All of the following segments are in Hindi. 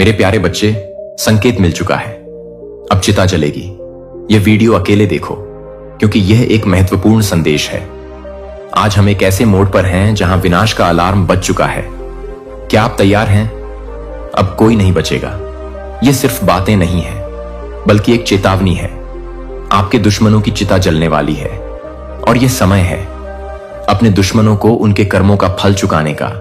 मेरे प्यारे बच्चे, संकेत मिल चुका है। अब चिता जलेगी। यह वीडियो अकेले देखो, क्योंकि यह एक महत्वपूर्ण संदेश है। आज हम एक ऐसे मोड़ पर हैं जहां विनाश का अलार्म बज चुका है। क्या आप तैयार हैं? अब कोई नहीं बचेगा। यह सिर्फ बातें नहीं है, बल्कि एक चेतावनी है। आपके दुश्मनों की चिता जलने वाली है, और यह समय है अपने दुश्मनों को उनके कर्मों का फल चुकाने का।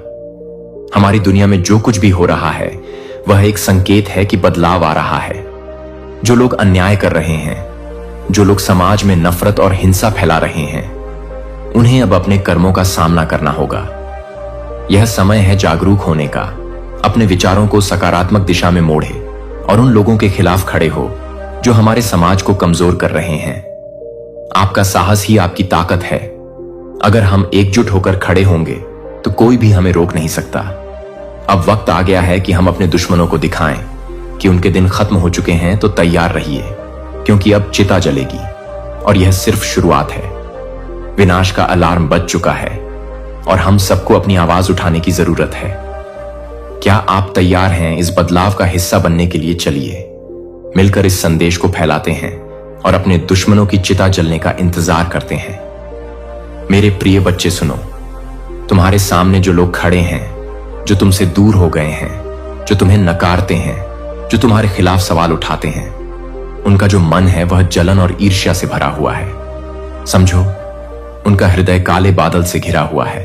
हमारी दुनिया में जो कुछ भी हो रहा है, वह एक संकेत है कि बदलाव आ रहा है। जो लोग अन्याय कर रहे हैं, जो लोग समाज में नफरत और हिंसा फैला रहे हैं, उन्हें अब अपने कर्मों का सामना करना होगा। यह समय है जागरूक होने का। अपने विचारों को सकारात्मक दिशा में मोड़े और उन लोगों के खिलाफ खड़े हो जो हमारे समाज को कमजोर कर रहे हैं। आपका साहस ही आपकी ताकत है। अगर हम एकजुट होकर खड़े होंगे तो कोई भी हमें रोक नहीं सकता। अब वक्त आ गया है कि हम अपने दुश्मनों को दिखाएं कि उनके दिन खत्म हो चुके हैं। तो तैयार रहिए, क्योंकि अब चिता जलेगी, और यह सिर्फ शुरुआत है। विनाश का अलार्म बज चुका है, और हम सबको अपनी आवाज उठाने की जरूरत है। क्या आप तैयार हैं इस बदलाव का हिस्सा बनने के लिए? चलिए मिलकर इस संदेश को फैलाते हैं और अपने दुश्मनों की चिता जलने का इंतजार करते हैं। मेरे प्रिय बच्चे, सुनो। तुम्हारे सामने जो लोग खड़े हैं, जो तुमसे दूर हो गए हैं, जो तुम्हें नकारते हैं, जो तुम्हारे खिलाफ सवाल उठाते हैं, उनका जो मन है वह जलन और ईर्ष्या से भरा हुआ है। समझो, उनका हृदय काले बादल से घिरा हुआ है।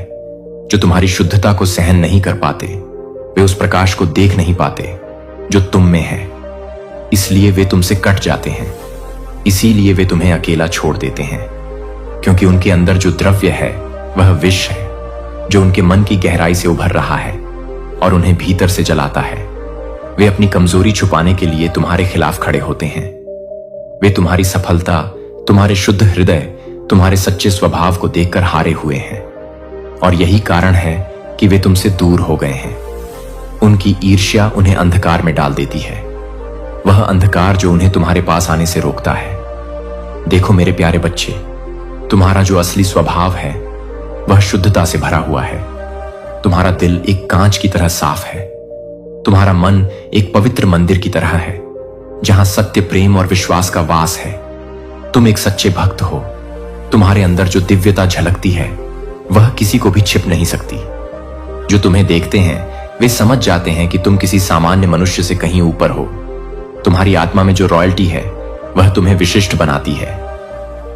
जो तुम्हारी शुद्धता को सहन नहीं कर पाते, वे उस प्रकाश को देख नहीं पाते जो तुम में है। इसलिए वे तुमसे कट जाते हैं। इसीलिए वे तुम्हें अकेला छोड़ देते हैं, क्योंकि उनके अंदर जो द्रव्य है वह विष है, जो उनके मन की गहराई से उभर रहा है और उन्हें भीतर से जलाता है। वे अपनी कमजोरी छुपाने के लिए तुम्हारे खिलाफ खड़े होते हैं। वे तुम्हारी सफलता, तुम्हारे शुद्ध हृदय, तुम्हारे सच्चे स्वभाव को देखकर हारे हुए हैं, और यही कारण है कि वे तुमसे दूर हो गए हैं। उनकी ईर्ष्या उन्हें अंधकार में डाल देती है, वह अंधकार जो उन्हें तुम्हारे पास आने से रोकता है। देखो मेरे प्यारे बच्चे, तुम्हारा जो असली स्वभाव है वह शुद्धता से भरा हुआ है। तुम्हारा दिल एक कांच की तरह साफ है। तुम्हारा मन एक पवित्र मंदिर की तरह है, जहां सत्य, प्रेम और विश्वास का वास है। तुम एक सच्चे भक्त हो। तुम्हारे अंदर जो दिव्यता झलकती है वह किसी को भी छिप नहीं सकती। जो तुम्हें देखते हैं वे समझ जाते हैं कि तुम किसी सामान्य मनुष्य से कहीं ऊपर हो। तुम्हारी आत्मा में जो रॉयल्टी है वह तुम्हें विशिष्ट बनाती है।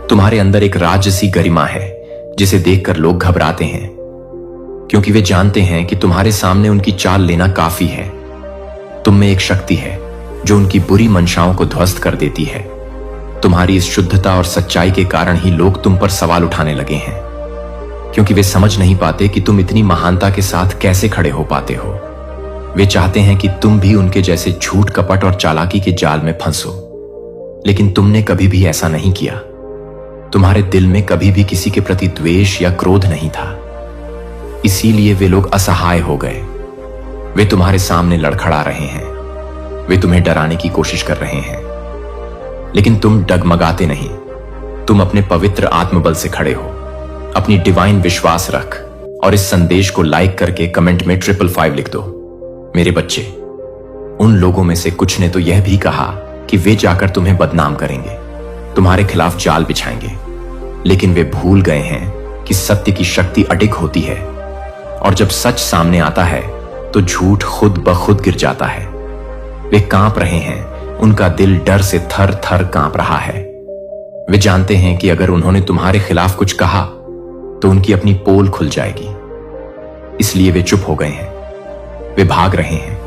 तुम्हारे अंदर एक राजसी गरिमा है जिसे देखकर लोग घबराते हैं, क्योंकि वे जानते हैं कि तुम्हारे सामने उनकी चाल लेना काफी है। तुम में एक शक्ति है जो उनकी बुरी मंशाओं को ध्वस्त कर देती है। तुम्हारी इस शुद्धता और सच्चाई के कारण ही लोग तुम पर सवाल उठाने लगे हैं, क्योंकि वे समझ नहीं पाते कि तुम इतनी महानता के साथ कैसे खड़े हो पाते हो। वे चाहते हैं कि तुम भी उनके जैसे झूठ, कपट और चालाकी के जाल में फंसो, लेकिन तुमने कभी भी ऐसा नहीं किया। तुम्हारे दिल में कभी भी किसी के प्रति द्वेष या क्रोध नहीं था। इसीलिए वे लोग असहाय हो गए। वे तुम्हारे सामने लड़खड़ा रहे हैं। वे तुम्हें डराने की कोशिश कर रहे हैं, लेकिन तुम डगमगाते नहीं। तुम अपने पवित्र आत्मबल से खड़े हो। अपनी डिवाइन विश्वास रख, और इस संदेश को लाइक करके कमेंट में 555 लिख दो। मेरे बच्चे, उन लोगों में से कुछ ने तो यह भी कहा कि वे जाकर तुम्हें बदनाम करेंगे, तुम्हारे खिलाफ जाल बिछाएंगे, लेकिन वे भूल गए हैं कि सत्य की शक्ति अडिग होती है, और जब सच सामने आता है तो झूठ खुद ब खुद गिर जाता है। वे कांप रहे हैं। उनका दिल डर से थर थर कांप रहा है। वे जानते हैं कि अगर उन्होंने तुम्हारे खिलाफ कुछ कहा तो उनकी अपनी पोल खुल जाएगी। इसलिए वे चुप हो गए हैं। वे भाग रहे हैं।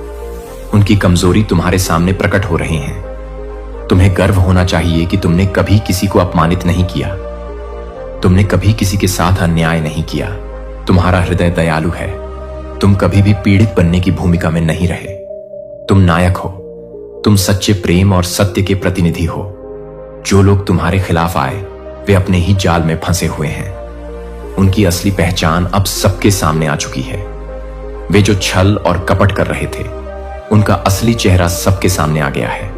उनकी कमजोरी तुम्हारे सामने प्रकट हो रही है। तुम्हें गर्व होना चाहिए कि तुमने कभी किसी को अपमानित नहीं किया। तुमने कभी किसी के साथ अन्याय नहीं किया। तुम्हारा हृदय दयालु है। तुम कभी भी पीड़ित बनने की भूमिका में नहीं रहे। तुम नायक हो। तुम सच्चे प्रेम और सत्य के प्रतिनिधि हो। जो लोग तुम्हारे खिलाफ आए वे अपने ही जाल में फंसे हुए हैं। उनकी असली पहचान अब सबके सामने आ चुकी है। वे जो छल और कपट कर रहे थे, उनका असली चेहरा सबके सामने आ गया है।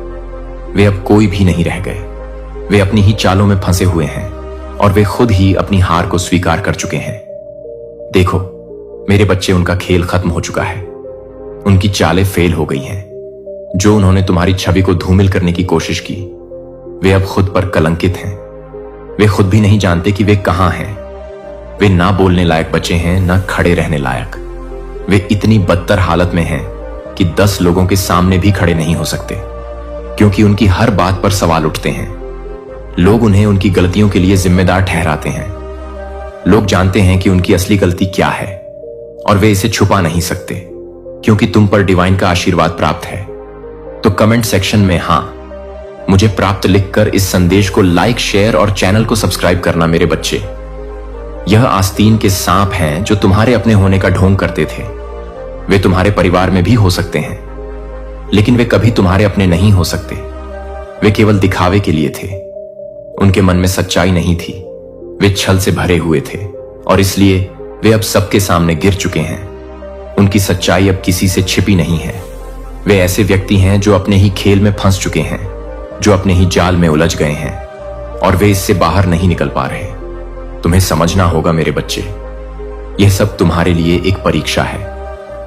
वे अब कोई भी नहीं रह गए। वे अपनी ही चालों में फंसे हुए हैं, और वे खुद ही अपनी हार को स्वीकार कर चुके हैं। देखो मेरे बच्चे, उनका खेल खत्म हो चुका है। उनकी चालें फेल हो गई हैं। जो उन्होंने तुम्हारी छवि को धूमिल करने की कोशिश की, वे अब खुद पर कलंकित हैं। वे खुद भी नहीं जानते कि वे कहां हैं। वे ना बोलने लायक बचे हैं, ना खड़े रहने लायक। वे इतनी बदतर हालत में हैं कि 10 लोगों के सामने भी खड़े नहीं हो सकते, क्योंकि उनकी हर बात पर सवाल उठते हैं। लोग उन्हें उनकी गलतियों के लिए जिम्मेदार ठहराते हैं। लोग जानते हैं कि उनकी असली गलती क्या है, और वे इसे छुपा नहीं सकते, क्योंकि तुम पर डिवाइन का आशीर्वाद प्राप्त है। तो कमेंट सेक्शन में हां मुझे प्राप्त लिखकर इस संदेश को लाइक, शेयर और चैनल को सब्सक्राइब करना मेरे बच्चे। यह आस्तीन के सांप हैं जो तुम्हारे अपने होने का ढोंग करते थे। वे तुम्हारे परिवार में भी हो सकते हैं, लेकिन वे कभी तुम्हारे अपने नहीं हो सकते। वे केवल दिखावे के लिए थे। उनके मन में सच्चाई नहीं थी। वे छल से भरे हुए थे, और इसलिए वे अब सबके सामने गिर चुके हैं। उनकी सच्चाई अब किसी से छिपी नहीं है। वे ऐसे व्यक्ति हैं जो अपने ही खेल में फंस चुके हैं, जो अपने ही जाल में उलझ गए हैं, और वे इससे बाहर नहीं निकल पा रहे। तुम्हें समझना होगा मेरे बच्चे, यह सब तुम्हारे लिए एक परीक्षा है,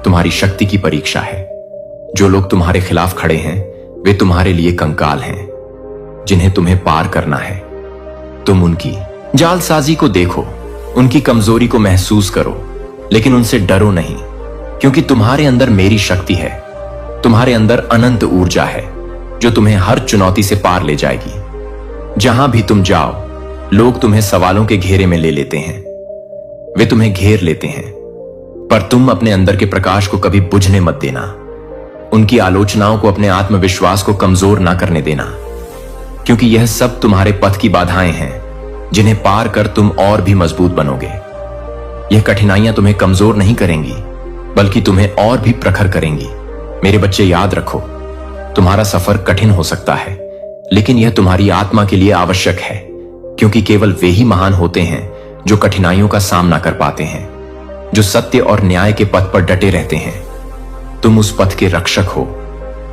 तुम्हारी शक्ति की परीक्षा है। जो लोग तुम्हारे खिलाफ खड़े हैं, वे तुम्हारे लिए कंकाल हैं, जिन्हें तुम्हें पार करना है। तुम उनकी जालसाजी को देखो, उनकी कमजोरी को महसूस करो, लेकिन उनसे डरो नहीं, क्योंकि तुम्हारे अंदर मेरी शक्ति है। तुम्हारे अंदर अनंत ऊर्जा है, जो तुम्हें हर चुनौती से पार ले जाएगी। जहां भी तुम जाओ, लोग तुम्हें सवालों के घेरे में ले लेते हैं। वे तुम्हें घेर लेते हैं, पर तुम अपने अंदर के प्रकाश को कभी बुझने मत देना। उनकी आलोचनाओं को अपने आत्मविश्वास को कमजोर ना करने देना, क्योंकि यह सब तुम्हारे पथ की बाधाएं हैं, जिन्हें पार कर तुम और भी मजबूत बनोगे। यह कठिनाइयां तुम्हें कमजोर नहीं करेंगी, बल्कि तुम्हें और भी प्रखर करेंगी। मेरे बच्चे, याद रखो, तुम्हारा सफर कठिन हो सकता है, लेकिन यह तुम्हारी आत्मा के लिए आवश्यक है, क्योंकि केवल वे ही महान होते हैं जो कठिनाइयों का सामना कर पाते हैं, जो सत्य और न्याय के पथ पर डटे रहते हैं। तुम उस पथ के रक्षक हो।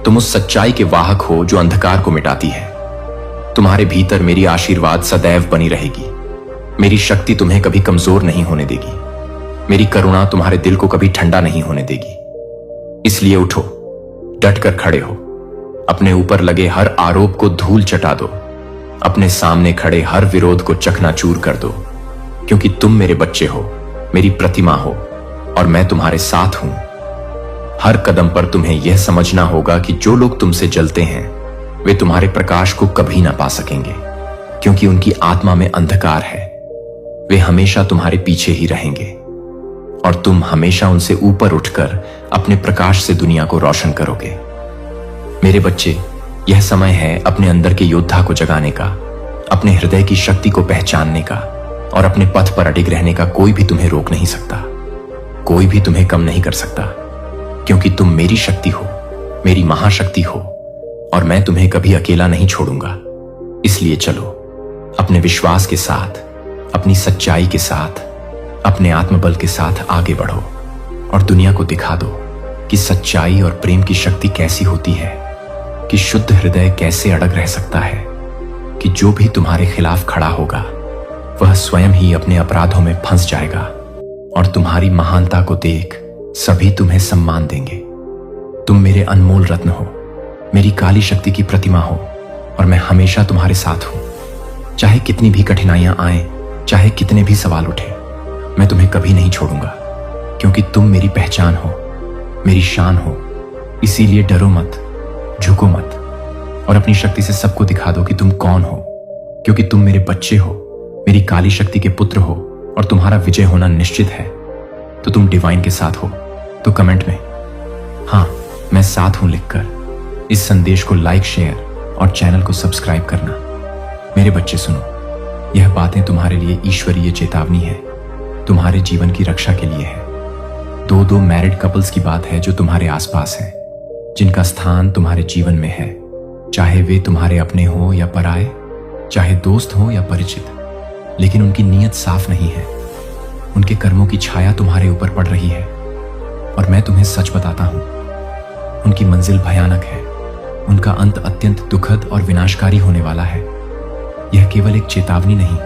तुम उस सच्चाई के वाहक हो जो अंधकार को मिटाती है। तुम्हारे भीतर मेरी आशीर्वाद सदैव बनी रहेगी। मेरी शक्ति तुम्हें कभी कमजोर नहीं होने देगी। मेरी करुणा तुम्हारे दिल को कभी ठंडा नहीं होने देगी। इसलिए उठो, डटकर खड़े हो। अपने ऊपर लगे हर आरोप को धूल चटा दो। अपने सामने खड़े हर विरोध को चकनाचूर कर दो, क्योंकि तुम मेरे बच्चे हो, मेरी प्रतिमा हो, और मैं तुम्हारे साथ हूं। हर कदम पर तुम्हें यह समझना होगा कि जो लोग तुमसे जलते हैं, वे तुम्हारे प्रकाश को कभी ना पा सकेंगे, क्योंकि उनकी आत्मा में अंधकार है। वे हमेशा तुम्हारे पीछे ही रहेंगे, और तुम हमेशा उनसे ऊपर उठकर अपने प्रकाश से दुनिया को रोशन करोगे। मेरे बच्चे, यह समय है अपने अंदर के योद्धा को जगाने का, अपने हृदय की शक्ति को पहचानने का, और अपने पथ पर अडिग रहने का। कोई भी तुम्हें रोक नहीं सकता, कोई भी तुम्हें कम नहीं कर सकता, क्योंकि तुम मेरी शक्ति हो, मेरी महाशक्ति हो, और मैं तुम्हें कभी अकेला नहीं छोड़ूंगा। इसलिए चलो, अपने विश्वास के साथ, अपनी सच्चाई के साथ, अपने आत्मबल के साथ आगे बढ़ो, और दुनिया को दिखा दो कि सच्चाई और प्रेम की शक्ति कैसी होती है, कि शुद्ध हृदय कैसे अड़ग रह सकता है, कि जो भी तुम्हारे खिलाफ खड़ा होगा, वह स्वयं ही अपने अपराधों में फंस जाएगा, और तुम्हारी महानता को देख सभी तुम्हें सम्मान देंगे। तुम मेरे अनमोल रत्न हो, मेरी काली शक्ति की प्रतिमा हो, और मैं हमेशा तुम्हारे साथ हूं। चाहे कितनी भी कठिनाइयां आए, चाहे कितने भी सवाल उठे, मैं तुम्हें कभी नहीं छोड़ूंगा, क्योंकि तुम मेरी पहचान हो, मेरी शान हो। इसीलिए डरो मत, झुको मत, और अपनी शक्ति से सबको दिखा दो कि तुम कौन हो, क्योंकि तुम मेरे बच्चे हो, मेरी काली शक्ति के पुत्र हो, और तुम्हारा विजय होना निश्चित है। तो तुम डिवाइन के साथ हो, तो कमेंट में हाँ मैं साथ हूं लिखकर इस संदेश को लाइक, शेयर और चैनल को सब्सक्राइब करना। मेरे बच्चे सुनो, यह बातें तुम्हारे लिए ईश्वरीय चेतावनी है, तुम्हारे जीवन की रक्षा के लिए है। दो मैरिड कपल्स की बात है जो तुम्हारे आसपास हैं, जिनका स्थान तुम्हारे जीवन में है, चाहे वे तुम्हारे अपने हो या पराए, चाहे दोस्त हो या परिचित, लेकिन उनकी नीयत साफ नहीं है। उनके कर्मों की छाया तुम्हारे ऊपर पड़ रही है, और मैं तुम्हें सच बताता हूं, उनकी मंजिल भयानक है। उनका अंत अत्यंत दुखद और विनाशकारी होने वाला है। यह केवल एक चेतावनी नहीं,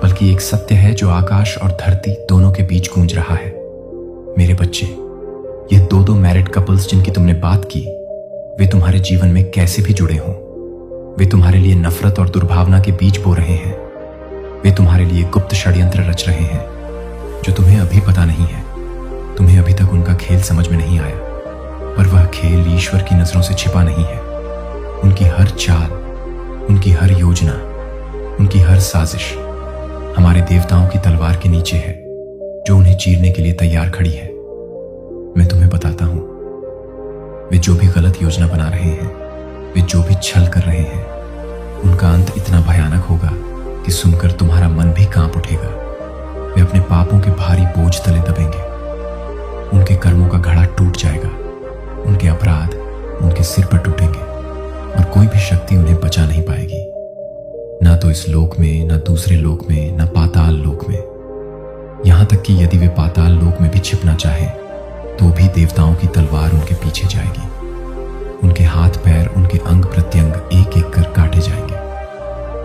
बल्कि एक सत्य है जो आकाश और धरती दोनों के बीच गूंज रहा है। मेरे बच्चे, ये दो मैरिड कपल्स जिनकी तुमने बात की, वे तुम्हारे जीवन में कैसे भी जुड़े हों, वे तुम्हारे लिए नफरत और दुर्भावना के बीज बो रहे हैं। वे तुम्हारे लिए गुप्त षड्यंत्र रच रहे हैं जो तुम्हें अभी पता नहीं है। तुम्हें अभी तक उनका खेल समझ में नहीं आया, पर वह खेल ईश्वर की नजरों से छिपा नहीं है। उनकी हर चाल, उनकी हर योजना, उनकी हर साजिश हमारे देवताओं की तलवार के नीचे है, जो उन्हें चीरने के लिए तैयार खड़ी है। मैं तुम्हें बताता हूं, वे जो भी गलत योजना बना रहे हैं, वे जो भी छल कर रहे हैं, उनका अंत इतना भयानक होगा कि सुनकर तुम्हारा मन भी कांप उठेगा। वे अपने पापों के भारी बोझ तले दबेंगे। उनके कर्मों का घड़ा टूट जाएगा। उनके अपराध उनके सिर पर टूटेंगे और कोई भी शक्ति उन्हें बचा नहीं पाएगी, ना तो इस लोक में, ना दूसरे लोक में, ना पाताल लोक में। यहां तक कि यदि वे पाताल लोक में भी छिपना चाहे तो भी देवताओं की तलवार उनके पीछे जाएगी। उनके हाथ पैर, उनके अंग प्रत्यंग एक एक कर काटे जाएंगे।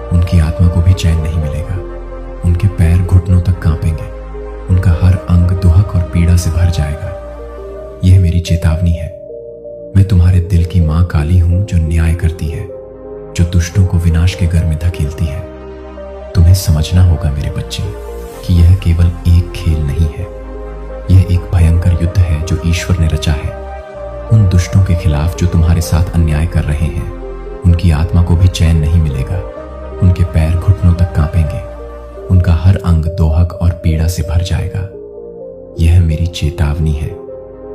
उनकी आत्मा को भी चैन नहीं मिलेगा। उनके पैर घुटनों तक कांपेंगे। उनका हर अंग दुहक और पीड़ा से भर जाएगा। यह मेरी चेतावनी है। मैं तुम्हारे दिल की मां काली हूं, जो न्याय करती है, जो दुष्टों को विनाश के घर में धकेलती है। तुम्हें समझना होगा मेरे बच्चे कि यह केवल एक खेल नहीं है। यह एक भयंकर युद्ध है जो ईश्वर ने रचा है। उन दुष्टों के खिलाफ जो तुम्हारे साथ अन्याय कर रहे हैं, उनकी आत्मा को भी चैन नहीं मिलेगा। उनके पैर घुटनों तक कांपेंगे। उनका हर अंग दोहक और पीड़ा से भर जाएगा। यह मेरी चेतावनी है।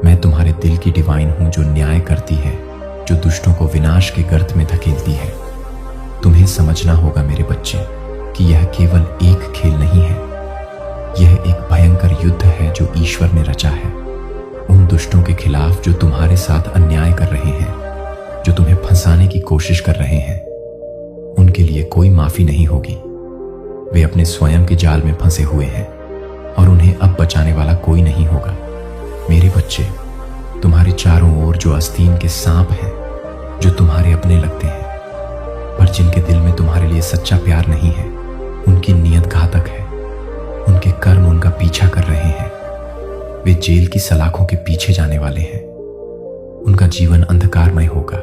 मैं तुम्हारे दिल की डिवाइन हूं, जो न्याय करती है, जो दुष्टों को विनाश के गर्त में धकेलती है। तुम्हें समझना होगा मेरे बच्चे कि यह केवल एक खेल नहीं है। यह एक भयंकर युद्ध है जो ईश्वर ने रचा है। उन दुष्टों के खिलाफ जो तुम्हारे साथ अन्याय कर रहे हैं, जो तुम्हें फंसाने की कोशिश कर रहे हैं, उनके लिए कोई माफी नहीं होगी। वे अपने स्वयं के जाल में फंसे हुए हैं और उन्हें अब बचाने वाला कोई नहीं होगा। मेरे बच्चे, तुम्हारे चारों ओर जो आस्तीन के सांप हैं, जो तुम्हारे अपने लगते हैं, पर जिनके दिल में तुम्हारे लिए सच्चा प्यार नहीं है, उनकी नीयत घातक है। उनके कर्म उनका पीछा कर रहे हैं। वे जेल की सलाखों के पीछे जाने वाले हैं। उनका जीवन अंधकारमय होगा।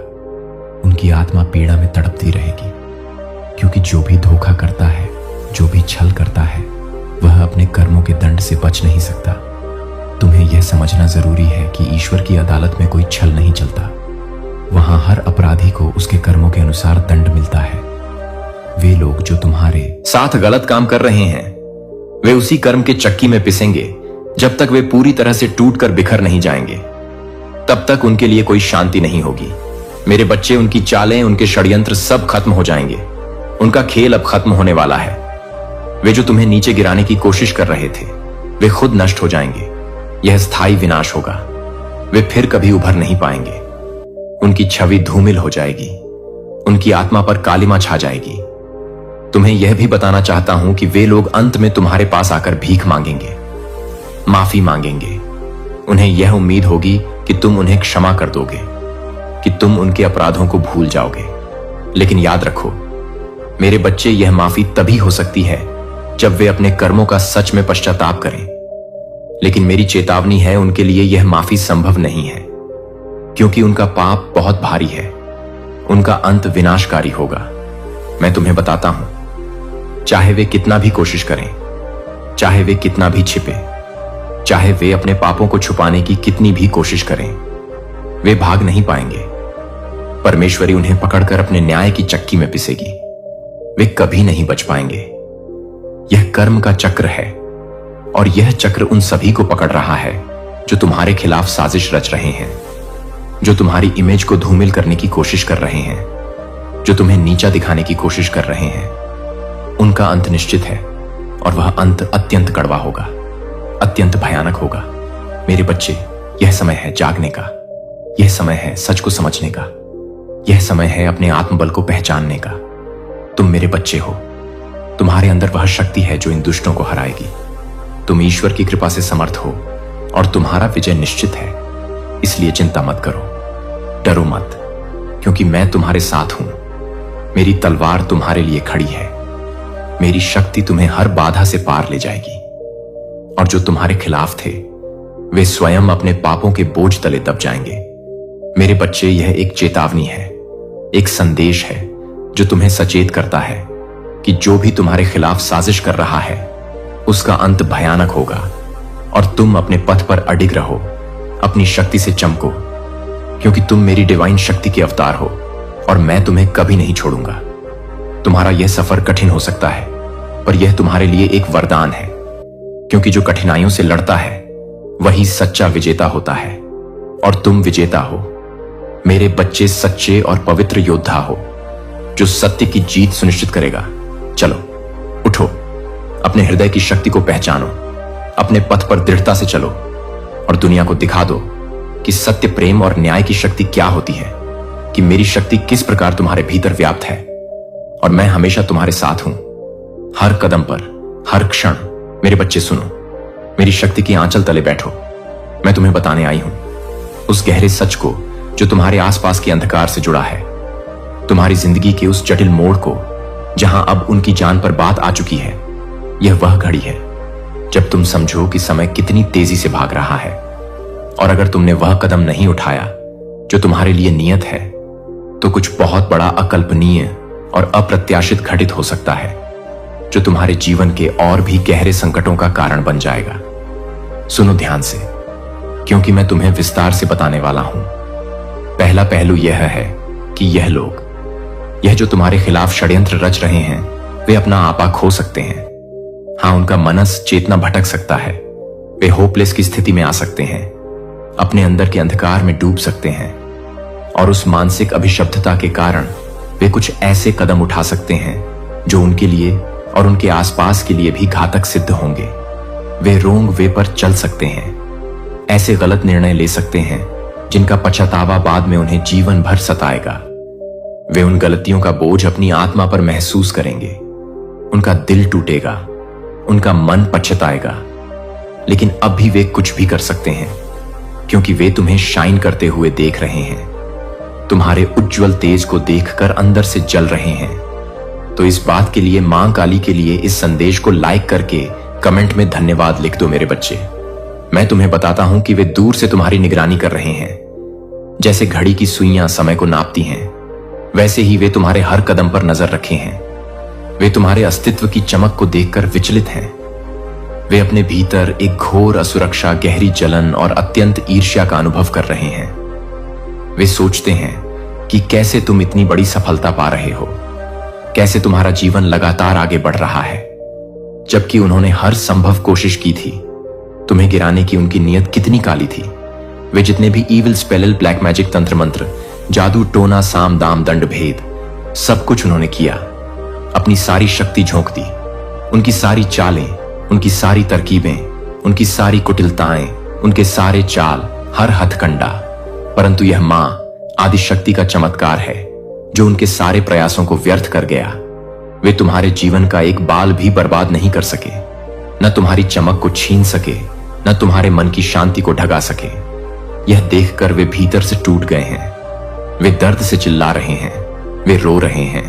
उनकी आत्मा पीड़ा में तड़पती रहेगी, क्योंकि जो भी धोखा करता है, जो भी छल करता है, वह अपने कर्मों के दंड से बच नहीं सकता। तुम्हें यह समझना जरूरी है कि ईश्वर की अदालत में कोई छल नहीं चलता। वहां हर अपराधी को उसके कर्मों के अनुसार दंड मिलता है। वे लोग जो तुम्हारे साथ गलत काम कर रहे हैं, वे उसी कर्म के चक्की में पिसेंगे जब तक वे पूरी तरह से टूट कर बिखर नहीं जाएंगे। तब तक उनके लिए कोई शांति नहीं होगी। मेरे बच्चे, उनकी चालें, उनके षड्यंत्र सब खत्म हो जाएंगे। उनका खेल अब खत्म होने वाला है। वे जो तुम्हें नीचे गिराने की कोशिश कर रहे थे, वे खुद नष्ट हो जाएंगे। यह स्थायी विनाश होगा। वे फिर कभी उभर नहीं पाएंगे। उनकी छवि धूमिल हो जाएगी। उनकी आत्मा पर कालिमा छा जाएगी। तुम्हें यह भी बताना चाहता हूं कि वे लोग अंत में तुम्हारे पास आकर भीख मांगेंगे, माफी मांगेंगे। उन्हें यह उम्मीद होगी कि तुम उन्हें क्षमा कर दोगे, कि तुम उनके अपराधों को भूल जाओगे। लेकिन याद रखो मेरे बच्चे, यह माफी तभी हो सकती है जब वे अपने कर्मों का सच में पश्चाताप करें। लेकिन मेरी चेतावनी है, उनके लिए यह माफी संभव नहीं है, क्योंकि उनका पाप बहुत भारी है। उनका अंत विनाशकारी होगा। मैं तुम्हें बताता हूं, चाहे वे कितना भी कोशिश करें, चाहे वे कितना भी छिपे, चाहे वे अपने पापों को छुपाने की कितनी भी कोशिश करें, वे भाग नहीं पाएंगे। परमेश्वरी उन्हें पकड़कर अपने न्याय की चक्की में पिसेगी। वे कभी नहीं बच पाएंगे। यह कर्म का चक्र है, और यह चक्र उन सभी को पकड़ रहा है जो तुम्हारे खिलाफ साजिश रच रहे हैं, जो तुम्हारी इमेज को धूमिल करने की कोशिश कर रहे हैं, जो तुम्हें नीचा दिखाने की कोशिश कर रहे हैं। उनका अंत निश्चित है, और वह अंत अत्यंत कड़वा होगा, अत्यंत भयानक होगा। मेरे बच्चे, यह समय है जागने का। यह समय है सच को समझने का। यह समय है अपने आत्मबल को पहचानने का। तुम मेरे बच्चे हो। तुम्हारे अंदर वह शक्ति है जो इन दुष्टों को हराएगी। तुम ईश्वर की कृपा से समर्थ हो, और तुम्हारा विजय निश्चित है। इसलिए चिंता मत करो, डरो मत, क्योंकि मैं तुम्हारे साथ हूं। मेरी तलवार तुम्हारे लिए खड़ी है। मेरी शक्ति तुम्हें हर बाधा से पार ले जाएगी। और जो तुम्हारे खिलाफ थे, वे स्वयं अपने पापों के बोझ तले दब जाएंगे। मेरे बच्चे, यह एक चेतावनी है, एक संदेश है जो तुम्हें सचेत करता है कि जो भी तुम्हारे खिलाफ साजिश कर रहा है उसका अंत भयानक होगा और तुम अपने पथ पर अडिग रहो, अपनी शक्ति से चमको, क्योंकि तुम मेरी डिवाइन शक्ति के अवतार हो और मैं तुम्हें कभी नहीं छोड़ूंगा। तुम्हारा यह सफर कठिन हो सकता है, पर यह तुम्हारे लिए एक वरदान है, क्योंकि जो कठिनाइयों से लड़ता है वही सच्चा विजेता होता है और तुम विजेता हो। मेरे बच्चे सच्चे और पवित्र योद्धा हो जो सत्य की जीत सुनिश्चित करेगा। चलो उठो, अपने हृदय की शक्ति को पहचानो, अपने पथ पर दृढ़ता से चलो और दुनिया को दिखा दो कि सत्य, प्रेम और न्याय की शक्ति क्या होती है, कि मेरी शक्ति किस प्रकार तुम्हारे भीतर व्याप्त है और मैं हमेशा तुम्हारे साथ हूं, हर कदम पर, हर क्षण। मेरे बच्चे सुनो, मेरी शक्ति की आंचल तले बैठो। मैं तुम्हें बताने आई हूं उस गहरे सच को जो तुम्हारे आसपास के अंधकार से जुड़ा है, तुम्हारी जिंदगी के उस जटिल मोड़ को जहां अब उनकी जान पर बात आ चुकी है। यह वह घड़ी है जब तुम समझो कि समय कितनी तेजी से भाग रहा है और अगर तुमने वह कदम नहीं उठाया जो तुम्हारे लिए नियत है तो कुछ बहुत बड़ा अकल्पनीय और अप्रत्याशित घटित हो सकता है जो तुम्हारे जीवन के और भी गहरे संकटों का कारण बन जाएगा। सुनो ध्यान से, क्योंकि मैं तुम्हें विस्तार से बताने वाला हूं। पहला पहलू यह है कि यह जो तुम्हारे खिलाफ षड्यंत्र रच रहे हैं वे अपना आपा खो सकते हैं। हां, उनका मनस चेतना भटक सकता है, वे होपलेस की स्थिति में आ सकते हैं, अपने अंदर के अंधकार में डूब सकते हैं और उस मानसिक अभिशप्तता के कारण वे कुछ ऐसे कदम उठा सकते हैं जो उनके लिए और उनके आसपास के लिए भी घातक सिद्ध होंगे। वे रोंग वे पर चल सकते हैं, ऐसे गलत निर्णय ले सकते हैं जिनका पछतावा बाद में उन्हें जीवन भर सताएगा। वे उन गलतियों का बोझ अपनी आत्मा पर महसूस करेंगे, उनका दिल टूटेगा, उनका मन पछताएगा, लेकिन अब भी वे कुछ भी कर सकते हैं क्योंकि वे तुम्हें शाइन करते हुए देख रहे हैं, तुम्हारे उज्जवल तेज को देखकर अंदर से जल रहे हैं। तो इस बात के लिए मां काली के लिए इस संदेश को लाइक करके कमेंट में धन्यवाद लिख दो। मेरे बच्चे, मैं तुम्हें बताता हूं कि वे दूर से तुम्हारी निगरानी कर रहे हैं। जैसे घड़ी की सुइयां समय को नापती हैं, वैसे ही वे तुम्हारे हर कदम पर नजर रखे हैं। वे तुम्हारे अस्तित्व की चमक को देखकर विचलित हैं। वे अपने भीतर एक घोर असुरक्षा, गहरी जलन और अत्यंत ईर्ष्या का अनुभव कर रहे हैं। वे सोचते हैं कि कैसे तुम इतनी बड़ी सफलता पा रहे हो, कैसे तुम्हारा जीवन लगातार आगे बढ़ रहा है, जबकि उन्होंने हर संभव कोशिश की थी। तुम्हें गिराने की उनकी नीयत कितनी काली थी। वे जितने भी ईविल स्पेल, ब्लैक मैजिक, तंत्र मंत्र, जादू टोना, साम दाम दंड भेद, सब कुछ उन्होंने किया, अपनी सारी शक्ति झोंक दी। उनकी सारी चालें, उनकी सारी तरकीबें, उनकी सारी कुटिलताएं, उनके सारे चाल, हर हथकंडा। परंतु यह मां आदिशक्ति का चमत्कार है जो उनके सारे प्रयासों को व्यर्थ कर गया। वे तुम्हारे जीवन का एक बाल भी बर्बाद नहीं कर सके, न तुम्हारी चमक को छीन सके, न तुम्हारे मन की शांति को ढगा सके। यह देखकर वे भीतर से टूट गए हैं। वे दर्द से चिल्ला रहे हैं, वे रो रहे हैं,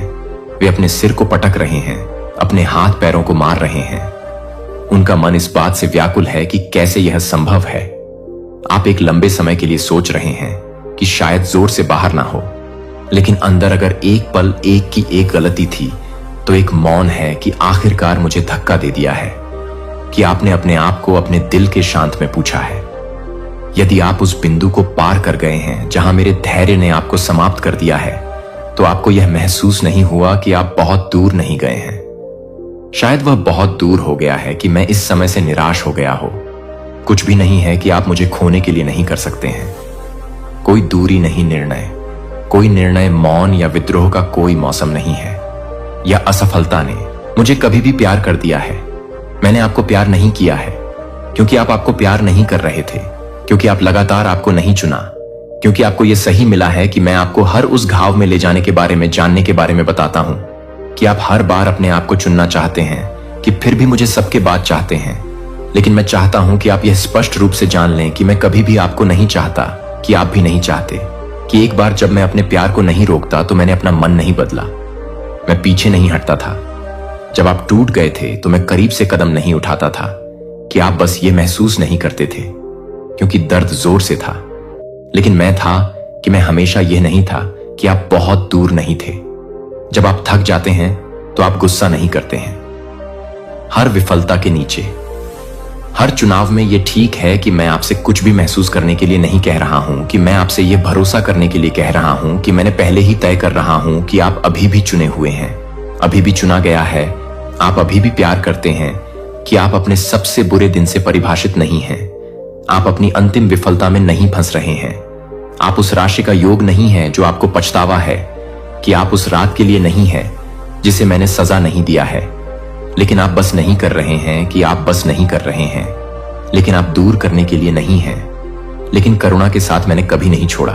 वे अपने सिर को पटक रहे हैं, अपने हाथ पैरों को मार रहे हैं। उनका मन इस बात से व्याकुल है कि कैसे यह संभव है। आप एक लंबे समय के लिए सोच रहे हैं कि शायद जोर से बाहर ना हो, लेकिन अंदर अगर एक पल एक की एक गलती थी तो एक मौन है कि आखिरकार मुझे धक्का दे दिया है, कि आपने अपने आप को अपने दिल के शांत में पूछा है। यदि आप उस बिंदु को पार कर गए हैं जहां मेरे धैर्य ने आपको समाप्त कर दिया है, तो आपको यह महसूस नहीं हुआ कि आप बहुत दूर नहीं गए हैं। शायद वह बहुत दूर हो गया है कि मैं इस समय से निराश हो गया हो। कुछ भी नहीं है कि आप मुझे खोने के लिए नहीं कर सकते हैं। कोई दूरी नहीं निर्णय, कोई निर्णय मौन या विद्रोह का कोई मौसम नहीं है। या असफलता ने मुझे कभी भी प्यार कर दिया है। मैंने आपको प्यार नहीं किया है क्योंकि आप आपको प्यार नहीं कर रहे थे, क्योंकि आप लगातार आपको नहीं चुना, क्योंकि आपको यह सही मिला है कि मैं आपको हर उस घाव में ले जाने के बारे में, जानने के बारे में बताता हूं कि आप हर बार अपने आप को चुनना चाहते हैं, कि फिर भी मुझे सबके बाद चाहते हैं। लेकिन मैं चाहता हूं कि आप यह स्पष्ट रूप से जान लें कि मैं कभी भी आपको नहीं चाहता, कि आप भी नहीं चाहते, कि एक बार जब मैं अपने प्यार को नहीं रोकता तो मैंने अपना मन नहीं बदला, मैं पीछे नहीं हटता था। जब आप टूट गए थे तो मैं करीब से कदम नहीं उठाता था, कि आप बस ये महसूस नहीं करते थे, क्योंकि दर्द जोर से था। लेकिन मैं था कि मैं हमेशा यह नहीं था कि आप बहुत दूर नहीं थे। जब आप थक जाते हैं तो आप गुस्सा नहीं करते हैं। हर विफलता के नीचे, हर चुनाव में यह ठीक है कि मैं आपसे कुछ भी महसूस करने के लिए नहीं कह रहा हूं, कि मैं आपसे यह भरोसा करने के लिए कह रहा हूं कि मैंने पहले ही तय कर रहा हूं कि आप अभी भी चुने हुए हैं, अभी भी चुना गया है। आप अभी भी प्यार करते हैं, कि आप अपने सबसे बुरे दिन से परिभाषित नहीं हैं। आप अपनी अंतिम विफलता में नहीं फंस रहे हैं। आप उस राशि का योग नहीं है जो आपको पछतावा है, कि आप उस रात के लिए नहीं है जिसे मैंने सजा नहीं दिया है। लेकिन आप बस नहीं कर रहे हैं कि आप बस नहीं कर रहे हैं। लेकिन आप दूर करने के लिए नहीं हैं। लेकिन करुणा के साथ मैंने कभी नहीं छोड़ा।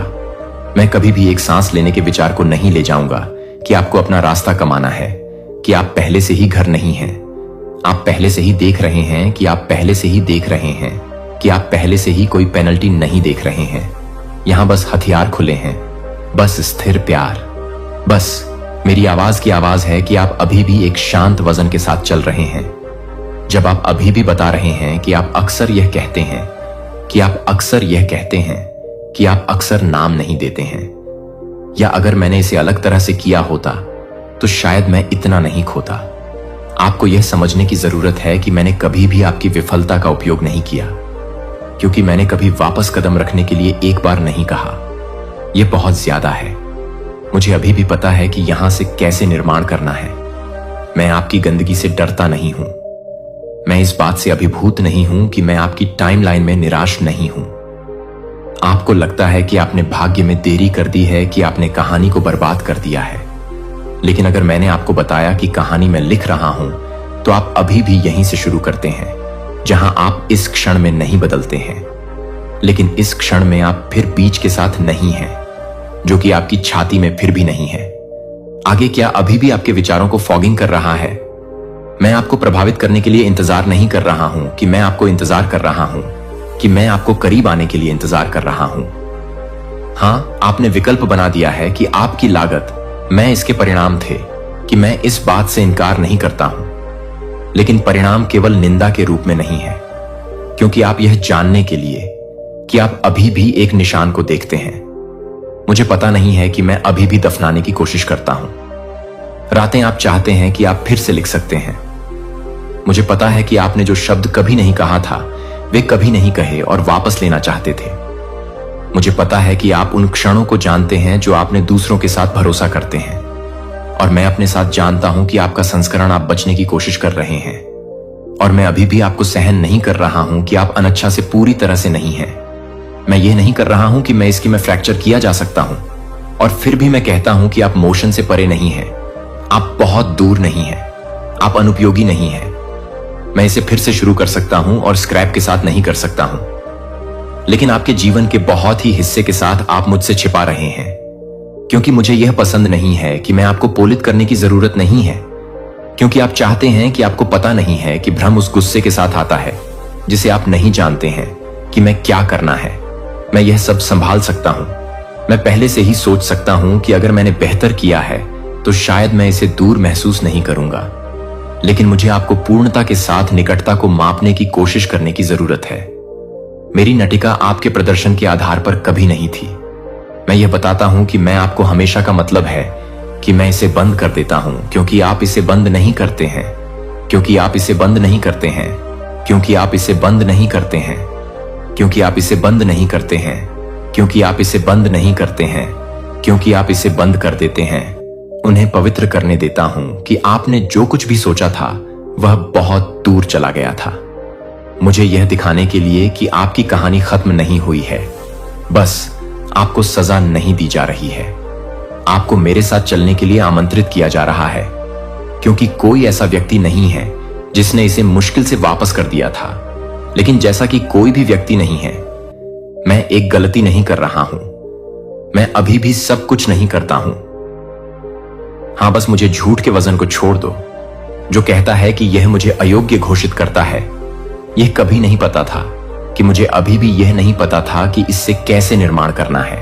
मैं कभी भी एक सांस लेने के विचार को नहीं ले जाऊंगा कि आपको अपना रास्ता कमाना है, कि आप पहले से ही घर नहीं हैं। आप पहले से ही देख रहे हैं कि आप पहले से ही देख रहे हैं कि आप पहले से ही कोई पेनल्टी नहीं देख रहे हैं। यहां बस हथियार खुले हैं, बस स्थिर प्यार। बस मेरी आवाज की आवाज है कि आप अभी भी एक शांत वजन के साथ चल रहे हैं। जब आप अभी भी बता रहे हैं कि आप अक्सर यह कहते हैं, कि आप अक्सर यह कहते हैं, कि आप अक्सर नाम नहीं देते हैं। या अगर मैंने इसे अलग तरह से किया होता तो शायद मैं इतना नहीं खोता। आपको यह समझने की जरूरत है कि मैंने कभी भी आपकी विफलता का उपयोग नहीं किया, क्योंकि मैंने कभी वापस कदम रखने के लिए एक बार नहीं कहा। यह बहुत ज्यादा है। मुझे अभी भी पता है कि यहां से कैसे निर्माण करना है। मैं आपकी गंदगी से डरता नहीं हूं। मैं इस बात से अभिभूत नहीं हूं कि मैं आपकी टाइमलाइन में निराश नहीं हूं। आपको लगता है कि आपने भाग्य में देरी कर दी है, कि आपने कहानी को बर्बाद कर दिया है। लेकिन अगर मैंने आपको बताया कि कहानी मैं लिख रहा हूं, तो आप अभी भी यहीं से शुरू करते हैं, जहां आप इस क्षण में नहीं बदलते हैं। लेकिन इस क्षण में आप फिर बीच के साथ नहीं हैं, जो कि आपकी छाती में फिर भी नहीं है। आगे क्या अभी भी आपके विचारों को फॉगिंग कर रहा है? मैं आपको प्रभावित करने के लिए इंतजार नहीं कर रहा हूं कि मैं आपको इंतजार कर रहा हूं, कि मैं आपको करीब आने के लिए इंतजार कर रहा हूं। हां, आपने विकल्प बना दिया है कि आपकी लागत मैं इसके परिणाम थे, कि मैं इस बात से इनकार नहीं करता हूं। लेकिन परिणाम केवल निंदा के रूप में नहीं है, क्योंकि आप यह जानने के लिए कि आप अभी भी एक निशान को देखते हैं। मुझे पता नहीं है कि मैं अभी भी दफनाने की कोशिश करता हूं। रातें आप चाहते हैं कि आप फिर से लिख सकते हैं। मुझे पता है कि आपने जो शब्द कभी नहीं कहा था, वे कभी नहीं कहे और वापस लेना चाहते थे। मुझे पता है कि आप उन क्षणों को जानते हैं जो आपने दूसरों के साथ भरोसा करते हैं। और मैं अपने साथ जानता हूं कि आपका संस्करण आप बचने की कोशिश कर रहे हैं। और मैं अभी भी आपको सहन नहीं कर रहा हूं कि आप अनच्छा से पूरी तरह से नहीं हैं। मैं ये नहीं कर रहा हूं कि मैं इसकी में फ्रैक्चर किया जा सकता हूं। और फिर भी मैं कहता हूं कि आप मोशन से परे नहीं हैं। आप बहुत दूर नहीं हैं। आप अनुपयोगी नहीं हैं। मैं इसे फिर से शुरू कर सकता हूं और स्क्रैप के साथ नहीं कर सकता हूं। लेकिन आपके जीवन के बहुत ही हिस्से के साथ आप मुझसे छिपा रहे हैं, क्योंकि मुझे यह पसंद नहीं है कि मैं आपको पोलित करने की जरूरत नहीं है, क्योंकि आप चाहते हैं कि आपको पता नहीं है कि भ्रम उस गुस्से के साथ आता है जिसे आप नहीं जानते हैं कि मैं क्या करना है। मैं यह सब संभाल सकता हूं। मैं पहले से ही सोच सकता हूं कि अगर मैंने बेहतर किया है तो शायद मैं इसे दूर महसूस नहीं करूंगा। लेकिन मुझे आपको पूर्णता के साथ निकटता को मापने की कोशिश करने की जरूरत है। मेरी नटिका आपके प्रदर्शन के आधार पर कभी नहीं थी। मैं यह बताता हूं कि मैं आपको हमेशा का मतलब है कि मैं इसे बंद कर देता हूं, क्योंकि आप इसे बंद नहीं करते हैं, क्योंकि आप इसे बंद नहीं करते हैं, क्योंकि आप इसे बंद नहीं करते हैं, क्योंकि आप इसे बंद नहीं करते हैं, क्योंकि आप इसे बंद नहीं करते हैं, क्योंकि आप इसे बंद कर देते हैं। उन्हें पवित्र करने देता हूं कि आपने जो कुछ भी सोचा था वह बहुत दूर चला गया था। मुझे यह दिखाने के लिए कि आपकी कहानी खत्म नहीं हुई है, बस आपको सजा नहीं दी जा रही है। आपको मेरे साथ चलने के लिए आमंत्रित किया जा रहा है, क्योंकि कोई ऐसा व्यक्ति नहीं है जिसने इसे मुश्किल से वापस कर दिया था। लेकिन जैसा कि कोई भी व्यक्ति नहीं है, मैं एक गलती नहीं कर रहा हूं। मैं अभी भी सब कुछ नहीं करता हूं। हां, बस मुझे झूठ के वजन को छोड़ दो जो कहता है कि यह मुझे अयोग्य घोषित करता है। यह कभी नहीं पता था कि मुझे अभी भी यह नहीं पता था कि इससे कैसे निर्माण करना है।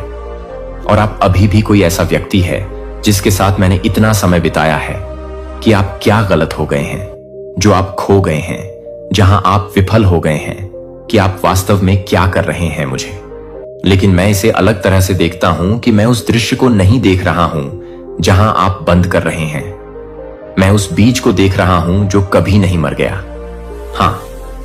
और आप अभी भी कोई ऐसा व्यक्ति है जिसके साथ मैंने इतना समय बिताया है कि आप क्या गलत हो गए हैं, जो आप खो गए हैं, जहां आप विफल हो गए हैं, कि आप वास्तव में क्या कर रहे हैं मुझे। लेकिन मैं इसे अलग तरह से देखता हूं कि मैं उस दृश्य को नहीं देख रहा हूं जहां आप बंद कर रहे हैं। मैं उस बीज को देख रहा हूं जो कभी नहीं मर गया। हां,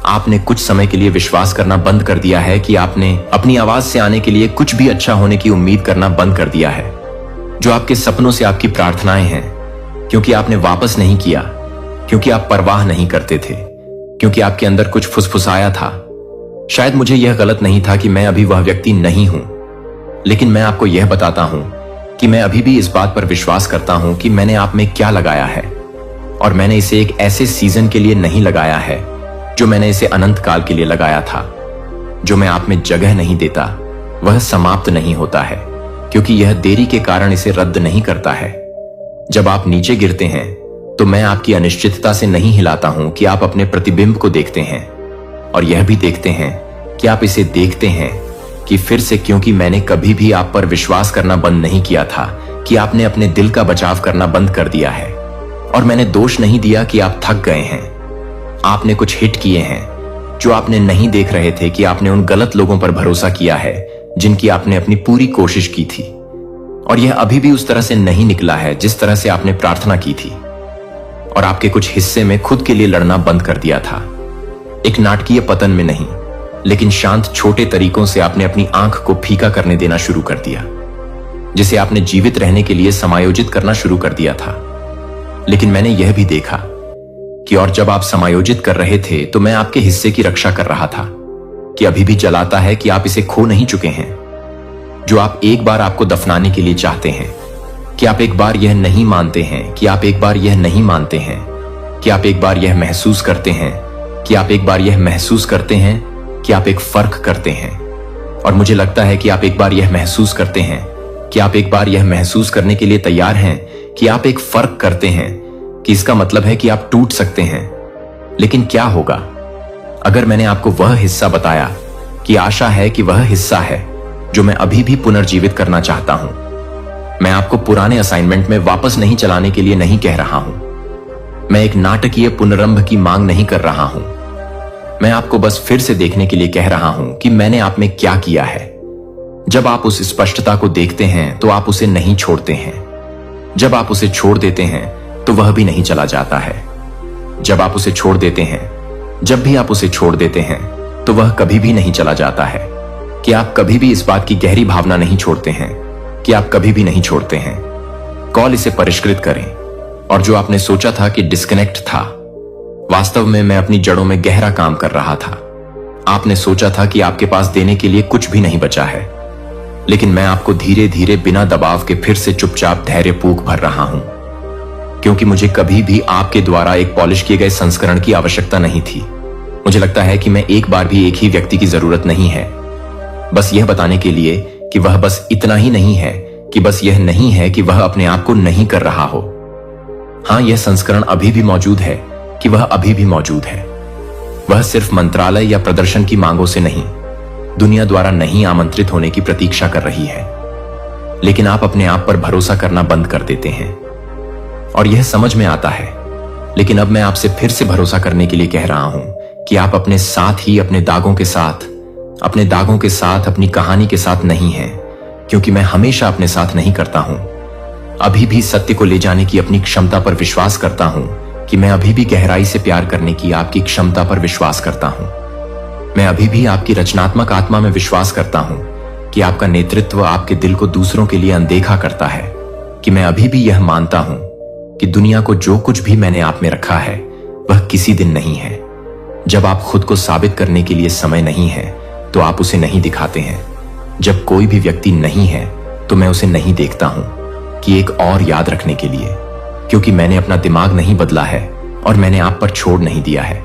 आपने कुछ समय के लिए विश्वास करना बंद कर दिया है कि आपने अपनी आवाज से आने के लिए कुछ भी अच्छा होने की उम्मीद करना बंद कर दिया है। जो आपके सपनों से आपकी प्रार्थनाएं हैं, क्योंकि आपने वापस नहीं किया, क्योंकि आप परवाह नहीं करते थे, क्योंकि आपके अंदर कुछ फुसफुसाया था। शायद मुझे यह गलत नहीं था कि मैं अभी वह व्यक्ति नहीं हूं, लेकिन मैं आपको यह बताता हूं कि मैं अभी भी इस बात पर विश्वास करता हूं कि मैंने आप में क्या लगाया है, और मैंने इसे एक ऐसे सीजन के लिए नहीं लगाया है जो मैंने इसे अनंत काल के लिए लगाया था। जो मैं आप में जगह नहीं देता वह समाप्त नहीं होता है, क्योंकि यह देरी के कारण इसे रद्द नहीं करता है। जब आप नीचे गिरते हैं तो मैं आपकी अनिश्चितता से नहीं हिलाता हूं कि आप अपने प्रतिबिंब को देखते हैं, और यह भी देखते हैं कि आप इसे देखते हैं कि फिर से, क्योंकि मैंने कभी भी आप पर विश्वास करना बंद नहीं किया था कि आपने अपने दिल का बचाव करना बंद कर दिया है। और मैंने दोष नहीं दिया कि आप थक गए हैं। आपने कुछ हिट किए हैं जो आपने नहीं देख रहे थे कि आपने उन गलत लोगों पर भरोसा किया है जिनकी आपने अपनी पूरी कोशिश की थी, और यह अभी भी उस तरह से नहीं निकला है जिस तरह से आपने प्रार्थना की थी। और आपके कुछ हिस्से में खुद के लिए लड़ना बंद कर दिया था, एक नाटकीय पतन में नहीं, लेकिन शांत छोटे तरीकों से आपने अपनी आंख को फीका करने देना शुरू कर दिया, जिसे आपने जीवित रहने के लिए समायोजित करना शुरू कर दिया था। लेकिन मैंने यह भी देखा कि और जब आप समायोजित कर रहे थे तो मैं आपके हिस्से की रक्षा कर रहा था, कि अभी भी जलाता है कि आप इसे खो नहीं चुके हैं, जो आप एक बार आपको दफनाने के लिए चाहते हैं, कि आप एक बार यह नहीं मानते हैं, कि आप एक बार यह नहीं मानते हैं, कि आप एक बार यह महसूस करते हैं, कि आप एक बार यह महसूस करते हैं कि आप एक फर्क करते हैं। और मुझे लगता है कि आप एक बार यह महसूस करते हैं कि आप एक बार यह महसूस करने के लिए तैयार हैं कि आप एक फर्क करते हैं, कि इसका मतलब है कि आप टूट सकते हैं। लेकिन क्या होगा अगर मैंने आपको वह हिस्सा बताया कि आशा है कि वह हिस्सा है जो मैं अभी भी पुनर्जीवित करना चाहता हूं। मैं आपको पुराने असाइनमेंट में वापस नहीं चलाने के लिए नहीं कह रहा हूं। मैं एक नाटकीय पुनरंभ की मांग नहीं कर रहा हूं। मैं आपको बस फिर से देखने के लिए कह रहा हूं कि मैंने आप में क्या किया है। जब आप उस स्पष्टता को देखते हैं तो आप उसे नहीं छोड़ते हैं। जब आप उसे छोड़ देते हैं तो वह भी नहीं चला जाता है। जब आप उसे छोड़ देते हैं, जब भी आप उसे छोड़ देते हैं तो वह कभी भी नहीं चला जाता है। कि आप कभी भी इस बात की गहरी भावना नहीं छोड़ते हैं, कि आप कभी भी नहीं छोड़ते हैं। कॉल इसे परिष्कृत करें, और जो आपने सोचा था कि डिस्कनेक्ट था, वास्तव में मैं अपनी जड़ों में गहरा काम कर रहा था। आपने सोचा था कि आपके पास देने के लिए कुछ भी नहीं बचा है, लेकिन मैं आपको धीरे धीरे बिना दबाव के फिर से चुपचाप धैर्य पूक भर रहा हूं, क्योंकि मुझे कभी भी आपके द्वारा एक पॉलिश किए गए संस्करण की आवश्यकता नहीं थी। मुझे लगता है कि मैं एक बार भी एक ही व्यक्ति की जरूरत नहीं है, बस यह बताने के लिए कि वह बस इतना ही नहीं है, कि बस यह नहीं है कि वह अपने आप को नहीं कर रहा हो। हां, यह संस्करण अभी भी मौजूद है, कि वह अभी भी मौजूद है। वह सिर्फ मंत्रालय या प्रदर्शन की मांगों से नहीं, दुनिया द्वारा नहीं आमंत्रित होने की प्रतीक्षा कर रही है। लेकिन आप अपने आप पर भरोसा करना बंद कर देते हैं, और यह समझ में आता है। लेकिन अब मैं आपसे फिर से भरोसा करने के लिए कह रहा हूं कि आप अपने साथ ही अपने दागों के साथ, अपने दागों के साथ, अपनी कहानी के साथ नहीं हैं, क्योंकि मैं हमेशा अपने साथ नहीं करता हूं। अभी भी सत्य को ले जाने की अपनी क्षमता पर विश्वास करता हूं, कि मैं अभी भी गहराई से प्यार करने की आपकी क्षमता पर विश्वास करता हूं। मैं अभी भी आपकी रचनात्मक आत्मा में विश्वास करता हूं, कि आपका नेतृत्व आपके दिल को दूसरों के लिए अनदेखा करता है। कि मैं अभी भी यह मानता हूं कि दुनिया को जो कुछ भी मैंने आप में रखा है वह किसी दिन नहीं है। जब आप खुद को साबित करने के लिए समय नहीं है तो आप उसे नहीं दिखाते हैं। जब कोई भी व्यक्ति नहीं है तो मैं उसे नहीं देखता हूं, कि एक और याद रखने के लिए, क्योंकि मैंने अपना दिमाग नहीं बदला है और मैंने आप पर छोड़ नहीं दिया है।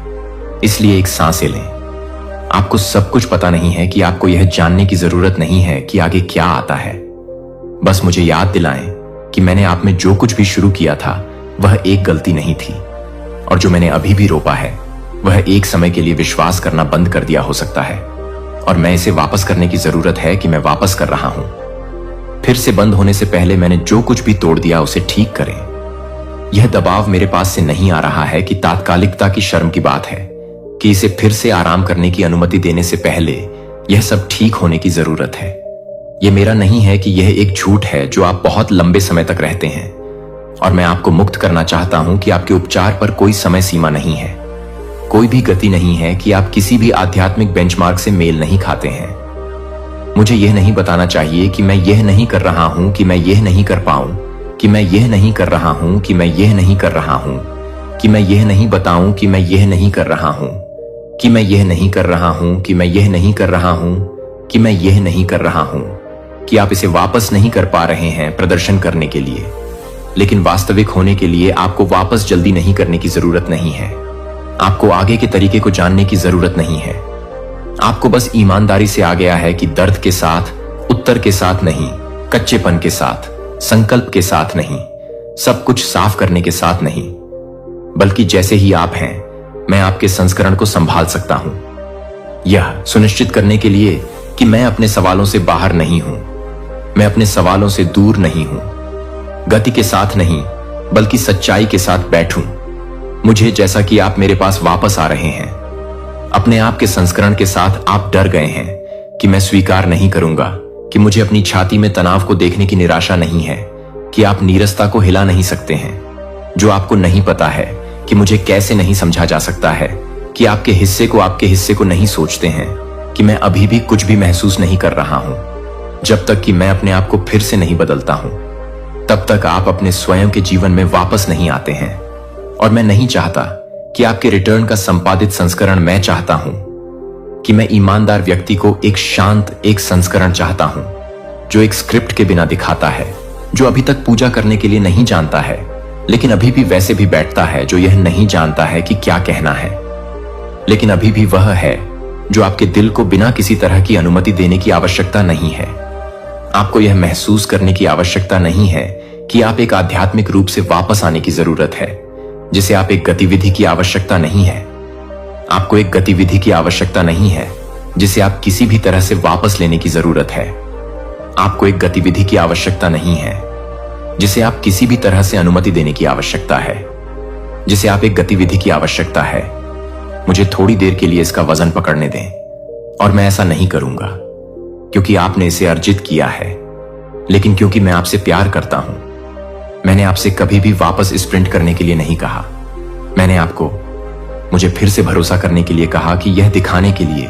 इसलिए एक सांसें लें। आपको सब कुछ पता नहीं है कि आपको यह जानने की जरूरत नहीं है कि आगे क्या आता है। बस मुझे याद दिलाएं कि मैंने आप में जो कुछ भी शुरू किया था वह एक गलती नहीं थी, और जो मैंने अभी भी रोपा है वह एक समय के लिए विश्वास करना बंद कर दिया हो सकता है, और मैं इसे वापस करने की जरूरत है कि मैं वापस कर रहा हूं। फिर से बंद होने से पहले मैंने जो कुछ भी तोड़ दिया उसे ठीक करें। यह दबाव मेरे पास से नहीं आ रहा है कि तात्कालिकता की शर्म की बात है, कि इसे फिर से आराम करने की अनुमति देने से पहले यह सब ठीक होने की जरूरत है। ये मेरा नहीं है कि यह एक झूठ है जो आप बहुत लंबे समय तक रहते हैं, और मैं आपको मुक्त करना चाहता हूं कि आपके उपचार पर कोई समय सीमा नहीं है। कोई भी गति नहीं है कि आप किसी भी आध्यात्मिक बेंचमार्क से मेल नहीं खाते हैं। मुझे यह नहीं बताना चाहिए कि मैं यह नहीं कर रहा हूं, कि मैं यह नहीं कर पाऊं, कि मैं यह नहीं कर रहा हूं, कि मैं यह नहीं कर रहा हूं, कि मैं यह नहीं बताऊं कि मैं यह नहीं कर रहा हूं, कि मैं यह नहीं कर रहा हूं, कि मैं यह नहीं कर रहा हूं, कि मैं यह नहीं कर रहा हूं, कि आप इसे वापस नहीं कर पा रहे हैं प्रदर्शन करने के लिए। लेकिन वास्तविक होने के लिए आपको वापस जल्दी नहीं करने की जरूरत नहीं है। आपको आगे के तरीके को जानने की जरूरत नहीं है। आपको बस ईमानदारी से आ गया है कि दर्द के साथ, उत्तर के साथ नहीं, कच्चेपन के साथ, संकल्प के साथ नहीं, सब कुछ साफ करने के साथ नहीं, बल्कि जैसे ही आप हैं मैं आपके संस्करण को संभाल सकता हूं, यह सुनिश्चित करने के लिए कि मैं अपने सवालों से बाहर नहीं हूं, मैं अपने सवालों से दूर नहीं हूं, गति के साथ नहीं बल्कि सच्चाई के साथ बैठूं। मुझे जैसा कि आप मेरे पास वापस आ रहे हैं, अपने आप के संस्करण के साथ आप डर गए हैं कि मैं स्वीकार नहीं करूंगा, कि मुझे अपनी छाती में तनाव को देखने की निराशा नहीं है, कि आप नीरसता को हिला नहीं सकते हैं, जो आपको नहीं पता है कि मुझे कैसे नहीं समझा जा सकता है, कि आपके हिस्से को नहीं सोचते हैं, कि मैं अभी भी कुछ भी महसूस नहीं कर रहा हूं। जब तक कि मैं अपने आप को फिर से नहीं बदलता हूं, तब तक आप अपने स्वयं के जीवन में वापस नहीं आते हैं। और मैं नहीं चाहता कि आपके रिटर्न का संपादित संस्करण मैं चाहता हूं, कि मैं ईमानदार व्यक्ति को एक शांत एक संस्करण चाहता हूं, जो एक स्क्रिप्ट के बिना दिखाता है, जो अभी तक पूजा करने के लिए नहीं जानता है, लेकिन अभी भी वैसे भी बैठता है, जो यह नहीं जानता है कि क्या कहना है, लेकिन अभी भी वह है जो आपके दिल को बिना किसी तरह की अनुमति देने की आवश्यकता नहीं है। आपको यह महसूस करने की आवश्यकता नहीं है कि आप एक आध्यात्मिक रूप से वापस आने की जरूरत है, जिसे आप एक गतिविधि की आवश्यकता नहीं है। आपको एक गतिविधि की आवश्यकता नहीं है जिसे आप किसी भी तरह से वापस लेने की जरूरत है। आपको एक गतिविधि की आवश्यकता नहीं है जिसे आप किसी भी तरह से अनुमति देने की आवश्यकता है, जिसे आप एक गतिविधि की आवश्यकता है। मुझे थोड़ी देर के लिए इसका वजन पकड़ने दें, और मैं ऐसा नहीं करूंगा क्योंकि आपने इसे अर्जित किया है, लेकिन क्योंकि मैं आपसे प्यार करता हूं। मैंने आपसे कभी भी वापस स्प्रिंट करने के लिए नहीं कहा। मैंने आपको मुझे फिर से भरोसा करने के लिए कहा, कि यह दिखाने के लिए,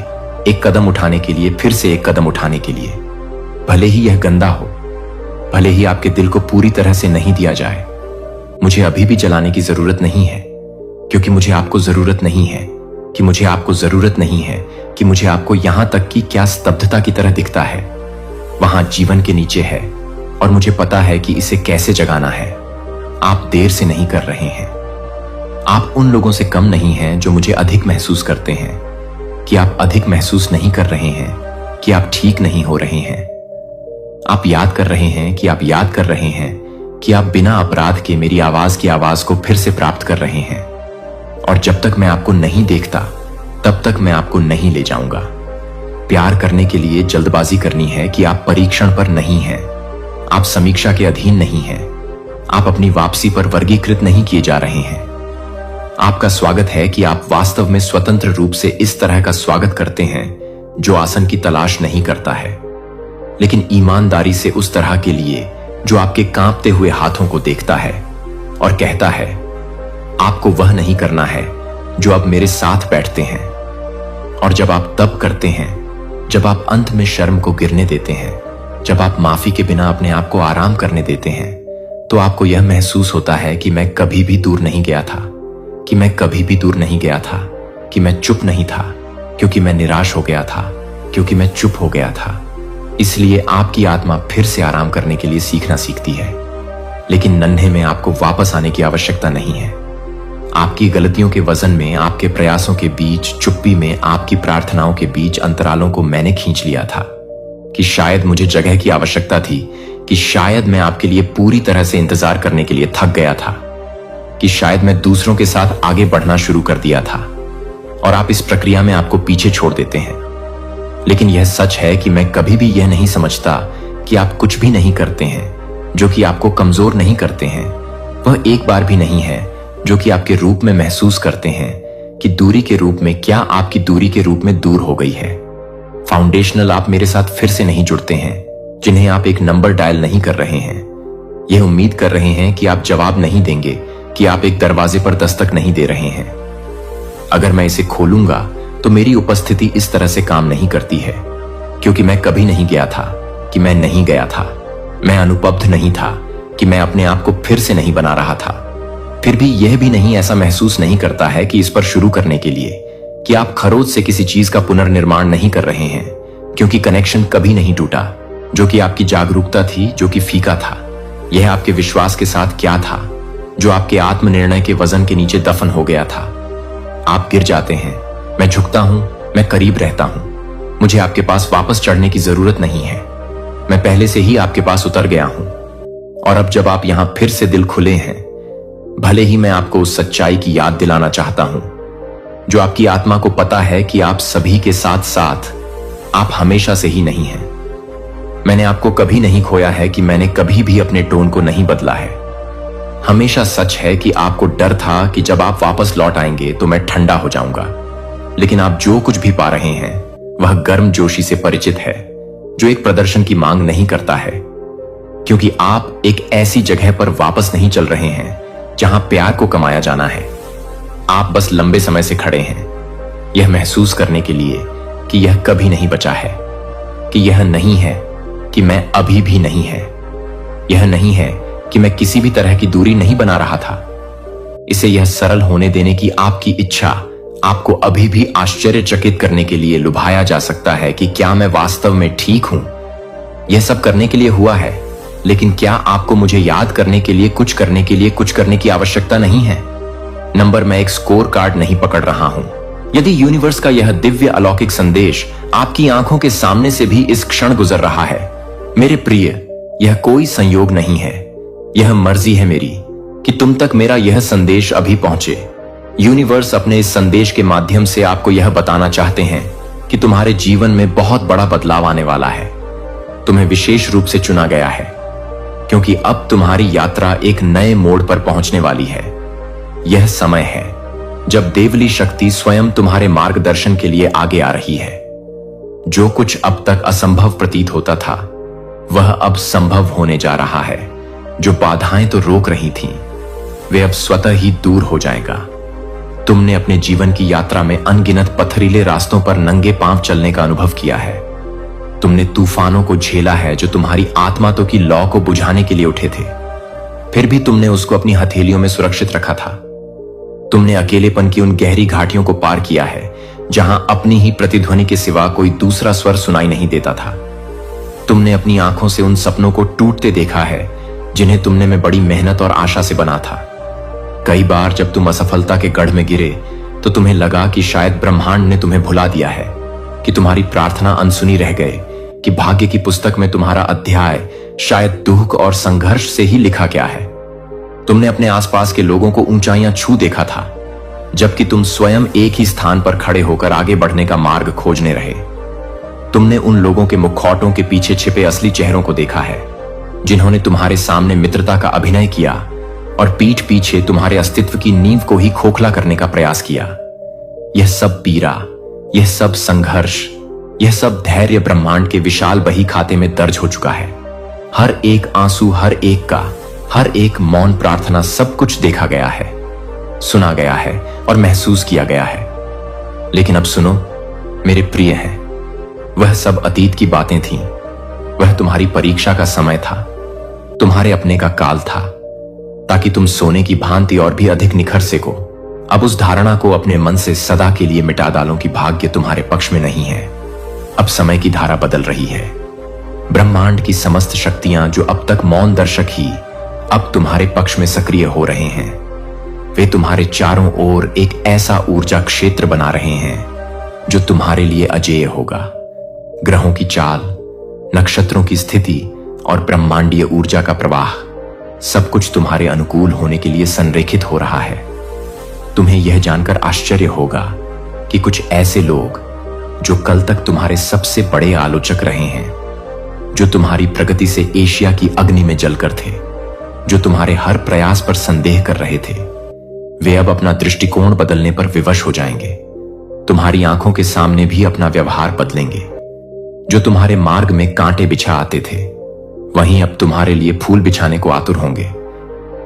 एक कदम उठाने के लिए, फिर से एक कदम उठाने के लिए, भले ही यह गंदा हो, भले ही आपके दिल को पूरी तरह से नहीं दिया जाए, मुझे अभी भी जलाने की जरूरत नहीं है, क्योंकि मुझे आपको जरूरत नहीं है, कि मुझे आपको जरूरत नहीं है, कि मुझे आपको यहां तक कि क्या स्तब्धता की तरह दिखता है, वहां जीवन के नीचे है, और मुझे पता है कि इसे कैसे जगाना है। आप देर से नहीं कर रहे हैं। आप उन लोगों से कम नहीं हैं जो मुझे अधिक महसूस करते हैं, कि आप अधिक महसूस नहीं कर रहे हैं, कि आप ठीक नहीं हो रहे हैं। आप याद कर रहे हैं कि आप याद कर रहे हैं कि आप बिना अपराध के मेरी आवाज की आवाज को फिर से प्राप्त कर रहे हैं। और जब तक मैं आपको नहीं देखता, तब तक मैं आपको नहीं ले जाऊंगा। प्यार करने के लिए जल्दबाजी करनी है कि आप परीक्षण पर नहीं हैं, आप समीक्षा के अधीन नहीं हैं, आप अपनी वापसी पर वर्गीकृत नहीं किए जा रहे हैं। आपका स्वागत है कि आप वास्तव में स्वतंत्र रूप से इस तरह का स्वागत करते हैं जो आसन की तलाश नहीं करता है, लेकिन ईमानदारी से उस तरह के लिए जो आपके कांपते हुए हाथों को देखता है और कहता है, आपको वह नहीं करना है जो अब मेरे साथ बैठते हैं। और जब आप तब करते हैं, जब आप अंत में शर्म को गिरने देते हैं, जब आप माफी के बिना अपने आप को आराम करने देते हैं, तो आपको यह महसूस होता है कि मैं कभी भी दूर नहीं गया था, कि मैं कभी भी दूर नहीं गया था, कि मैं चुप नहीं था, क्योंकि मैं निराश हो गया था, क्योंकि मैं चुप हो गया था। इसलिए आपकी आत्मा फिर से आराम करने के लिए सीखना सीखती है, लेकिन नन्हे में आपको वापस आने की आवश्यकता नहीं है। आपकी गलतियों के वजन में, आपके प्रयासों के बीच, चुप्पी में, आपकी प्रार्थनाओं के बीच अंतरालों को मैंने खींच लिया था, कि शायद मुझे जगह की आवश्यकता थी, कि शायद मैं आपके लिए पूरी तरह से इंतजार करने के लिए थक गया था, कि शायद मैं दूसरों के साथ आगे बढ़ना शुरू कर दिया था और आप इस प्रक्रिया में आपको पीछे छोड़ देते हैं। लेकिन यह सच है कि मैं कभी भी यह नहीं समझता कि आप कुछ भी नहीं करते हैं जो कि आपको कमजोर नहीं करते हैं। वह एक बार भी नहीं है जो कि आपके रूप में महसूस करते हैं कि दूरी के रूप में क्या आपकी दूरी के रूप में दूर हो गई है। फाउंडेशनल आप मेरे साथ फिर से नहीं जुड़ते हैं, जिन्हें आप एक नंबर डायल नहीं कर रहे हैं, यह उम्मीद कर रहे हैं कि आप जवाब नहीं देंगे, कि आप एक दरवाजे पर दस्तक नहीं दे रहे हैं। अगर मैं इसे खोलूंगा तो मेरी उपस्थिति इस तरह से काम नहीं करती है, क्योंकि मैं कभी नहीं गया था कि मैं नहीं गया था। मैं अनुपब्ध नहीं था कि मैं अपने आप को फिर से नहीं बना रहा था। फिर भी यह भी नहीं ऐसा महसूस नहीं करता है कि इस पर शुरू करने के लिए कि आप खरोच से किसी चीज का पुनर्निर्माण नहीं कर रहे हैं, क्योंकि कनेक्शन कभी नहीं टूटा, जो कि आपकी जागरूकता थी, जो कि फीका था। यह आपके विश्वास के साथ क्या था, जो आपके आत्मनिर्णय के वजन के नीचे दफन हो गया था। आप गिर जाते हैं, मैं झुकता हूं, मैं करीब रहता हूं। मुझे आपके पास वापस चढ़ने की जरूरत नहीं है, मैं पहले से ही आपके पास उतर गया हूं। और अब जब आप यहां फिर से दिल खुले हैं, भले ही मैं आपको उस सच्चाई की याद दिलाना चाहता हूं, जो आपकी आत्मा को पता है कि आप सभी के साथ साथ आप हमेशा से ही नहीं हैं। मैंने आपको कभी नहीं खोया है कि मैंने कभी भी अपने टोन को नहीं बदला है। हमेशा सच है कि आपको डर था कि जब आप वापस लौट आएंगे तो मैं ठंडा हो जाऊंगा, लेकिन आप जो कुछ भी पा रहे हैं वह गर्म जोशी से परिचित है, जो एक प्रदर्शन की मांग नहीं करता है, क्योंकि आप एक ऐसी जगह पर वापस नहीं चल रहे हैं जहां प्यार को कमाया जाना है। आप बस लंबे समय से खड़े हैं, यह महसूस करने के लिए कि यह कभी नहीं बचा है, कि यह नहीं है कि मैं अभी भी नहीं है, यह नहीं है कि मैं किसी भी तरह की दूरी नहीं बना रहा था। इसे यह सरल होने देने की आपकी इच्छा आपको अभी भी आश्चर्यचकित करने के लिए लुभाया जा सकता है कि क्या मैं वास्तव में ठीक हूं। यह सब करने के लिए हुआ है, लेकिन क्या आपको मुझे याद करने के लिए कुछ करने की आवश्यकता नहीं है? नंबर, मैं एक स्कोर कार्ड नहीं पकड़ रहा हूं। यदि यूनिवर्स का यह दिव्य अलौकिक संदेश आपकी आंखों के सामने से भी इस क्षण गुजर रहा है, मेरे प्रिय, यह कोई संयोग नहीं है, यह मर्जी है मेरी कि तुम तक मेरा यह संदेश अभी पहुंचे। यूनिवर्स अपने इस संदेश के माध्यम से आपको यह बताना चाहते हैं कि तुम्हारे जीवन में बहुत बड़ा बदलाव आने वाला है। तुम्हें विशेष रूप से चुना गया है, क्योंकि अब तुम्हारी यात्रा एक नए मोड़ पर पहुंचने वाली है। यह समय है जब देवली शक्ति स्वयं तुम्हारे मार्गदर्शन के लिए आगे आ रही है। जो कुछ अब तक असंभव प्रतीत होता था, वह अब संभव होने जा रहा है। जो बाधाएं तो रोक रही थीं, वे अब स्वतः ही दूर हो जाएगा। तुमने अपने जीवन की यात्रा में अनगिनत पथरीले रास्तों पर नंगे पांव चलने का अनुभव किया है। तुमने तूफानों को झेला है जो तुम्हारी आत्मा तो की लौ को बुझाने के लिए उठे थे, फिर भी तुमने उसको अपनी हथेलियों में सुरक्षित रखा था। तुमने अकेलेपन की उन गहरी घाटियों को पार किया है जहां अपनी ही प्रतिध्वनि के सिवा कोई दूसरा स्वर सुनाई नहीं देता था। तुमने अपनी आंखों से उन सपनों को टूटते देखा है जिन्हें तुमने में बड़ी मेहनत और आशा से बना था। कई बार जब तुम असफलता के गढ़ में गिरे तो तुम्हें लगा कि शायद ब्रह्मांड ने तुम्हें भुला दिया है, कि तुम्हारी प्रार्थना अनसुनी रह गए, कि भाग्य की पुस्तक में तुम्हारा अध्याय शायद दुख और संघर्ष से ही लिखा गया है। तुमने अपने आसपास के लोगों को ऊंचाइयां छू देखा था, जबकि तुम स्वयं एक ही स्थान पर खड़े होकर आगे बढ़ने का मार्ग खोजने रहे। तुमने उन लोगों के मुखौटों के पीछे छिपे असली चेहरों को देखा है, जिन्होंने तुम्हारे सामने मित्रता का अभिनय किया और पीठ पीछे तुम्हारे अस्तित्व की नींव को ही खोखला करने का प्रयास किया। यह सब पीड़ा, यह सब संघर्ष, यह सब धैर्य ब्रह्मांड के विशाल बही खाते में दर्ज हो चुका है। हर एक आंसू, हर एक मौन प्रार्थना, सब कुछ देखा गया है, सुना गया है और महसूस किया गया है। लेकिन अब सुनो मेरे प्रिय हैं, वह सब अतीत की बातें थीं। वह तुम्हारी परीक्षा का समय था, तुम्हारे अपने का काल था, ताकि तुम सोने की भांति और भी अधिक निखर सको। अब उस धारणा को अपने मन से सदा के लिए मिटा डालो कि भाग्य तुम्हारे पक्ष में नहीं है। अब समय की धारा बदल रही है। ब्रह्मांड की समस्त शक्तियां जो अब तक मौन दर्शक ही अब तुम्हारे पक्ष में सक्रिय हो रहे हैं। वे तुम्हारे चारों ओर एक ऐसा ऊर्जा क्षेत्र बना रहे हैं जो तुम्हारे लिए अजेय होगा। ग्रहों की चाल, नक्षत्रों की स्थिति और ब्रह्मांडीय ऊर्जा का प्रवाह, सब कुछ तुम्हारे अनुकूल होने के लिए संरेखित हो रहा है। तुम्हें यह जानकर आश्चर्य होगा कि कुछ ऐसे लोग जो कल तक तुम्हारे सबसे बड़े आलोचक रहे हैं, जो तुम्हारी प्रगति से एशिया की अग्नि में जलकर थे, जो तुम्हारे हर प्रयास पर संदेह कर रहे थे, वे अब अपना दृष्टिकोण बदलने पर विवश हो जाएंगे। तुम्हारी आंखों के सामने भी अपना व्यवहार बदलेंगे। जो तुम्हारे मार्ग में कांटे बिछा आते थे, वहीं अब तुम्हारे लिए फूल बिछाने को आतुर होंगे।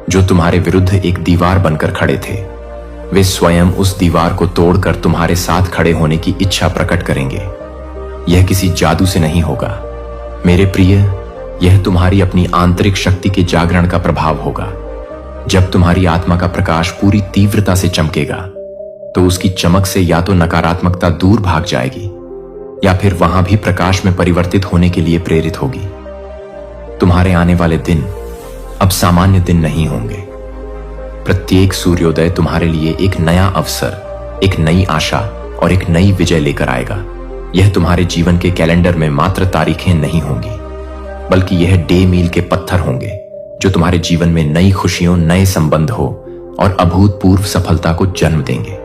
जो तुम्हारे विरुद्ध एक दीवार बनकर खड़े थे, वे स्वयं उस दीवार को तोड़कर तुम्हारे साथ खड़े होने की इच्छा प्रकट करेंगे। यह किसी जादू से नहीं होगा मेरे प्रिय, यह तुम्हारी अपनी आंतरिक शक्ति के जागरण का प्रभाव होगा। जब तुम्हारी आत्मा का प्रकाश पूरी तीव्रता से चमकेगा, तो उसकी चमक से या तो नकारात्मकता दूर भाग जाएगी या फिर वहां भी प्रकाश में परिवर्तित होने के लिए प्रेरित होगी। तुम्हारे आने वाले दिन अब सामान्य दिन नहीं होंगे। प्रत्येक सूर्योदय तुम्हारे लिए एक नया अवसर, एक नई आशा और एक नई विजय लेकर आएगा। यह तुम्हारे जीवन के कैलेंडर में मात्र तारीखें नहीं होंगी, बल्कि यह डे मील के पत्थर होंगे जो तुम्हारे जीवन में नई खुशियों, नए संबंध हो और अभूतपूर्व सफलता को जन्म देंगे।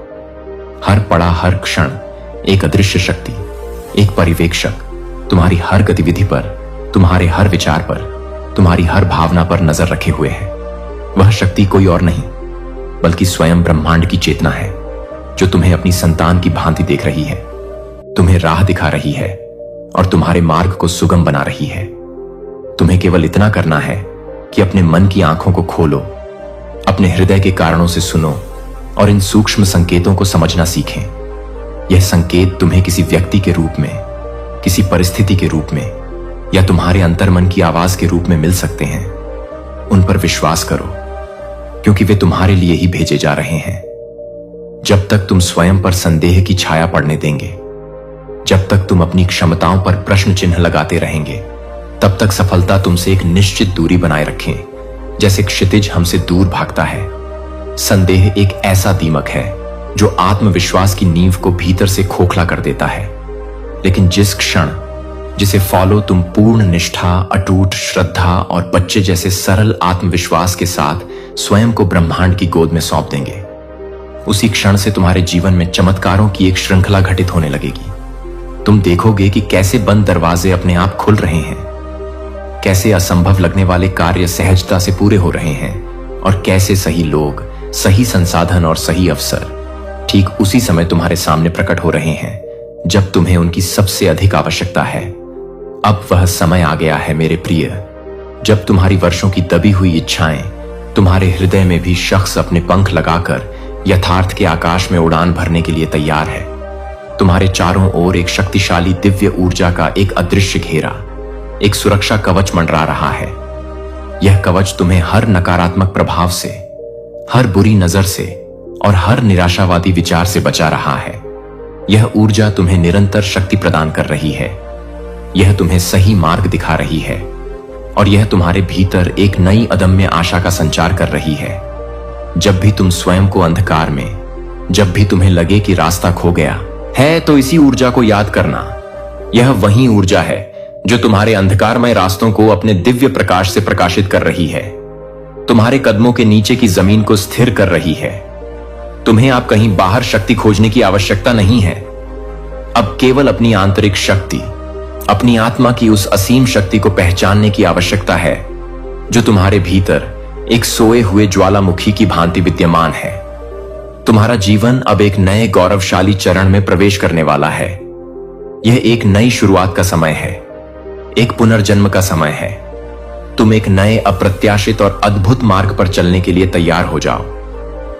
हर पड़ा हर क्षण एक अदृश्य शक्ति, एक पर्यवेक्षक तुम्हारी हर गतिविधि पर, तुम्हारे हर विचार पर, तुम्हारी हर भावना पर नजर रखे हुए है। वह शक्ति कोई और नहीं बल्कि स्वयं ब्रह्मांड की चेतना है, जो तुम्हें अपनी संतान की भांति देख रही है, तुम्हें राह दिखा रही है और तुम्हारे मार्ग को सुगम बना रही है। तुम्हें केवल इतना करना है कि अपने मन की आंखों को खोलो, अपने हृदय के कारणों से सुनो और इन सूक्ष्म संकेतों को समझना सीखें। यह संकेत तुम्हें किसी व्यक्ति के रूप में, किसी परिस्थिति के रूप में या तुम्हारे अंतर्मन की आवाज के रूप में मिल सकते हैं। उन पर विश्वास करो, क्योंकि वे तुम्हारे लिए ही भेजे जा रहे हैं। जब तक तुम स्वयं पर संदेह की छाया पड़ने देंगे, जब तक तुम अपनी क्षमताओं पर प्रश्न चिन्ह लगाते रहेंगे, तब तक सफलता तुमसे एक निश्चित दूरी बनाए रखें, जैसे क्षितिज हमसे दूर भागता है। संदेह एक ऐसा दीमक है जो आत्मविश्वास की नींव को भीतर से खोखला कर देता है। लेकिन जिस क्षण जिसे फॉलो तुम पूर्ण निष्ठा, अटूट श्रद्धा और बच्चे जैसे सरल आत्मविश्वास के साथ स्वयं को ब्रह्मांड की गोद में सौंप देंगे, उसी क्षण से तुम्हारे जीवन में चमत्कारों की एक श्रृंखला घटित होने लगेगी। तुम देखोगे कि कैसे बंद दरवाजे अपने आप खुल रहे हैं, कैसे असंभव लगने वाले कार्य सहजता से पूरे हो रहे हैं और कैसे सही लोग, सही संसाधन और सही अवसर ठीक उसी समय तुम्हारे सामने प्रकट हो रहे हैं जब तुम्हें उनकी सबसे अधिक आवश्यकता है। अब वह समय आ गया है मेरे प्रिय, जब तुम्हारी वर्षों की दबी हुई इच्छाएं तुम्हारे हृदय में भी शख्स अपने पंख लगाकर यथार्थ के आकाश में उड़ान भरने के लिए तैयार है। तुम्हारे चारों ओर एक शक्तिशाली दिव्य ऊर्जा का एक अदृश्य घेरा, एक सुरक्षा कवच मंडरा रहा है। यह कवच तुम्हें हर नकारात्मक प्रभाव से, हर बुरी नजर से और हर निराशावादी विचार से बचा रहा है। यह ऊर्जा तुम्हें निरंतर शक्ति प्रदान कर रही है, यह तुम्हें सही मार्ग दिखा रही है और यह तुम्हारे भीतर एक नई अदम्य आशा का संचार कर रही है। जब भी तुम स्वयं को अंधकार में, जब भी तुम्हें लगे कि रास्ता खो गया है, तो इसी ऊर्जा को याद करना। यह वही ऊर्जा है जो तुम्हारे अंधकारमय रास्तों को अपने दिव्य प्रकाश से प्रकाशित कर रही है, तुम्हारे कदमों के नीचे की जमीन को स्थिर कर रही है। तुम्हें अब कहीं बाहर शक्ति खोजने की आवश्यकता नहीं है। अब केवल अपनी आंतरिक शक्ति, अपनी आत्मा की उस असीम शक्ति को पहचानने की आवश्यकता है जो तुम्हारे भीतर एक सोए हुए ज्वालामुखी की भांति विद्यमान है। तुम्हारा जीवन अब एक नए गौरवशाली चरण में प्रवेश करने वाला है। यह एक नई शुरुआत का समय है, एक पुनर्जन्म का समय है। तुम एक नए अप्रत्याशित और अद्भुत मार्ग पर चलने के लिए तैयार हो जाओ।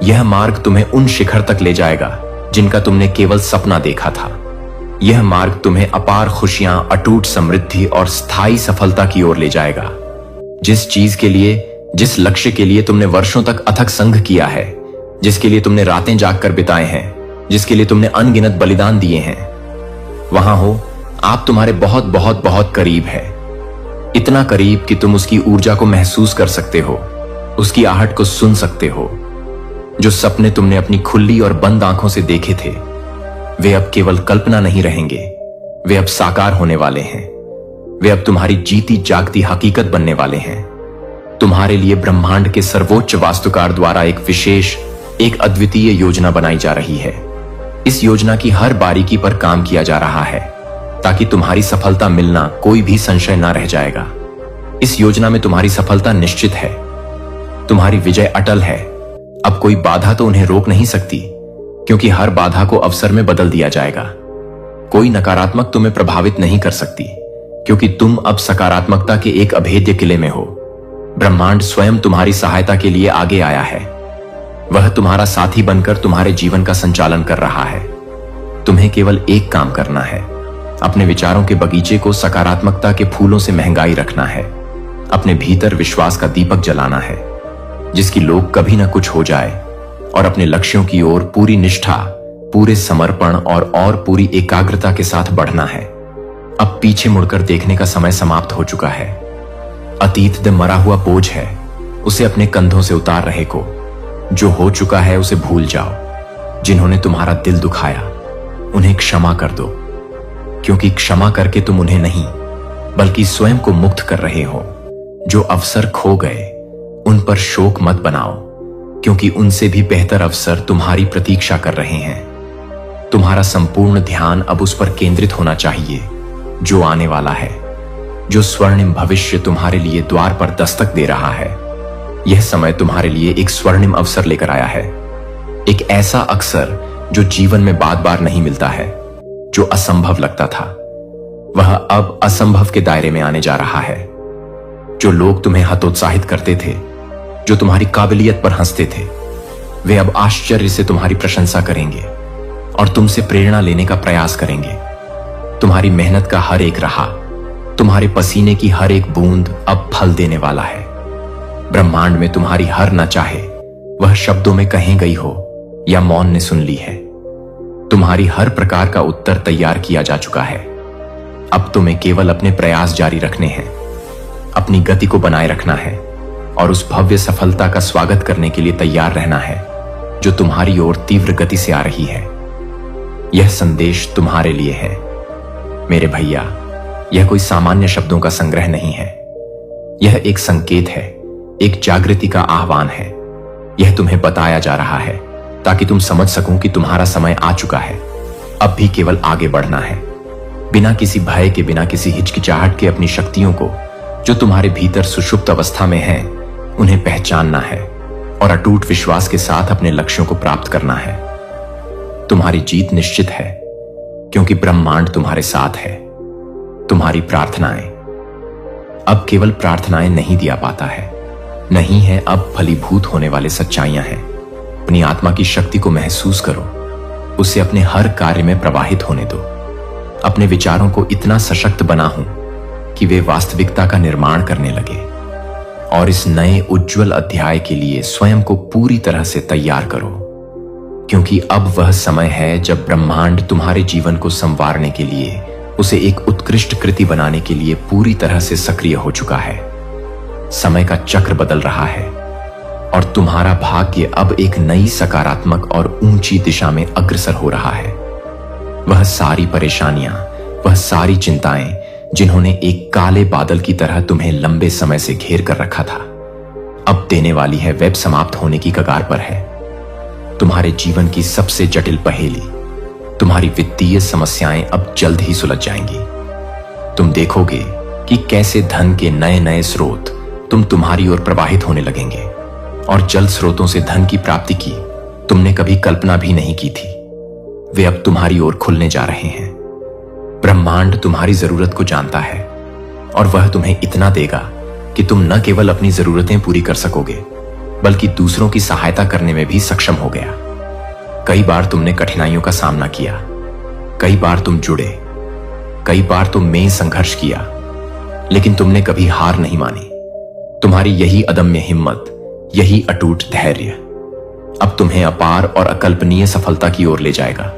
यह मार्ग तुम्हें उन शिखर तक ले जाएगा जिनका तुमने केवल सपना देखा था। यह मार्ग तुम्हें अपार खुशियां, अटूट समृद्धि और स्थायी सफलता की ओर ले जाएगा। जिस चीज के लिए, जिस लक्ष्य के लिए तुमने वर्षों तक अथक संघ किया है, जिसके लिए तुमने रातें जागकर बिताए हैं, जिसके लिए तुमने अनगिनत बलिदान दिए हैं, वहां हो आप तुम्हारे बहुत बहुत बहुत करीब है। इतना करीब कि तुम उसकी ऊर्जा को महसूस कर सकते हो, उसकी आहट को सुन सकते हो। जो सपने तुमने अपनी खुली और बंद आंखों से देखे थे, वे अब केवल कल्पना नहीं रहेंगे, वे अब साकार होने वाले हैं। वे अब तुम्हारी जीती जागती हकीकत बनने वाले हैं। तुम्हारे लिए ब्रह्मांड के सर्वोच्च वास्तुकार द्वारा एक विशेष, एक अद्वितीय योजना बनाई जा रही है। इस योजना की हर बारीकी पर काम किया जा रहा है ताकि तुम्हारी सफलता मिलना कोई भी संशय ना रह जाएगा। इस योजना में तुम्हारी सफलता निश्चित है, तुम्हारी विजय अटल है। अब कोई बाधा तो उन्हें रोक नहीं सकती, क्योंकि हर बाधा को अवसर में बदल दिया जाएगा। कोई नकारात्मक तुम्हें प्रभावित नहीं कर सकती, क्योंकि तुम अब सकारात्मकता के एक अभेद्य किले में हो। ब्रह्मांड स्वयं तुम्हारी सहायता के लिए आगे आया है। वह तुम्हारा साथी बनकर तुम्हारे जीवन का संचालन कर रहा है। तुम्हें केवल एक काम करना है, अपने विचारों के बगीचे को सकारात्मकता के फूलों से महंगाई रखना है। अपने भीतर विश्वास का दीपक जलाना है, जिसकी लोग कभी ना कुछ हो जाए, और अपने लक्ष्यों की ओर पूरी निष्ठा, पूरे समर्पण और पूरी एकाग्रता के साथ बढ़ना है। अब पीछे मुड़कर देखने का समय समाप्त हो चुका है। अतीत दे मरा हुआ बोझ है, उसे अपने कंधों से उतार रहे को। जो हो चुका है उसे भूल जाओ। जिन्होंने तुम्हारा दिल दुखाया, उन्हें क्षमा कर दो, क्योंकि क्षमा करके तुम उन्हें नहीं बल्कि स्वयं को मुक्त कर रहे हो। जो अवसर खो गए, उन पर शोक मत बनाओ, क्योंकि उनसे भी बेहतर अवसर तुम्हारी प्रतीक्षा कर रहे हैं। तुम्हारा संपूर्ण ध्यान अब उस पर केंद्रित होना चाहिए जो आने वाला है, जो स्वर्णिम भविष्य तुम्हारे लिए द्वार पर दस्तक दे रहा है। यह समय तुम्हारे लिए एक स्वर्णिम अवसर लेकर आया है, एक ऐसा अवसर जो जीवन में बार बार नहीं मिलता है। जो असंभव लगता था, वह अब असंभव के दायरे में आने जा रहा है। जो लोग तुम्हें हतोत्साहित करते थे, जो तुम्हारी काबिलियत पर हंसते थे, वे अब आश्चर्य से तुम्हारी प्रशंसा करेंगे और तुमसे प्रेरणा लेने का प्रयास करेंगे। तुम्हारी मेहनत का हर एक राह, तुम्हारे पसीने की हर एक बूंद अब फल देने वाला है। ब्रह्मांड में तुम्हारी हर न चाहे वह शब्दों में कहीं गई हो या मौन ने सुन ली है। तुम्हारी हर प्रकार का उत्तर तैयार किया जा चुका है। अब तुम्हें केवल अपने प्रयास जारी रखने हैं, अपनी गति को बनाए रखना है और उस भव्य सफलता का स्वागत करने के लिए तैयार रहना है जो तुम्हारी ओर तीव्र गति से आ रही है। यह संदेश तुम्हारे लिए है मेरे भैया। यह कोई सामान्य शब्दों का संग्रह नहीं है। यह एक संकेत है, एक जागृति का आह्वान है। यह तुम्हें बताया जा रहा है ताकि तुम समझ सको कि तुम्हारा समय आ चुका है। अब भी केवल आगे बढ़ना है, बिना किसी भय के, बिना किसी हिचकिचाहट के। अपनी शक्तियों को जो तुम्हारे भीतर सुषुप्त अवस्था में है, उन्हें पहचानना है और अटूट विश्वास के साथ अपने लक्ष्यों को प्राप्त करना है। तुम्हारी जीत निश्चित है, क्योंकि ब्रह्मांड तुम्हारे साथ है। तुम्हारी प्रार्थनाएं, अब केवल प्रार्थनाएं नहीं दिया पाता है, नहीं है अब फलीभूत होने वाले सच्चाइयां हैं। अपनी आत्मा की शक्ति को महसूस करो, उसे अपने हर कार्य में प्रवाहित होने दो। अपने विचारों को इतना सशक्त बनाऊं कि वे वास्तविकता का निर्माण करने लगे, और इस नए उज्जवल अध्याय के लिए स्वयं को पूरी तरह से तैयार करो, क्योंकि अब वह समय है जब ब्रह्मांड तुम्हारे जीवन को संवारने के लिए, उसे एक उत्कृष्ट कृति बनाने के लिए पूरी तरह से सक्रिय हो चुका है। समय का चक्र बदल रहा है और तुम्हारा भाग्य अब एक नई सकारात्मक और ऊंची दिशा में अग्रसर हो रहा है। वह सारी परेशानियां, वह सारी चिंताएं जिन्होंने एक काले बादल की तरह तुम्हें लंबे समय से घेर कर रखा था, अब देने वाली है वेब समाप्त होने की कगार पर है। तुम्हारे जीवन की सबसे जटिल पहेली, तुम्हारी वित्तीय समस्याएं अब जल्द ही सुलझ जाएंगी। तुम देखोगे कि कैसे धन के नए नए स्रोत तुम्हारी ओर प्रवाहित होने लगेंगे, और जल स्रोतों से धन की प्राप्ति की तुमने कभी कल्पना भी नहीं की थी, वे अब तुम्हारी ओर खुलने जा रहे हैं। ब्रह्मांड तुम्हारी जरूरत को जानता है और वह तुम्हें इतना देगा कि तुम न केवल अपनी जरूरतें पूरी कर सकोगे, बल्कि दूसरों की सहायता करने में भी सक्षम हो गया। कई बार तुमने कठिनाइयों का सामना किया, कई बार तुम जुड़े, कई बार तुमने संघर्ष किया, लेकिन तुमने कभी हार नहीं मानी। तुम्हारी यही अदम्य हिम्मत, यही अटूट धैर्य अब तुम्हें अपार और अकल्पनीय सफलता की ओर ले जाएगा।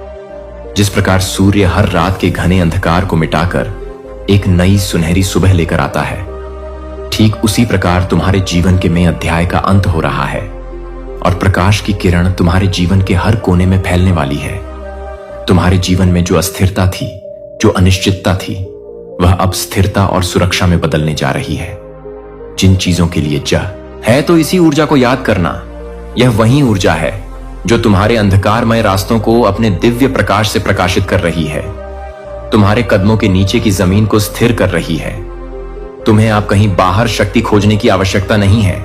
जिस प्रकार सूर्य हर रात के घने अंधकार को मिटाकर एक नई सुनहरी सुबह लेकर आता है, ठीक उसी प्रकार तुम्हारे जीवन के में अध्याय का अंत हो रहा है और प्रकाश की किरण तुम्हारे जीवन के हर कोने में फैलने वाली है। तुम्हारे जीवन में जो अस्थिरता थी, जो अनिश्चितता थी, वह अब स्थिरता और सुरक्षा में बदलने जा रही है। जिन चीजों के लिए जह है, तो इसी ऊर्जा को याद करना। यह वही ऊर्जा है जो तुम्हारे अंधकारमय रास्तों को अपने दिव्य प्रकाश से प्रकाशित कर रही है, तुम्हारे कदमों के नीचे की जमीन को स्थिर कर रही है। तुम्हें अब कहीं बाहर शक्ति खोजने की आवश्यकता नहीं है।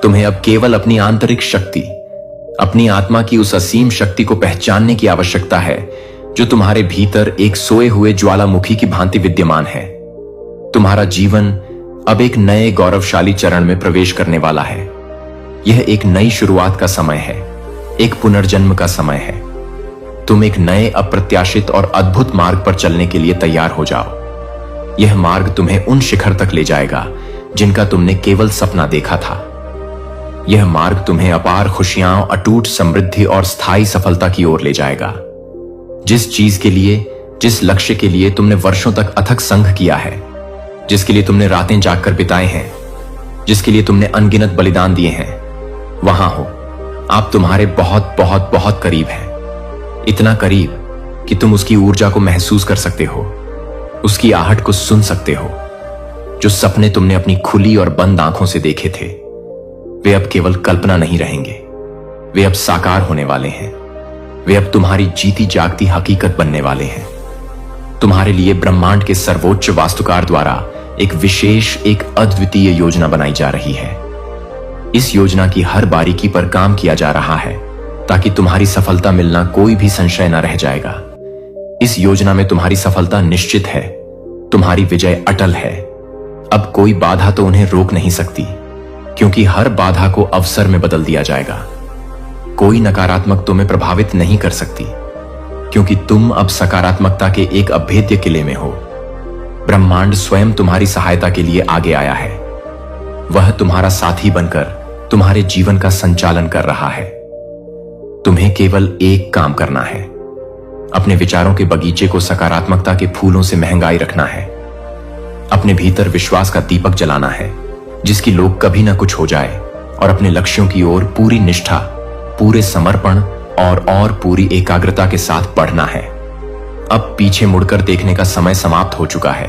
तुम्हें अब केवल अपनी आंतरिक शक्ति, अपनी आत्मा की उस असीम शक्ति को पहचानने की आवश्यकता है जो तुम्हारे भीतर एक सोए हुए ज्वालामुखी की भांति विद्यमान है। तुम्हारा जीवन अब एक नए गौरवशाली चरण में प्रवेश करने वाला है। यह एक नई शुरुआत का समय है, एक पुनर्जन्म का समय है। तुम एक नए अप्रत्याशित और अद्भुत मार्ग पर चलने के लिए तैयार हो जाओ। यह मार्ग तुम्हें उन शिखर तक ले जाएगा जिनका तुमने केवल सपना देखा था। यह मार्ग तुम्हें अपार खुशियां, अटूट समृद्धि और स्थायी सफलता की ओर ले जाएगा। जिस चीज के लिए, जिस लक्ष्य के लिए तुमने वर्षों तक अथक संघ किया है, जिसके लिए तुमने रातें जागकर बिताए हैं, जिसके लिए तुमने अनगिनत बलिदान दिए हैं, वहां हो। आप तुम्हारे बहुत बहुत बहुत करीब हैं। इतना करीब कि तुम उसकी ऊर्जा को महसूस कर सकते हो, उसकी आहट को सुन सकते हो। जो सपने तुमने अपनी खुली और बंद आंखों से देखे थे, वे अब केवल कल्पना नहीं रहेंगे, वे अब साकार होने वाले हैं। वे अब तुम्हारी जीती जागती हकीकत बनने वाले हैं। तुम्हारे लिए ब्रह्मांड के सर्वोच्च वास्तुकार द्वारा एक विशेष, एक अद्वितीय योजना बनाई जा रही है। इस योजना की हर बारीकी पर काम किया जा रहा है ताकि तुम्हारी सफलता मिलना कोई भी संशय न रह जाएगा। इस योजना में तुम्हारी सफलता निश्चित है, तुम्हारी विजय अटल है। अब कोई बाधा तो उन्हें रोक नहीं सकती, क्योंकि हर बाधा को अवसर में बदल दिया जाएगा। कोई नकारात्मक तुम्हें प्रभावित नहीं कर सकती, क्योंकि तुम अब सकारात्मकता के एक अभेद्य किले में हो। ब्रह्मांड स्वयं तुम्हारी सहायता के लिए आगे आया है। वह तुम्हारा साथी बनकर तुम्हारे जीवन का संचालन कर रहा है। तुम्हें केवल एक काम करना है, अपने विचारों के बगीचे को सकारात्मकता के फूलों से महंगाई रखना है। अपने भीतर विश्वास का दीपक जलाना है, जिसकी लोग कभी ना कुछ हो जाए, और अपने लक्ष्यों की ओर पूरी निष्ठा, पूरे समर्पण और पूरी एकाग्रता के साथ बढ़ना है। अब पीछे मुड़कर देखने का समय समाप्त हो चुका है।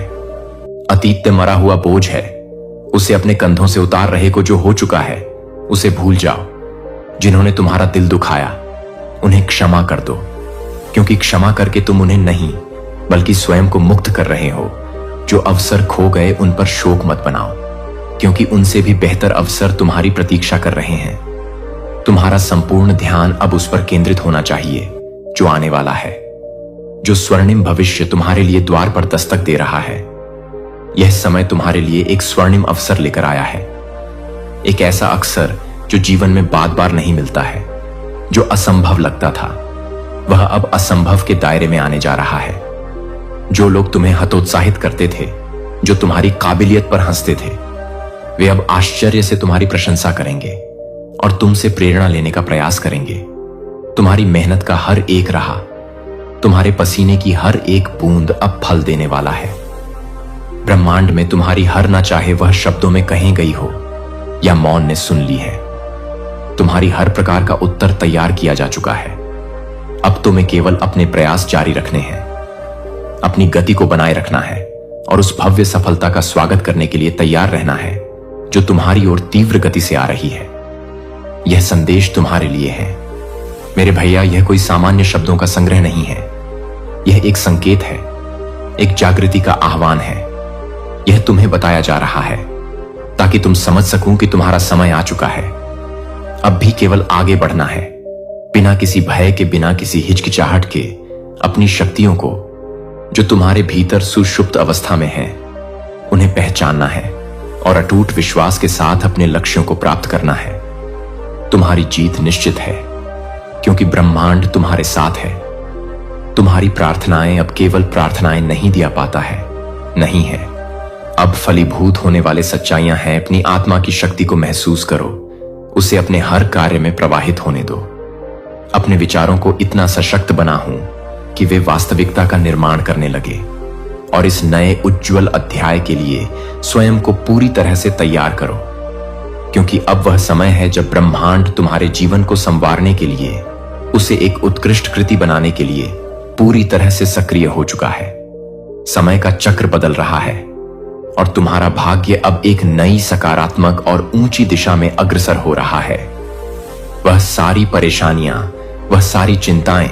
अतीत में मरा हुआ बोझ है, उसे अपने कंधों से उतार रहे को जो हो चुका है, उसे भूल जाओ। जिन्होंने तुम्हारा दिल दुखाया, उन्हें क्षमा कर दो, क्योंकि क्षमा करके तुम उन्हें नहीं, बल्कि स्वयं को मुक्त कर रहे हो। जो अवसर खो गए, उन पर शोक मत बनाओ, क्योंकि उनसे भी बेहतर अवसर तुम्हारी प्रतीक्षा कर रहे हैं। तुम्हारा संपूर्ण ध्यान अब उस पर केंद्रित होना चाहिए जो आने वाला है, जो स्वर्णिम भविष्य तुम्हारे लिए द्वार पर दस्तक दे रहा है। यह समय तुम्हारे लिए एक स्वर्णिम अवसर लेकर आया है, एक ऐसा अवसर जो जीवन में बार बार नहीं मिलता है। जो असंभव लगता था, वह अब असंभव के दायरे में आने जा रहा है। जो लोग तुम्हें हतोत्साहित करते थे, जो तुम्हारी काबिलियत पर हंसते थे, वे अब आश्चर्य से तुम्हारी प्रशंसा करेंगे और तुमसे प्रेरणा लेने का प्रयास करेंगे। तुम्हारी मेहनत का हर एक राह, तुम्हारे पसीने की हर एक बूंद अब फल देने वाला है। ब्रह्मांड में तुम्हारी हर ना चाहे वह शब्दों में कही गई हो या मौन ने सुन ली है, तुम्हारी हर प्रकार का उत्तर तैयार किया जा चुका है। अब तुम्हें केवल अपने प्रयास जारी रखने हैं, अपनी गति को बनाए रखना है और उस भव्य सफलता का स्वागत करने के लिए तैयार रहना है जो तुम्हारी ओर तीव्र गति से आ रही है। यह संदेश तुम्हारे लिए है मेरे भैया। यह कोई सामान्य शब्दों का संग्रह नहीं है, यह एक संकेत है, एक जागृति का आह्वान है। यह तुम्हें बताया जा रहा है ताकि तुम समझ सको कि तुम्हारा समय आ चुका है। अब भी केवल आगे बढ़ना है, बिना किसी भय के, बिना किसी हिचकिचाहट के। अपनी शक्तियों को जो तुम्हारे भीतर सुषुप्त अवस्था में है, उन्हें पहचानना है और अटूट विश्वास के साथ अपने लक्ष्यों को प्राप्त करना है। तुम्हारी जीत निश्चित है, क्योंकि ब्रह्मांड तुम्हारे साथ है। तुम्हारी प्रार्थनाएं अब केवल प्रार्थनाएं नहीं दिया पाता है, नहीं है, अब फलीभूत होने वाले सच्चाइयां हैं। अपनी आत्मा की शक्ति को महसूस करो, उसे अपने हर कार्य में प्रवाहित होने दो। अपने विचारों को इतना सशक्त बना हूं कि वे वास्तविकता का निर्माण करने लगे, और इस नए उज्जवल अध्याय के लिए स्वयं को पूरी तरह से तैयार करो, क्योंकि अब वह समय है जब ब्रह्मांड तुम्हारे जीवन को संवारने के लिए, उसे एक उत्कृष्ट कृति बनाने के लिए पूरी तरह से सक्रिय हो चुका है। समय का चक्र बदल रहा है और तुम्हारा भाग्य अब एक नई सकारात्मक और ऊंची दिशा में अग्रसर हो रहा है। वह सारी परेशानियां, वह सारी चिंताएं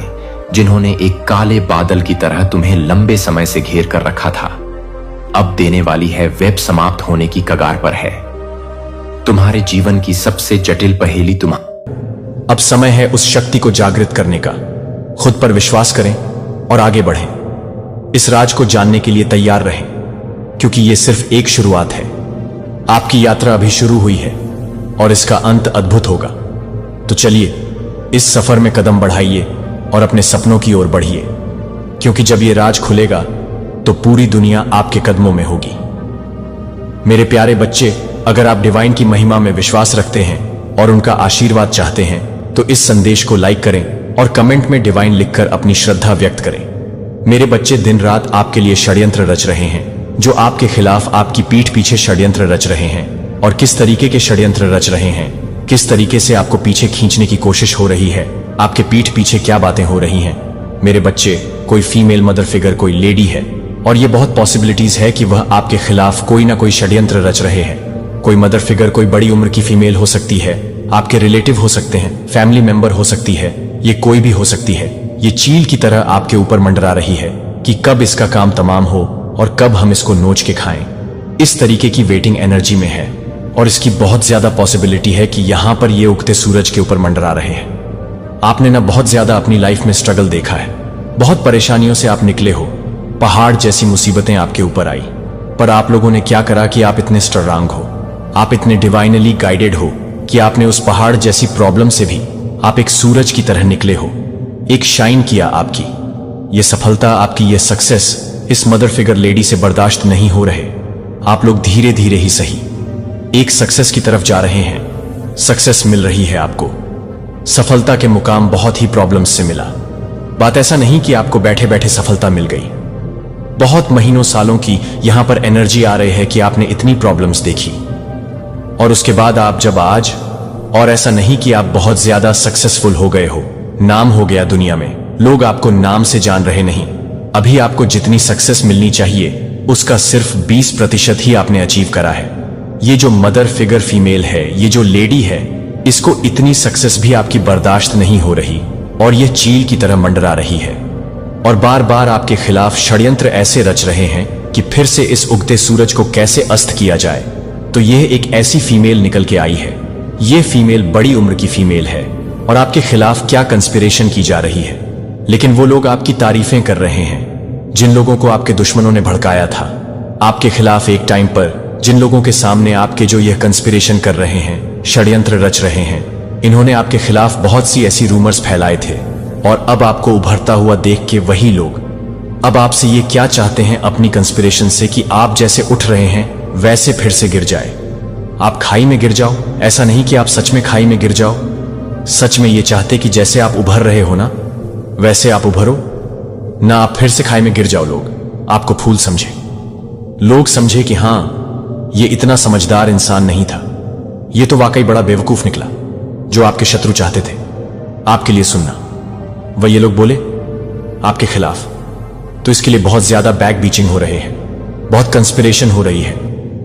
जिन्होंने एक काले बादल की तरह तुम्हें लंबे समय से घेर कर रखा था, अब देने वाली है वेब समाप्त होने की कगार पर है। तुम्हारे जीवन की सबसे जटिल पहेली अब समय है उस शक्ति को जागृत करने का। खुद पर विश्वास करें और आगे बढ़ें। इस राज को जानने के लिए तैयार रहें, क्योंकि ये सिर्फ एक शुरुआत है। आपकी यात्रा अभी शुरू हुई है और इसका अंत अद्भुत होगा। तो चलिए इस सफर में कदम बढ़ाइए और अपने सपनों की ओर बढ़िए, क्योंकि जब ये राज खुलेगा तो पूरी दुनिया आपके कदमों में होगी। मेरे प्यारे बच्चे, अगर आप डिवाइन की महिमा में विश्वास रखते हैं और उनका आशीर्वाद चाहते हैं तो इस संदेश को लाइक करें और कमेंट में डिवाइन लिखकर अपनी श्रद्धा व्यक्त करें। मेरे बच्चे दिन रात आपके लिए षड्यंत्र रच रहे हैं, जो आपके खिलाफ आपकी पीठ पीछे षड्यंत्र रच रहे हैं। और किस तरीके के षड्यंत्र रच रहे हैं, किस तरीके से आपको पीछे खींचने की कोशिश हो रही है, आपके पीठ पीछे क्या बातें हो रही हैं। मेरे बच्चे, कोई फीमेल मदर फिगर, कोई लेडी है और ये बहुत पॉसिबिलिटीज है कि वह आपके खिलाफ कोई ना कोई षड्यंत्र रच रहे हैं। कोई मदर फिगर कोई बड़ी उम्र की फीमेल हो सकती है, आपके रिलेटिव हो सकते हैं, फैमिली मेंबर हो सकती है, ये कोई भी हो सकती है। ये चील की तरह आपके ऊपर मंडरा रही है कि कब इसका काम तमाम हो और कब हम इसको नोच के खाएं। इस तरीके की वेटिंग एनर्जी में है और इसकी बहुत ज्यादा पॉसिबिलिटी है कि यहां पर ये उगते सूरज के ऊपर मंडरा रहे हैं। आपने ना बहुत ज्यादा अपनी लाइफ में स्ट्रगल देखा है, बहुत परेशानियों से आप निकले हो, पहाड़ जैसी मुसीबतें आपके ऊपर आई, पर आप लोगों ने क्या करा कि आप इतने स्ट्रांग हो, आप इतने डिवाइनली गाइडेड हो कि आपने उस पहाड़ जैसी प्रॉब्लम से भी आप एक सूरज की तरह निकले हो, एक शाइन किया। आपकी ये सफलता, आपकी ये सक्सेस इस मदर फिगर लेडी से बर्दाश्त नहीं हो रहे। आप लोग धीरे धीरे ही सही एक सक्सेस की तरफ जा रहे हैं। सक्सेस मिल रही है आपको, सफलता के मुकाम बहुत ही प्रॉब्लम्स से मिला। बात ऐसा नहीं कि आपको बैठे बैठे सफलता मिल गई, बहुत महीनों सालों की यहां पर एनर्जी आ रही है कि आपने इतनी प्रॉब्लम्स देखी और उसके बाद आप जब आज, और ऐसा नहीं कि आप बहुत ज्यादा सक्सेसफुल हो गए हो, नाम हो गया दुनिया में, लोग आपको नाम से जान रहे नहीं। अभी आपको जितनी सक्सेस मिलनी चाहिए उसका सिर्फ 20% ही आपने अचीव करा है। ये जो मदर फिगर फीमेल है, ये जो लेडी है, इसको इतनी सक्सेस भी आपकी बर्दाश्त नहीं हो रही और ये चील की तरह मंडरा रही है और बार बार आपके खिलाफ षड्यंत्र ऐसे रच रहे हैं कि फिर से इस उगते सूरज को कैसे अस्त किया जाए। तो यह एक ऐसी फीमेल निकल के आई है, ये फीमेल बड़ी उम्र की फीमेल है और आपके खिलाफ क्या कंस्पिरेशन की जा रही है। लेकिन वो लोग आपकी तारीफें कर रहे हैं जिन लोगों को आपके दुश्मनों ने भड़काया था आपके खिलाफ एक टाइम पर, जिन लोगों के सामने आपके जो यह कंस्पिरेशन कर रहे हैं, षड्यंत्र रच रहे हैं, इन्होंने आपके खिलाफ बहुत सी ऐसी रूमर्स फैलाए थे और अब आपको उभरता हुआ देख के वही लोग अब आपसे ये क्या चाहते हैं अपनी कंस्पिरेशन से कि आप जैसे उठ रहे हैं वैसे फिर से गिर जाए, आप खाई में गिर जाओ। ऐसा नहीं कि आप सच में खाई में गिर जाओ, सच में ये चाहते कि जैसे आप उभर रहे हो ना वैसे आप उभरो ना, आप फिर से खाई में गिर जाओ। लोग आपको फूल समझे, लोग समझे कि हां ये इतना समझदार इंसान नहीं था, ये तो वाकई बड़ा बेवकूफ निकला। जो आपके शत्रु चाहते थे आपके लिए सुनना, वह ये लोग बोले आपके खिलाफ, तो इसके लिए बहुत ज्यादा बैक बीचिंग हो रहे हैं, बहुत कंस्पिरेशन हो रही है।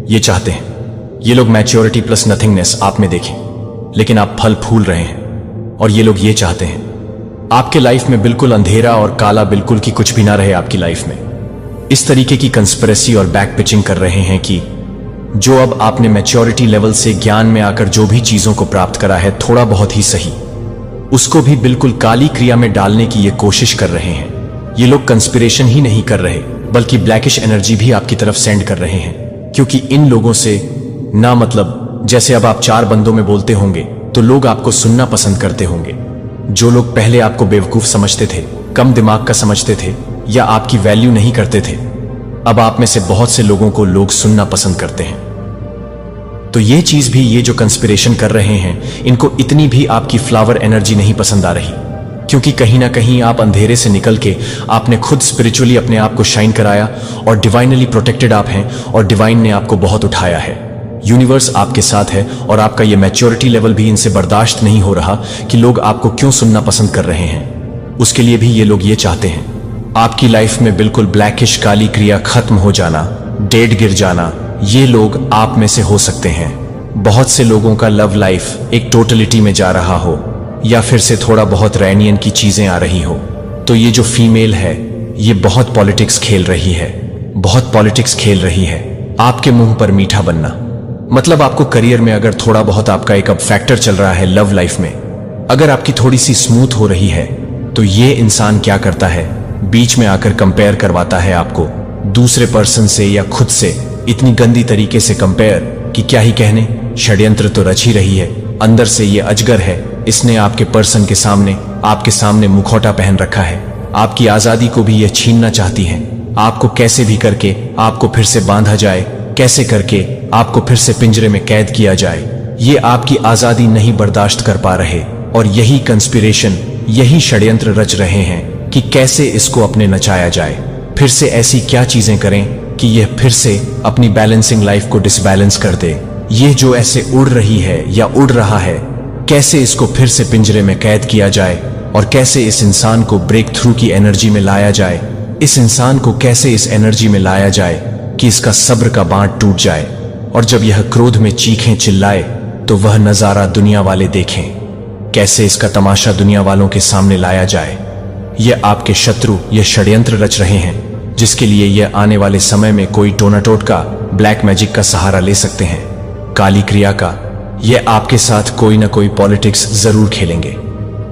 ये चाहते हैं ये लोग मैच्योरिटी प्लस नथिंगनेस आप में देखें, लेकिन आप फल फूल रहे हैं। और ये लोग ये चाहते हैं आपके लाइफ में बिल्कुल अंधेरा और काला, बिल्कुल की कुछ भी ना रहे आपकी लाइफ में। इस तरीके की कंस्पिरेसी और बैक पिचिंग कर रहे हैं कि जो अब आपने मैच्योरिटी लेवल से ज्ञान में आकर जो भी चीजों को प्राप्त करा है, थोड़ा बहुत ही सही, उसको भी बिल्कुल काली क्रिया में डालने की ये कोशिश कर रहे हैं। ये लोग कंस्पिरेशन ही नहीं कर रहे बल्कि ब्लैकिश एनर्जी भी आपकी तरफ सेंड कर रहे हैं, क्योंकि इन लोगों से ना मतलब, जैसे अब आप 4 बंदों में बोलते होंगे तो लोग आपको सुनना पसंद करते होंगे। जो लोग पहले आपको बेवकूफ समझते थे, कम दिमाग का समझते थे या आपकी वैल्यू नहीं करते थे, अब आप में से बहुत से लोगों को लोग सुनना पसंद करते हैं। तो ये चीज भी, ये जो कंस्पिरेशन कर रहे हैं, इनको इतनी भी आपकी फ्लावर एनर्जी नहीं पसंद आ रही, क्योंकि कहीं ना कहीं आप अंधेरे से निकल के आपने खुद स्पिरिचुअली अपने आप को शाइन कराया और डिवाइनली प्रोटेक्टेड आप हैं और डिवाइन ने आपको बहुत उठाया है। यूनिवर्स आपके साथ है और आपका ये मैच्योरिटी लेवल भी इनसे बर्दाश्त नहीं हो रहा कि लोग आपको क्यों सुनना पसंद कर रहे हैं। उसके लिए भी ये लोग ये चाहते हैं आपकी लाइफ में बिल्कुल ब्लैकिश काली क्रिया खत्म हो जाना, डेड गिर जाना। ये लोग आप में से हो सकते हैं बहुत से लोगों का लव लाइफ एक टोटलिटी में जा रहा हो या फिर से थोड़ा बहुत रैनियन की चीजें आ रही हो। तो ये जो फीमेल है ये बहुत पॉलिटिक्स खेल रही है, बहुत पॉलिटिक्स खेल रही है। आपके मुंह पर मीठा बनना मतलब आपको करियर में अगर थोड़ा बहुत आपका एक अब फैक्टर चल रहा है, लव लाइफ में अगर आपकी थोड़ी सी स्मूथ हो रही है, तो ये इंसान क्या करता है, बीच में आकर कंपेयर करवाता है आपको दूसरे पर्सन से या खुद से, इतनी गंदी तरीके से कंपेयर कि क्या ही कहने। षड्यंत्र तो रच ही रही है, अंदर से ये अजगर है। इसने आपके पर्सन के सामने, आपके सामने मुखौटा पहन रखा है। आपकी आजादी को भी ये छीनना चाहती है। आपको कैसे भी करके आपको फिर से बांधा जाए, कैसे करके आपको फिर से पिंजरे में कैद किया जाए। ये आपकी आजादी नहीं बर्दाश्त कर पा रहे और यही कंस्पिरेशन, यही षड्यंत्र रच रहे हैं कि कैसे इसको अपने नचाया जाए। फिर से ऐसी क्या चीजें करें कि यह फिर से अपनी बैलेंसिंग लाइफ को डिसबैलेंस कर दे। ये जो ऐसे उड़ रही है या उड़ रहा है, कैसे इसको फिर से पिंजरे में कैद किया जाए और कैसे इस इंसान को ब्रेक थ्रू की एनर्जी में लाया जाए। इस इंसान को कैसे इस एनर्जी में लाया जाए कि इसका सब्र का बांध टूट जाए और जब यह क्रोध में चीखें चिल्लाए तो वह नजारा दुनिया वाले देखें। कैसे इसका तमाशा दुनिया वालों के सामने लाया जाए। यह आपके शत्रु यह षड्यंत्र रच रहे हैं, जिसके लिए यह आने वाले समय में कोई टोना टोटका, ब्लैक मैजिक का सहारा ले सकते हैं, काली क्रिया का। ये आपके साथ कोई ना कोई पॉलिटिक्स जरूर खेलेंगे।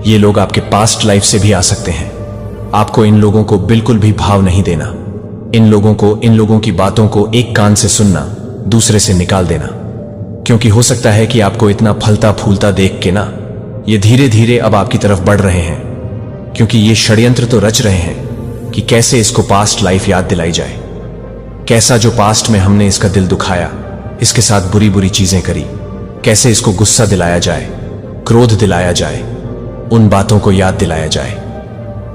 ये लोग आपके पास्ट लाइफ से भी आ सकते हैं। आपको इन लोगों को बिल्कुल भी भाव नहीं देना। इन लोगों की बातों को एक कान से सुनना, दूसरे से निकाल देना, क्योंकि हो सकता है कि आपको इतना फलता फूलता देख के ना ये धीरे धीरे अब आपकी तरफ बढ़ रहे हैं, क्योंकि ये षड्यंत्र तो रच रहे हैं कि कैसे इसको पास्ट लाइफ याद दिलाई जाए। कैसा जो पास्ट में हमने इसका दिल दुखाया, इसके साथ बुरी बुरी चीजें करी, कैसे इसको गुस्सा दिलाया जाए, क्रोध दिलाया जाए, उन बातों को याद दिलाया जाए।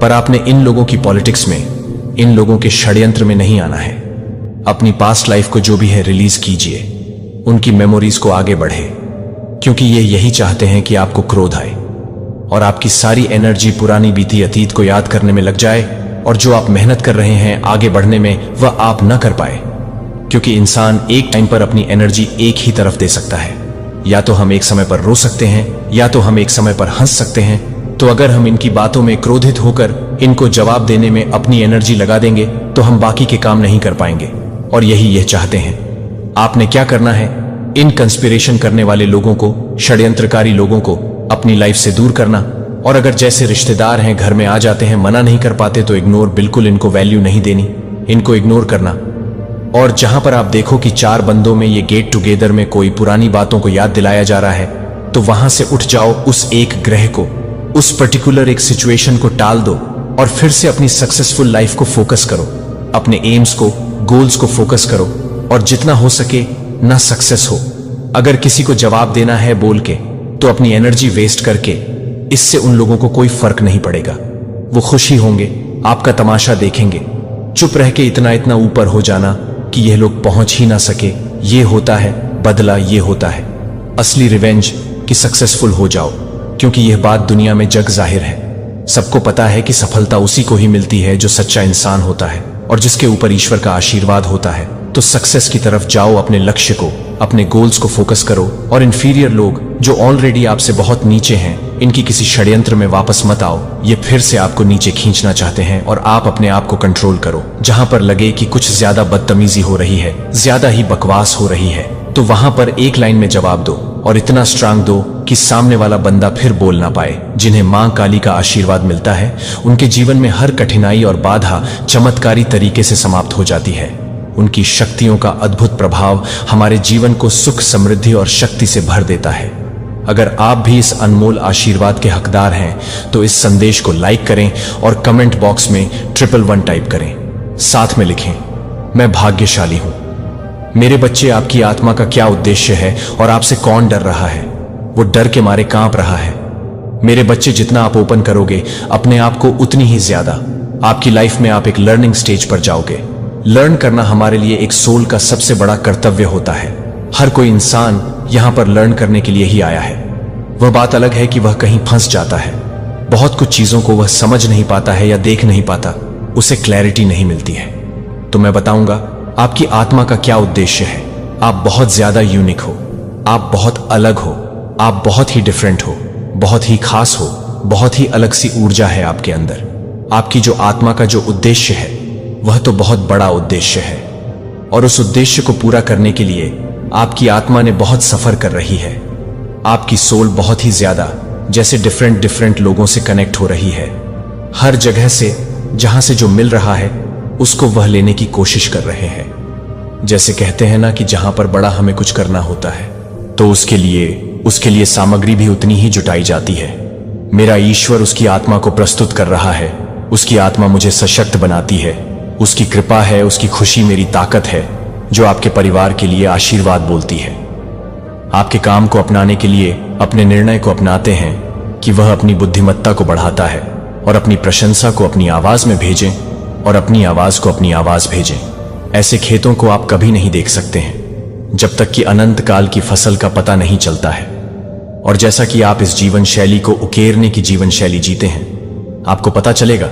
पर आपने इन लोगों की पॉलिटिक्स में, इन लोगों के षड्यंत्र में नहीं आना है। अपनी पास्ट लाइफ को जो भी है रिलीज कीजिए, उनकी मेमोरीज को आगे बढ़े, क्योंकि ये यही चाहते हैं कि आपको क्रोध आए और आपकी सारी एनर्जी पुरानी बीती अतीत को याद करने में लग जाए और जो आप मेहनत कर रहे हैं आगे बढ़ने में वह आप न कर पाए। क्योंकि इंसान एक टाइम पर अपनी एनर्जी एक ही तरफ दे सकता है। या तो हम एक समय पर रो सकते हैं या तो हम एक समय पर हंस सकते हैं। तो अगर हम इनकी बातों में क्रोधित होकर इनको जवाब देने में अपनी एनर्जी लगा देंगे तो हम बाकी के काम नहीं कर पाएंगे, और यही ये चाहते हैं। आपने क्या करना है, इन कंस्पिरेशन करने वाले लोगों को, षड्यंत्रकारी लोगों को अपनी लाइफ से दूर करना। और अगर जैसे रिश्तेदार हैं घर में आ जाते हैं, मना नहीं कर पाते तो इग्नोर, बिल्कुल इनको वैल्यू नहीं देनी, इनको इग्नोर करना। और जहां पर आप देखो कि 4 बंदों में ये गेट टुगेदर में कोई पुरानी बातों को याद दिलाया जा रहा है, तो वहां से उठ जाओ, उस एक ग्रह को, उस पर्टिकुलर एक सिचुएशन को टाल दो और फिर से अपनी सक्सेसफुल लाइफ को फोकस करो, अपने एम्स को, गोल्स को फोकस करो और जितना हो सके ना सक्सेस हो। अगर किसी को जवाब देना है बोल के, तो अपनी एनर्जी वेस्ट करके, इससे उन लोगों को कोई फर्क नहीं पड़ेगा। वो खुशी होंगे, आपका तमाशा देखेंगे। चुप रह के इतना इतना ऊपर हो जाना कि यह लोग पहुंच ही ना सके, ये होता है बदला, ये होता है असली रिवेंज कि सक्सेसफुल हो जाओ। क्योंकि यह बात दुनिया में जग जाहिर है, सबको पता है कि सफलता उसी को ही मिलती है जो सच्चा इंसान होता है और जिसके ऊपर ईश्वर का आशीर्वाद होता है। तो सक्सेस की तरफ जाओ, अपने लक्ष्य को, अपने गोल्स को फोकस करो। और इन्फीरियर लोग जो ऑलरेडी आपसे बहुत नीचे हैं, इनकी किसी षड्यंत्र में वापस मत आओ। ये फिर से आपको नीचे खींचना चाहते हैं और आप अपने आप को कंट्रोल करो। जहां पर लगे कि कुछ ज्यादा बदतमीजी हो रही है, ज्यादा ही बकवास हो रही है, तो वहां पर एक लाइन में जवाब दो और इतना स्ट्रांग दो कि सामने वाला बंदा फिर बोल ना पाए। जिन्हें मां काली का आशीर्वाद मिलता है, उनके जीवन में हर कठिनाई और बाधा चमत्कारी तरीके से समाप्त हो जाती है। उनकी शक्तियों का अद्भुत प्रभाव हमारे जीवन को सुख, समृद्धि और शक्ति से भर देता है। अगर आप भी इस अनमोल आशीर्वाद के हकदार हैं तो इस संदेश को लाइक करें और कमेंट बॉक्स में 111 टाइप करें। साथ में लिखें, मैं भाग्यशाली हूं। मेरे बच्चे, आपकी आत्मा का क्या उद्देश्य है और आपसे कौन डर रहा है? वो डर के मारे कांप रहा है। मेरे बच्चे, जितना आप ओपन करोगे अपने आप को, उतनी ही ज्यादा आपकी लाइफ में आप एक लर्निंग स्टेज पर जाओगे। लर्न करना हमारे लिए एक सोल का सबसे बड़ा कर्तव्य होता है। हर कोई इंसान यहां पर लर्न करने के लिए ही आया है। वह बात अलग है कि वह कहीं फंस जाता है। बहुत कुछ चीजों को वह समझ नहीं पाता है या देख नहीं पाता, उसे क्लैरिटी नहीं मिलती है। तो मैं बताऊंगा आपकी आत्मा का क्या उद्देश्य है। आप बहुत ज्यादा यूनिक हो, आप बहुत अलग हो, आप बहुत ही डिफरेंट हो, बहुत ही खास हो, बहुत ही अलग सी ऊर्जा है आपके अंदर। आपकी जो आत्मा का जो उद्देश्य है वह तो बहुत बड़ा उद्देश्य है, और उस उद्देश्य को पूरा करने के लिए आपकी आत्मा ने बहुत सफर कर रही है। आपकी सोल बहुत ही ज्यादा जैसे डिफरेंट लोगों से कनेक्ट हो रही है। हर जगह से जहां से जो मिल रहा है उसको वह लेने की कोशिश कर रहे हैं। जैसे कहते हैं ना कि जहां पर बड़ा हमें कुछ करना होता है तो उसके लिए सामग्री भी उतनी ही जुटाई जाती है। मेरा ईश्वर उसकी आत्मा को प्रस्तुत कर रहा है, उसकी आत्मा मुझे सशक्त बनाती है, उसकी कृपा है, उसकी खुशी मेरी ताकत है, जो आपके परिवार के लिए आशीर्वाद बोलती है। आपके काम को अपनाने के लिए अपने निर्णय को अपनाते हैं कि वह अपनी बुद्धिमत्ता को बढ़ाता है और अपनी प्रशंसा को अपनी आवाज में भेजें और अपनी आवाज को अपनी आवाज भेजें। ऐसे खेतों को आप कभी नहीं देख सकते हैं जब तक कि अनंत काल की फसल का पता नहीं चलता है। और जैसा कि आप इस जीवन शैली को उकेरने की जीवन शैली जीते हैं, आपको पता चलेगा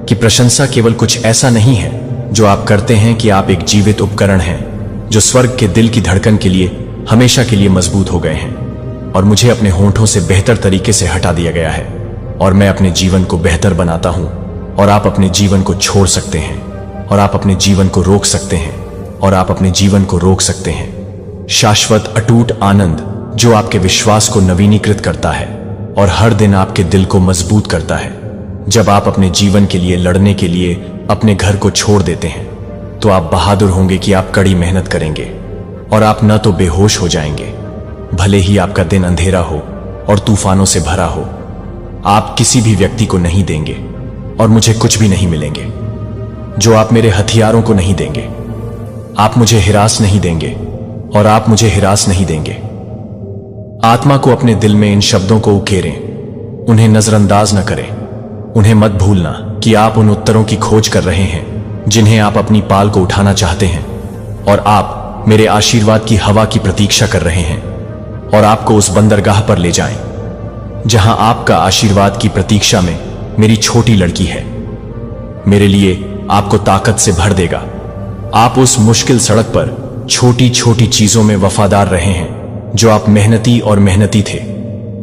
कि प्रशंसा केवल कुछ ऐसा नहीं है जो आप करते हैं कि आप एक जीवित उपकरण हैं जो स्वर्ग के दिल की धड़कन के लिए हमेशा के लिए मजबूत हो गए हैं और मुझे अपने होंठों से बेहतर तरीके से हटा दिया गया है और मैं अपने जीवन को बेहतर बनाता हूं। और आप अपने जीवन को छोड़ सकते हैं और आप अपने जीवन को रोक सकते हैं और आप अपने जीवन को रोक सकते हैं। शाश्वत अटूट आनंद जो आपके विश्वास को नवीनीकृत करता है और हर दिन आपके दिल को मजबूत करता है। जब आप अपने जीवन के लिए लड़ने के लिए अपने घर को छोड़ देते हैं तो आप बहादुर होंगे कि आप कड़ी मेहनत करेंगे और आप न तो बेहोश हो जाएंगे, भले ही आपका दिन अंधेरा हो और तूफानों से भरा हो। आप किसी भी व्यक्ति को नहीं देंगे और मुझे कुछ भी नहीं मिलेंगे जो आप मेरे हथियारों को नहीं देंगे। आप मुझे हिरास नहीं देंगे और आप मुझे हिरास नहीं देंगे। आत्मा को अपने दिल में इन शब्दों को उकेरें, उन्हें नजरअंदाज न करें। उन्हें मत भूलना कि आप उन उत्तरों की खोज कर रहे हैं जिन्हें आप अपनी पाल को उठाना चाहते हैं और आप मेरे आशीर्वाद की हवा की प्रतीक्षा कर रहे हैं और आपको उस बंदरगाह पर ले जाएं जहां आपका आशीर्वाद की प्रतीक्षा में मेरी छोटी लड़की है। मेरे लिए आपको ताकत से भर देगा। आप उस मुश्किल सड़क पर छोटी छोटी चीजों में वफादार रहे हैं जो आप मेहनती और मेहनती थे।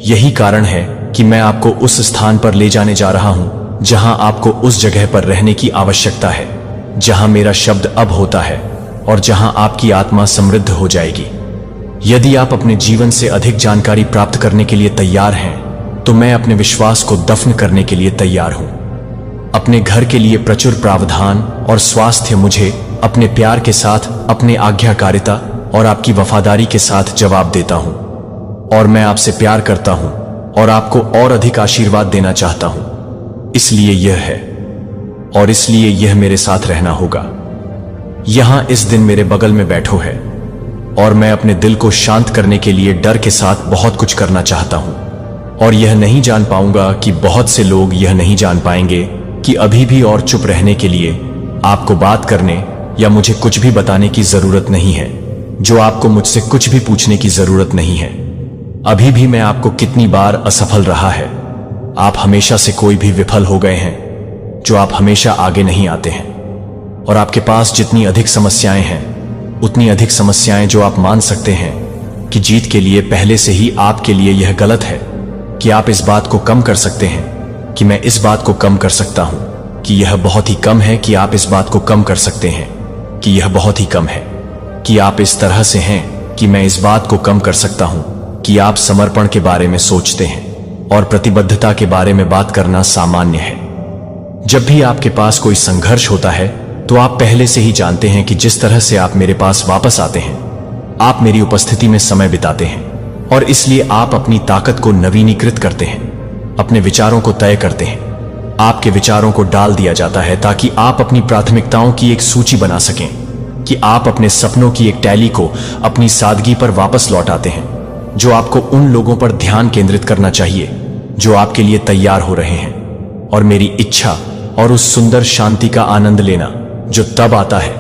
यही कारण है कि मैं आपको उस स्थान पर ले जाने जा रहा हूं जहां आपको उस जगह पर रहने की आवश्यकता है जहां मेरा शब्द अब होता है और जहां आपकी आत्मा समृद्ध हो जाएगी। यदि आप अपने जीवन से अधिक जानकारी प्राप्त करने के लिए तैयार हैं तो मैं अपने विश्वास को दफन करने के लिए तैयार हूं। अपने घर के लिए प्रचुर प्रावधान और स्वास्थ्य मुझे अपने प्यार के साथ, अपने आज्ञाकारिता और आपकी वफादारी के साथ जवाब देता हूं और मैं आपसे प्यार करता हूं और आपको और अधिक आशीर्वाद देना चाहता हूं। इसलिए यह है और इसलिए यह मेरे साथ रहना होगा। यहां इस दिन मेरे बगल में बैठो है और मैं अपने दिल को शांत करने के लिए डर के साथ बहुत कुछ करना चाहता हूं और यह नहीं जान पाऊंगा कि बहुत से लोग यह नहीं जान पाएंगे कि अभी भी और चुप रहने के लिए आपको बात करने या मुझे कुछ भी बताने की जरूरत नहीं है, जो आपको मुझसे कुछ भी पूछने की जरूरत नहीं है। अभी भी मैं आपको कितनी बार असफल रहा है। आप हमेशा से कोई भी विफल हो गए हैं जो आप हमेशा आगे नहीं आते हैं और आपके पास जितनी अधिक समस्याएं हैं उतनी अधिक समस्याएं जो आप मान सकते हैं कि जीत के लिए पहले से ही आपके लिए यह गलत है कि आप इस बात को कम कर सकते हैं कि मैं इस बात को कम कर सकता हूं, कि यह बहुत ही कम है कि आप इस बात को कम कर सकते हैं, कि यह बहुत ही कम है कि आप इस तरह से हैं कि मैं इस बात को कम कर सकता हूं कि आप समर्पण के बारे में सोचते हैं और प्रतिबद्धता के बारे में बात करना सामान्य है। जब भी आपके पास कोई संघर्ष होता है तो आप पहले से ही जानते हैं कि जिस तरह से आप मेरे पास वापस आते हैं, आप मेरी उपस्थिति में समय बिताते हैं और इसलिए आप अपनी ताकत को नवीनीकृत करते हैं, अपने विचारों को तय करते हैं। आपके विचारों को डाल दिया जाता है ताकि आप अपनी प्राथमिकताओं की एक सूची बना सकें, कि आप अपने सपनों की एक टैली को अपनी सादगी पर वापस लौटाते हैं, जो आपको उन लोगों पर ध्यान केंद्रित करना चाहिए जो आपके लिए तैयार हो रहे हैं, और मेरी इच्छा और उस सुंदर शांति का आनंद लेना जो तब आता है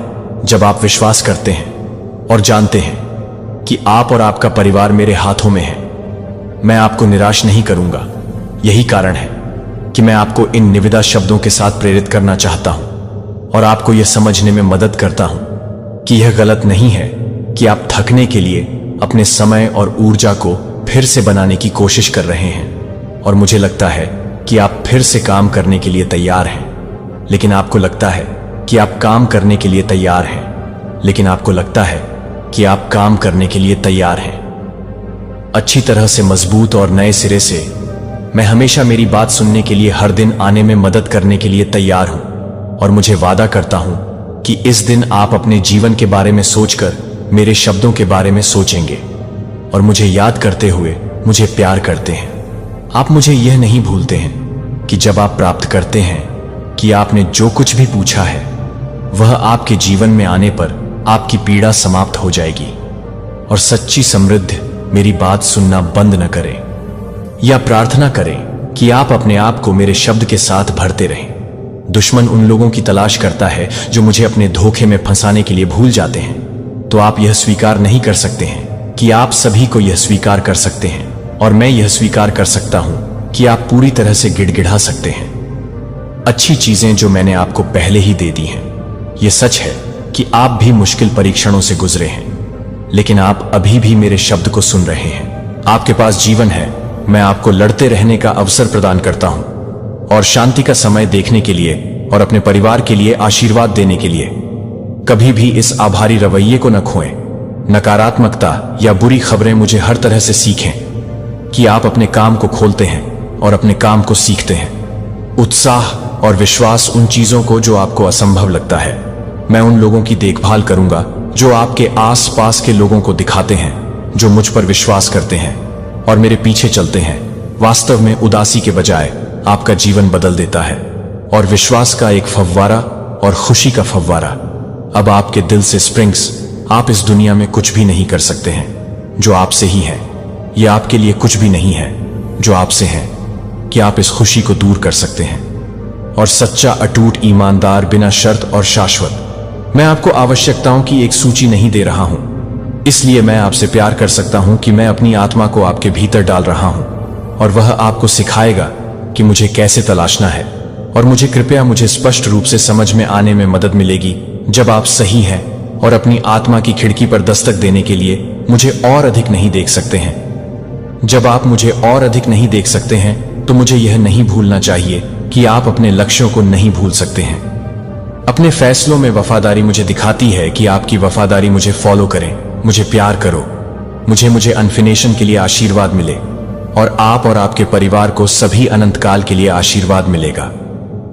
जब आप विश्वास करते हैं और जानते हैं कि आप और आपका परिवार मेरे हाथों में है। मैं आपको निराश नहीं करूंगा। यही कारण है कि मैं आपको इन निविदा शब्दों के साथ प्रेरित करना चाहता हूं और आपको यह समझने में मदद करता हूं कि यह गलत नहीं है कि आप थकने के लिए अपने समय और ऊर्जा को फिर से बनाने की कोशिश कर रहे हैं और मुझे लगता है कि आप फिर से काम करने के लिए तैयार हैं, लेकिन आपको लगता है कि आप काम करने के लिए तैयार हैं, लेकिन आपको लगता है कि आप काम करने के लिए तैयार हैं। अच्छी तरह से मजबूत और नए सिरे से मैं हमेशा मेरी बात सुनने के लिए हर दिन आने में मदद करने के लिए तैयार हूं। और मुझे वादा करता हूं कि इस दिन आप अपने जीवन के बारे में सोचकर मेरे शब्दों के बारे में सोचेंगे और मुझे याद करते हुए मुझे प्यार करते हैं। आप मुझे यह नहीं भूलते हैं कि जब आप प्राप्त करते हैं कि आपने जो कुछ भी पूछा है वह आपके जीवन में आने पर आपकी पीड़ा समाप्त हो जाएगी और सच्ची समृद्धि मेरी बात सुनना बंद न करें या प्रार्थना करें कि आप अपने आप को मेरे शब्द के साथ भरते रहें। दुश्मन उन लोगों की तलाश करता है जो मुझे अपने धोखे में फंसाने के लिए भूल जाते हैं। तो आप यह स्वीकार नहीं कर सकते हैं कि आप सभी को यह स्वीकार कर सकते हैं और मैं यह स्वीकार कर सकता हूं कि आप पूरी तरह से गिड़गिड़ा सकते हैं। अच्छी चीजें जो मैंने आपको पहले ही दे दी हैं। यह सच है कि आप भी मुश्किल परीक्षणों से गुजरे हैं, लेकिन आप अभी भी मेरे शब्द को सुन रहे हैं। आपके पास जीवन है। मैं आपको लड़ते रहने का अवसर प्रदान करता हूं और शांति का समय देखने के लिए और अपने परिवार के लिए आशीर्वाद देने के लिए। कभी भी इस आभारी रवैये को न खोएं। नकारात्मकता या बुरी खबरें मुझे हर तरह से सीखें कि आप अपने काम को खोलते हैं और अपने काम को सीखते हैं। उत्साह और विश्वास उन चीजों को जो आपको असंभव लगता है। मैं उन लोगों की देखभाल करूंगा जो आपके आसपास के लोगों को दिखाते हैं, जो मुझ पर विश्वास करते हैं और मेरे पीछे चलते हैं। वास्तव में उदासी के बजाय आपका जीवन बदल देता है और विश्वास का एक फव्वारा और खुशी का फव्वारा अब आपके दिल से स्प्रिंग्स। आप इस दुनिया में कुछ भी नहीं कर सकते हैं जो आपसे ही है। यह आपके लिए कुछ भी नहीं है जो आपसे है कि आप इस खुशी को दूर कर सकते हैं। और सच्चा, अटूट, ईमानदार, बिना शर्त और शाश्वत। मैं आपको आवश्यकताओं की एक सूची नहीं दे रहा हूं, इसलिए मैं आपसे प्यार कर सकता हूं कि मैं अपनी आत्मा को आपके भीतर डाल रहा हूं और वह आपको सिखाएगा कि मुझे कैसे तलाशना है। और मुझे स्पष्ट रूप से समझ में आने में मदद मिलेगी जब आप सही हैं और अपनी आत्मा की खिड़की पर दस्तक देने के लिए मुझे और अधिक नहीं देख सकते हैं। जब आप मुझे और अधिक नहीं देख सकते हैं तो मुझे यह नहीं भूलना चाहिए कि आप अपने लक्ष्यों को नहीं भूल सकते हैं। अपने फैसलों में वफादारी मुझे दिखाती है कि आपकी वफादारी मुझे फॉलो करें। मुझे प्यार करो। मुझे अनफिनेशन के लिए आशीर्वाद मिले और आप और आपके परिवार को सभी अनंत काल के लिए आशीर्वाद मिलेगा।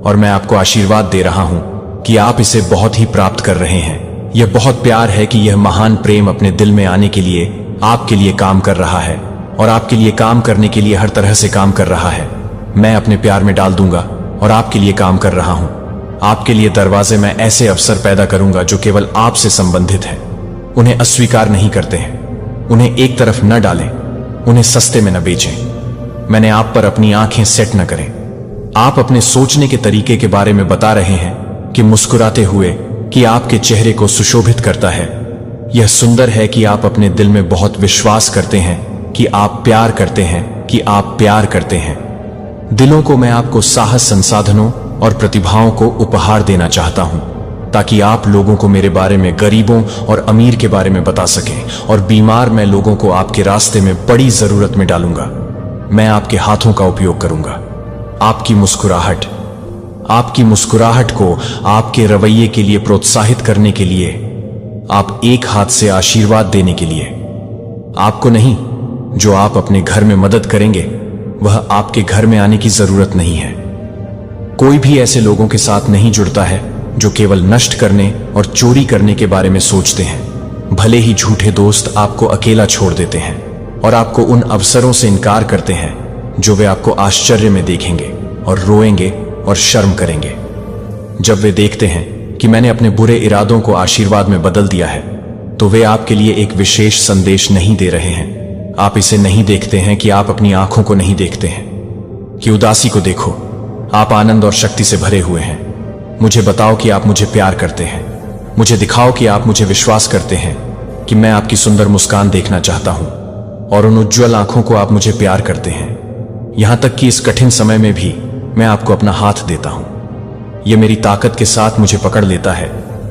और मैं आपको आशीर्वाद दे रहा हूं कि आप इसे बहुत ही प्राप्त कर रहे हैं। यह बहुत प्यार है कि यह महान प्रेम अपने दिल में आने के लिए आपके लिए काम कर रहा है और आपके लिए काम करने के लिए हर तरह से काम कर रहा है। मैं अपने प्यार में डाल दूंगा और आपके लिए काम कर रहा हूं। आपके लिए दरवाजे में ऐसे अवसर पैदा करूंगा जो केवल आपसे संबंधित हैं। उन्हें अस्वीकार नहीं करते हैं। उन्हें एक तरफ न डालें। उन्हें सस्ते में न बेचें। मैंने आप पर अपनी आंखें सेट न करें। आप अपने सोचने के तरीके के बारे में बता रहे हैं कि मुस्कुराते हुए कि आपके चेहरे को सुशोभित करता है। यह सुंदर है कि आप अपने दिल में बहुत विश्वास करते हैं कि आप प्यार करते हैं, कि आप प्यार करते हैं। दिलों को मैं आपको साहस, संसाधनों और प्रतिभाओं को उपहार देना चाहता हूं ताकि आप लोगों को मेरे बारे में, गरीबों और अमीर के बारे में बता सकें और बीमार मैं लोगों को आपके रास्ते में बड़ी जरूरत में डालूंगा। मैं आपके हाथों का उपयोग करूंगा। आपकी मुस्कुराहट को आपके रवैये के लिए प्रोत्साहित करने के लिए, आप एक हाथ से आशीर्वाद देने के लिए। आपको नहीं, जो आप अपने घर में मदद करेंगे वह आपके घर में आने की जरूरत नहीं है। कोई भी ऐसे लोगों के साथ नहीं जुड़ता है जो केवल नष्ट करने और चोरी करने के बारे में सोचते हैं। भले ही झूठे दोस्त आपको अकेला छोड़ देते हैं और आपको उन अवसरों से इनकार करते हैं जो वे आपको आश्चर्य में देखेंगे और रोएंगे और शर्म करेंगे। जब वे देखते हैं कि मैंने अपने बुरे इरादों को आशीर्वाद में बदल दिया है तो वे आपके लिए एक विशेष संदेश नहीं दे रहे हैं। आप इसे नहीं देखते हैं कि आप अपनी आंखों को नहीं देखते हैं कि उदासी को देखो। आप आनंद और शक्ति से भरे हुए हैं। मुझे बताओ कि आप मुझे प्यार करते हैं। मुझे दिखाओ कि आप मुझे विश्वास करते हैं कि मैं आपकी सुंदर मुस्कान देखना चाहता हूं और उन उज्जवल आंखों को आप मुझे प्यार करते हैं। यहां तक कि इस कठिन समय में भी मैं आपको अपना हाथ देता हूं। यह मेरी ताकत के साथ मुझे पकड़ लेता है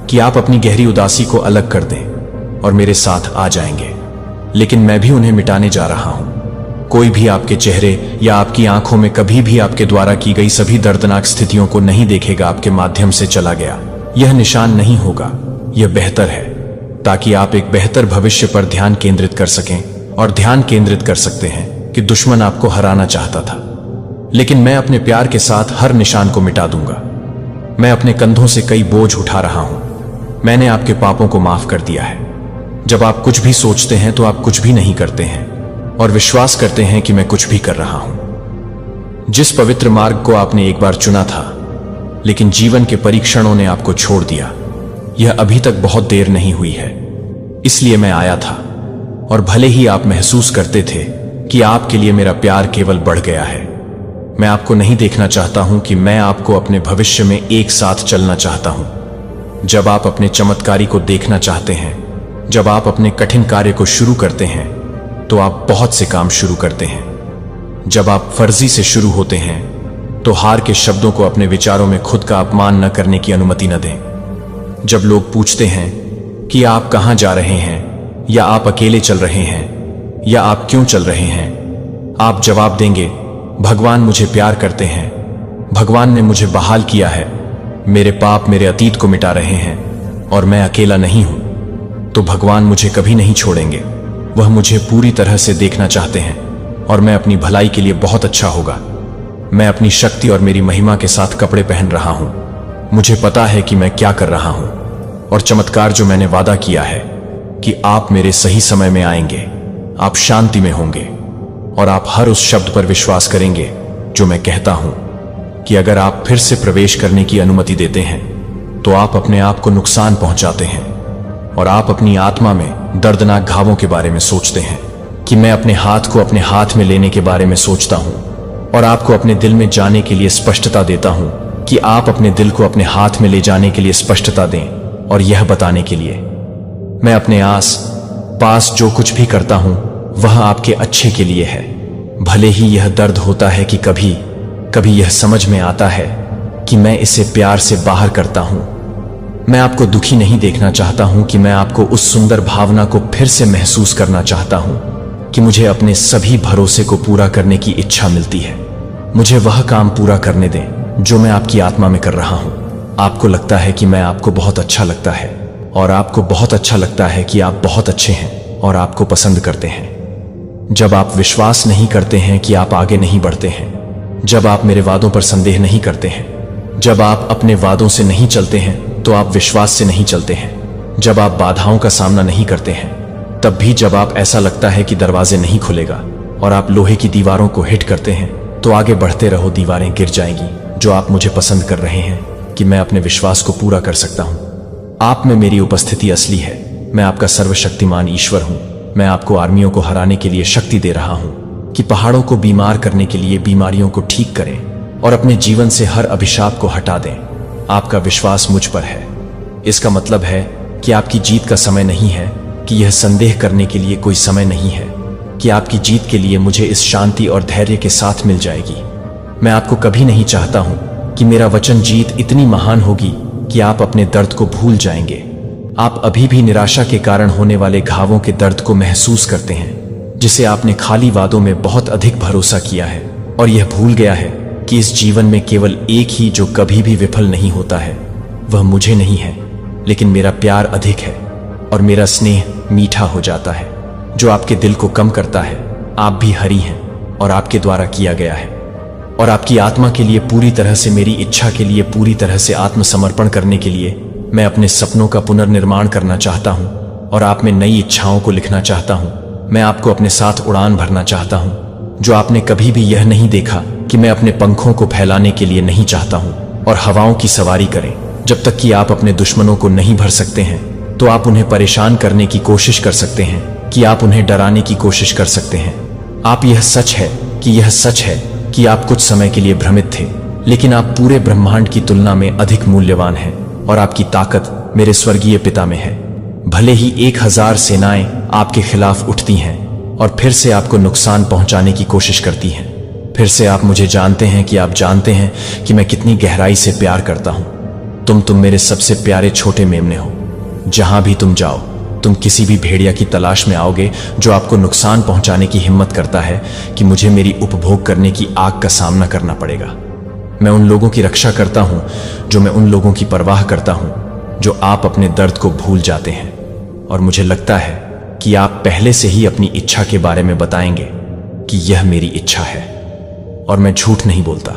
कि आप अपनी गहरी उदासी को अलग कर दें और मेरे साथ आ जाएंगे, लेकिन मैं भी उन्हें मिटाने जा रहा हूं। कोई भी आपके चेहरे या आपकी आंखों में कभी भी आपके द्वारा की गई सभी दर्दनाक स्थितियों को नहीं देखेगा। आपके माध्यम से चला गया यह निशान नहीं होगा। यह बेहतर है ताकि आप एक बेहतर भविष्य पर ध्यान केंद्रित कर सकें और ध्यान केंद्रित कर सकते हैं कि दुश्मन आपको हराना चाहता था, लेकिन मैं अपने प्यार के साथ हर निशान को मिटा दूंगा। मैं अपने कंधों से कई बोझ उठा रहा हूं। मैंने आपके पापों को माफ कर दिया है। जब आप कुछ भी सोचते हैं तो आप कुछ भी नहीं करते हैं और विश्वास करते हैं कि मैं कुछ भी कर रहा हूं। जिस पवित्र मार्ग को आपने एक बार चुना था, लेकिन जीवन के परीक्षणों ने आपको छोड़ दिया। यह अभी तक बहुत देर नहीं हुई है, इसलिए मैं आया था। और भले ही आप महसूस करते थे कि आपके लिए मेरा प्यार केवल बढ़ गया है, मैं आपको नहीं देखना चाहता हूं कि मैं आपको अपने भविष्य में एक साथ चलना चाहता हूं। जब आप अपने चमत्कारी को देखना चाहते हैं, जब आप अपने कठिन कार्य को शुरू करते हैं, तो आप बहुत से काम शुरू करते हैं। जब आप फर्जी से शुरू होते हैं, तो हार के शब्दों को अपने विचारों में खुद का अपमान न करने की अनुमति न दें। जब लोग पूछते हैं कि आप कहां जा रहे हैं, या आप अकेले चल रहे हैं, या आप क्यों चल रहे हैं, आप जवाब देंगे, भगवान मुझे प्यार करते हैं, भगवान ने मुझे बहाल किया है, मेरे पाप मेरे अतीत को मिटा रहे हैं और मैं अकेला नहीं हूं। तो भगवान मुझे कभी नहीं छोड़ेंगे। वह मुझे पूरी तरह से देखना चाहते हैं और मैं अपनी भलाई के लिए बहुत अच्छा होगा। मैं अपनी शक्ति और मेरी महिमा के साथ कपड़े पहन रहा हूं। मुझे पता है कि मैं क्या कर रहा हूं और चमत्कार जो मैंने वादा किया है कि आप मेरे सही समय में आएंगे, आप शांति में होंगे और आप हर उस शब्द पर विश्वास करेंगे जो मैं कहता हूं कि अगर आप फिर से प्रवेश करने की अनुमति देते हैं तो आप अपने आप को नुकसान पहुंचाते हैं और आप अपनी आत्मा में दर्दनाक घावों के बारे में सोचते हैं कि मैं अपने हाथ को अपने हाथ में लेने के बारे में सोचता हूं और आपको अपने दिल में जाने के लिए स्पष्टता देता हूं कि आप अपने दिल को अपने हाथ में ले जाने के लिए स्पष्टता दें और यह बताने के लिए मैं अपने आस पास जो कुछ भी करता हूं वह आपके अच्छे के लिए है। भले ही यह दर्द होता है कि कभी कभी यह समझ में आता है कि मैं इसे प्यार से बाहर करता हूं। मैं आपको दुखी नहीं देखना चाहता हूं कि मैं आपको उस सुंदर भावना को फिर से महसूस करना चाहता हूं कि मुझे अपने सभी भरोसे को पूरा करने की इच्छा मिलती है। मुझे वह काम पूरा करने दें जो मैं आपकी आत्मा में कर रहा हूं। आपको लगता है कि मैं आपको बहुत अच्छा लगता है और आपको बहुत अच्छा लगता है कि आप बहुत अच्छे हैं और आपको पसंद करते हैं। जब आप विश्वास नहीं करते हैं कि आप आगे नहीं बढ़ते हैं, जब आप मेरे वादों पर संदेह नहीं करते हैं, जब आप अपने वादों से नहीं चलते हैं तो आप विश्वास से नहीं चलते हैं, जब आप बाधाओं का सामना नहीं करते हैं, तब भी जब आप ऐसा लगता है कि दरवाजे नहीं खुलेगा और आप लोहे की दीवारों को हिट करते हैं, तो आगे बढ़ते रहो, दीवारें गिर जाएंगी। जो आप मुझे पसंद कर रहे हैं कि मैं अपने विश्वास को पूरा कर सकता हूं। आप में मेरी उपस्थिति असली है। मैं आपका सर्वशक्तिमान ईश्वर हूं। मैं आपको आर्मियों को हराने के लिए शक्ति दे रहा हूं कि पहाड़ों को बीमार करने के लिए बीमारियों को ठीक करें और अपने जीवन से हर अभिशाप को हटा दें। आपका विश्वास मुझ पर है। इसका मतलब है कि आपकी जीत का समय नहीं है, कि यह संदेह करने के लिए कोई समय नहीं है कि आपकी जीत के लिए मुझे इस शांति और धैर्य के साथ मिल जाएगी। मैं आपको कभी नहीं चाहता हूं कि मेरा वचन जीत इतनी महान होगी कि आप अपने दर्द को भूल जाएंगे। आप अभी भी निराशा के कारण होने वाले घावों के दर्द को महसूस करते हैं, जिसे आपने खाली वादों में बहुत अधिक भरोसा किया है और यह भूल गया है कि इस जीवन में केवल एक ही जो कभी भी विफल नहीं होता है, वह मुझे नहीं है, लेकिन मेरा प्यार अधिक है और मेरा स्नेह मीठा हो जाता है, जो आपके दिल को कम करता है। आप भी हरी हैं और आपके द्वारा किया गया है और आपकी आत्मा के लिए पूरी तरह से, मेरी इच्छा के लिए पूरी तरह से आत्मसमर्पण करने के लिए मैं अपने सपनों का पुनर्निर्माण करना चाहता हूं और आप में नई इच्छाओं को लिखना चाहता हूं। मैं आपको अपने साथ उड़ान भरना चाहता हूं, जो आपने कभी भी यह नहीं देखा कि मैं अपने पंखों को फैलाने के लिए नहीं चाहता हूं और हवाओं की सवारी करें। जब तक कि आप अपने दुश्मनों को नहीं भर सकते हैं, तो आप उन्हें परेशान करने की कोशिश कर सकते हैं, कि आप उन्हें डराने की कोशिश कर सकते हैं। आप यह सच है कि आप कुछ समय के लिए भ्रमित थे, लेकिन आप पूरे ब्रह्मांड की तुलना में अधिक मूल्यवान हैं और आपकी ताकत मेरे स्वर्गीय पिता में है। भले ही 1000 सेनाएं आपके खिलाफ उठती हैं और फिर से आपको नुकसान पहुंचाने की कोशिश करती हैं, फिर से आप मुझे जानते हैं कि आप जानते हैं कि मैं कितनी गहराई से प्यार करता हूं। तुम मेरे सबसे प्यारे छोटे मेमने हो। जहां भी तुम जाओ, तुम किसी भी भेड़िया की तलाश में आओगे जो आपको नुकसान पहुंचाने की हिम्मत करता है कि मुझे मेरी उपभोग करने की आग का सामना करना पड़ेगा। मैं उन लोगों की रक्षा करता हूं जो मैं उन लोगों की परवाह करता हूं जो आप अपने दर्द को भूल जाते हैं, और मुझे लगता है कि आप पहले से ही अपनी इच्छा के बारे में बताएंगे कि यह मेरी इच्छा है, और मैं झूठ नहीं बोलता।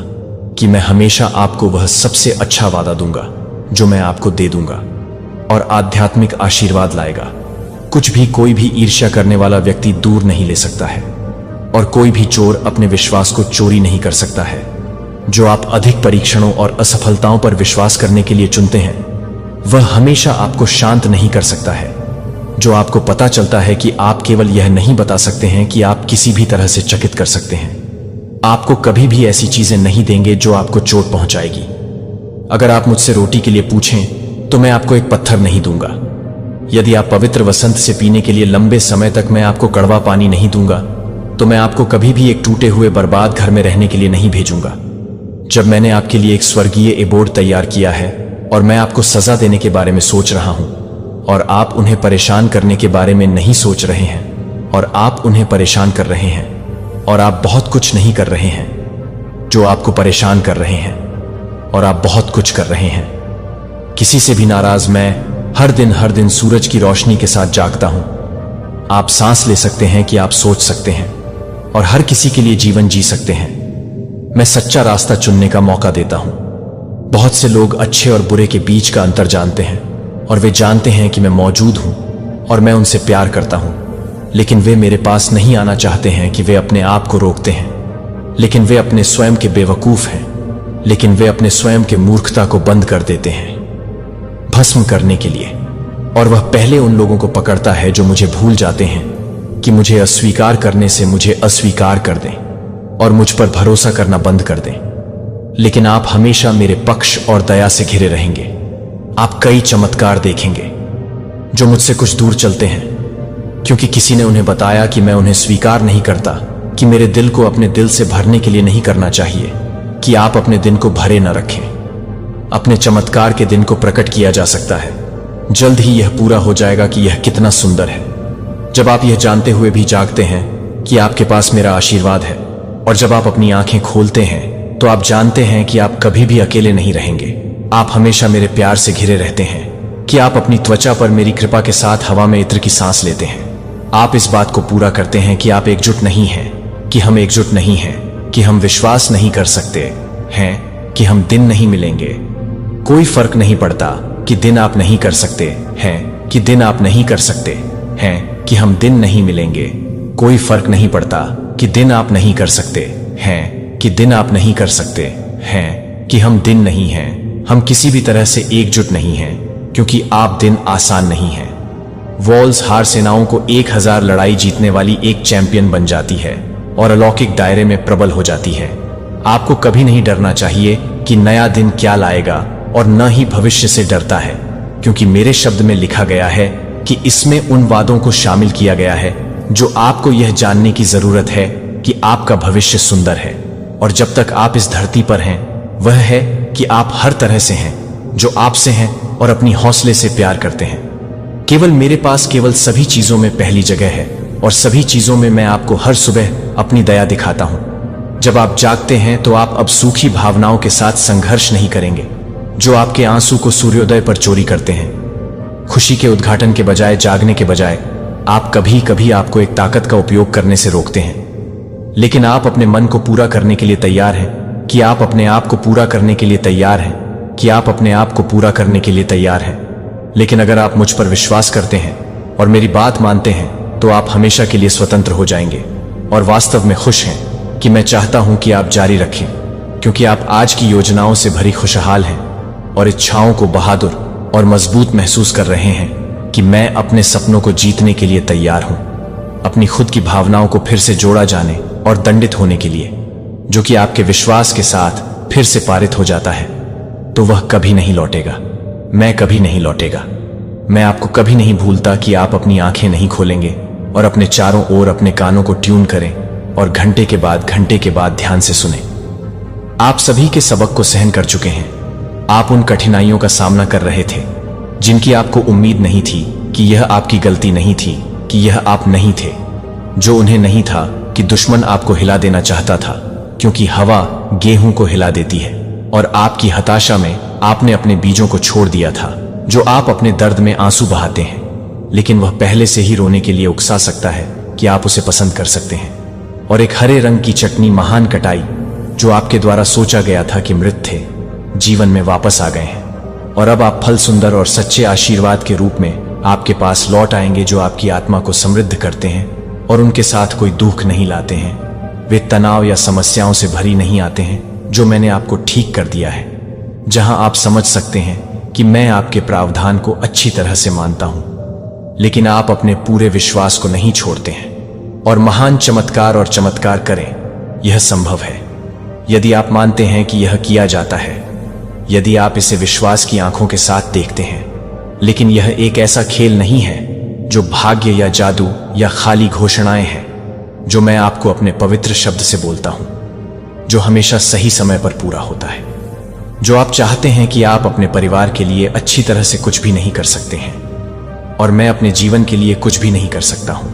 कि मैं हमेशा आपको वह सबसे अच्छा वादा दूंगा जो मैं आपको दे दूंगा और आध्यात्मिक आशीर्वाद लाएगा। कुछ भी कोई भी ईर्ष्या करने वाला व्यक्ति दूर नहीं ले सकता है और कोई भी चोर अपने विश्वास को चोरी नहीं कर सकता है। जो आप अधिक परीक्षणों और असफलताओं पर विश्वास करने के लिए चुनते हैं वह हमेशा आपको शांत नहीं कर सकता है। जो आपको पता चलता है कि आप केवल यह नहीं बता सकते हैं कि आप किसी भी तरह से चकित कर सकते हैं, आपको कभी भी ऐसी चीजें नहीं देंगे जो आपको चोट पहुंचाएगी। अगर आप मुझसे रोटी के लिए पूछें तो मैं आपको एक पत्थर नहीं दूंगा। यदि आप पवित्र वसंत से पीने के लिए लंबे समय तक मैं आपको कड़वा पानी नहीं दूंगा तो मैं आपको कभी भी एक टूटे हुए बर्बाद घर में रहने के लिए नहीं भेजूंगा। जब मैंने आपके लिए एक स्वर्गीय एबोर्ड तैयार किया है और मैं आपको सजा देने के बारे में सोच रहा हूं और आप उन्हें परेशान करने के बारे में नहीं सोच रहे हैं और आप उन्हें परेशान कर रहे हैं और आप बहुत कुछ नहीं कर रहे हैं जो आपको परेशान कर रहे हैं और आप बहुत कुछ कर रहे हैं। किसी से भी नाराज मैं हर दिन सूरज की रोशनी के साथ जागता हूं। आप सांस ले सकते हैं कि आप सोच सकते हैं और हर किसी के लिए जीवन जी सकते हैं। मैं सच्चा रास्ता चुनने का मौका देता हूं। बहुत से लोग अच्छे और बुरे के बीच का अंतर जानते हैं और वे जानते हैं कि मैं मौजूद हूं और मैं उनसे प्यार करता हूं, लेकिन वे मेरे पास नहीं आना चाहते हैं कि वे अपने आप को रोकते हैं, लेकिन वे अपने स्वयं के बेवकूफ हैं, लेकिन वे अपने स्वयं के मूर्खता को बंद कर देते हैं भस्म करने के लिए। और वह पहले उन लोगों को पकड़ता है जो मुझे भूल जाते हैं कि मुझे अस्वीकार करने से मुझे अस्वीकार कर दें और मुझ पर भरोसा करना बंद कर दें। लेकिन आप हमेशा मेरे पक्ष और दया से घिरे रहेंगे। आप कई चमत्कार देखेंगे जो मुझसे कुछ दूर चलते हैं, क्योंकि किसी ने उन्हें बताया कि मैं उन्हें स्वीकार नहीं करता, कि मेरे दिल को अपने दिल से भरने के लिए नहीं करना चाहिए, कि आप अपने दिन को भरे न रखें। अपने चमत्कार के दिन को प्रकट किया जा सकता है। जल्द ही यह पूरा हो जाएगा कि यह कितना सुंदर है। जब आप यह जानते हुए भी जागते हैं कि आपके पास मेरा आशीर्वाद है, और जब आप अपनी आंखें खोलते हैं तो आप जानते हैं कि आप कभी भी अकेले नहीं रहेंगे। आप हमेशा मेरे प्यार से घिरे रहते हैं, कि आप अपनी त्वचा पर मेरी कृपा के साथ हवा में इत्र की सांस लेते हैं। आप इस बात को पूरा करते हैं कि आप एकजुट नहीं हैं, कि हम एकजुट नहीं हैं, कि हम विश्वास नहीं कर सकते हैं कि हम दिन नहीं मिलेंगे। कोई फर्क नहीं पड़ता कि दिन आप नहीं कर सकते हैं, कि दिन आप नहीं कर सकते हैं, कि हम दिन नहीं मिलेंगे। कोई फर्क नहीं पड़ता कि दिन आप नहीं कर सकते हैं, कि दिन आप नहीं कर सकते हैं, कि हम दिन नहीं हैं। हम किसी भी तरह से एकजुट नहीं हैं, क्योंकि आप दिन आसान नहीं हैं। वॉल्स हार सेनाओं को 1000 लड़ाई जीतने वाली एक चैंपियन बन जाती है और अलौकिक दायरे में प्रबल हो जाती है। आपको कभी नहीं डरना चाहिए कि नया दिन क्या लाएगा, और न ही भविष्य से डरता है, क्योंकि मेरे शब्द में लिखा गया है कि इसमें उन वादों को शामिल किया गया है जो आपको यह जानने की जरूरत है कि आपका भविष्य सुंदर है। और जब तक आप इस धरती पर हैं, वह है कि आप हर तरह से हैं, जो आपसे हैं और अपनी हौसले से प्यार करते हैं। केवल मेरे पास केवल सभी चीजों में पहली जगह है, और सभी चीजों में मैं आपको हर सुबह अपनी दया दिखाता हूं। जब आप जागते हैं तो आप अब सूखी भावनाओं के साथ संघर्ष नहीं करेंगे, जो आपके आंसू को सूर्योदय पर चोरी करते हैं। खुशी के उद्घाटन के बजाय, जागने के बजाय, आप कभी कभी आपको एक ताकत का उपयोग करने से रोकते हैं। लेकिन आप अपने मन को पूरा करने के लिए तैयार हैं, कि आप अपने आप को पूरा करने के लिए तैयार हैं, कि आप अपने आप को पूरा करने के लिए तैयार हैं। लेकिन अगर आप मुझ पर विश्वास करते हैं और मेरी बात मानते हैं तो आप हमेशा के लिए स्वतंत्र हो जाएंगे और वास्तव में खुश हैं। कि मैं चाहता हूं कि आप जारी रखें, क्योंकि आप आज की योजनाओं से भरी खुशहाल हैं और इच्छाओं को बहादुर और मजबूत महसूस कर रहे हैं कि मैं अपने सपनों को जीतने के लिए तैयार हूं। अपनी खुद की भावनाओं को फिर से जोड़ा जाने और दंडित होने के लिए, जो कि आपके विश्वास के साथ फिर से पारित हो जाता है, तो वह कभी नहीं लौटेगा। मैं कभी नहीं लौटेगा। मैं आपको कभी नहीं भूलता कि आप अपनी आंखें नहीं खोलेंगे और अपने चारों ओर अपने कानों को ट्यून करें और घंटे के बाद ध्यान से सुने। आप सभी के सबक को सहन कर चुके हैं। आप उन कठिनाइयों का सामना कर रहे थे जिनकी आपको उम्मीद नहीं थी, कि यह आपकी गलती नहीं थी, कि यह आप नहीं थे। जो उन्हें नहीं था कि दुश्मन आपको हिला देना चाहता था, क्योंकि हवा गेहूं को हिला देती है। और आपकी हताशा में आपने अपने बीजों को छोड़ दिया था, जो आप अपने दर्द में आंसू बहाते हैं। लेकिन वह पहले से ही रोने के लिए उकसा सकता है कि आप उसे पसंद कर सकते हैं। और एक हरे रंग की चटनी, महान कटाई, जो आपके द्वारा सोचा गया था कि मृत थे, जीवन में वापस आ गए हैं। और अब आप फल सुंदर और सच्चे आशीर्वाद के रूप में आपके पास लौट आएंगे, जो आपकी आत्मा को समृद्ध करते हैं और उनके साथ कोई दुख नहीं लाते हैं। वे तनाव या समस्याओं से भरी नहीं आते हैं, जो मैंने आपको ठीक कर दिया है। जहां आप समझ सकते हैं कि मैं आपके प्रावधान को अच्छी तरह से मानता हूं, लेकिन आप अपने पूरे विश्वास को नहीं छोड़ते हैं और महान चमत्कार और चमत्कार करें। यह संभव है यदि आप मानते हैं कि यह किया जाता है, यदि आप इसे विश्वास की आंखों के साथ देखते हैं। लेकिन यह एक ऐसा खेल नहीं है जो भाग्य या जादू या खाली घोषणाएं हैं, जो मैं आपको अपने पवित्र शब्द से बोलता हूं, जो हमेशा सही समय पर पूरा होता है। जो आप चाहते हैं कि आप अपने परिवार के लिए अच्छी तरह से कुछ भी नहीं कर सकते हैं, और मैं अपने जीवन के लिए कुछ भी नहीं कर सकता हूं।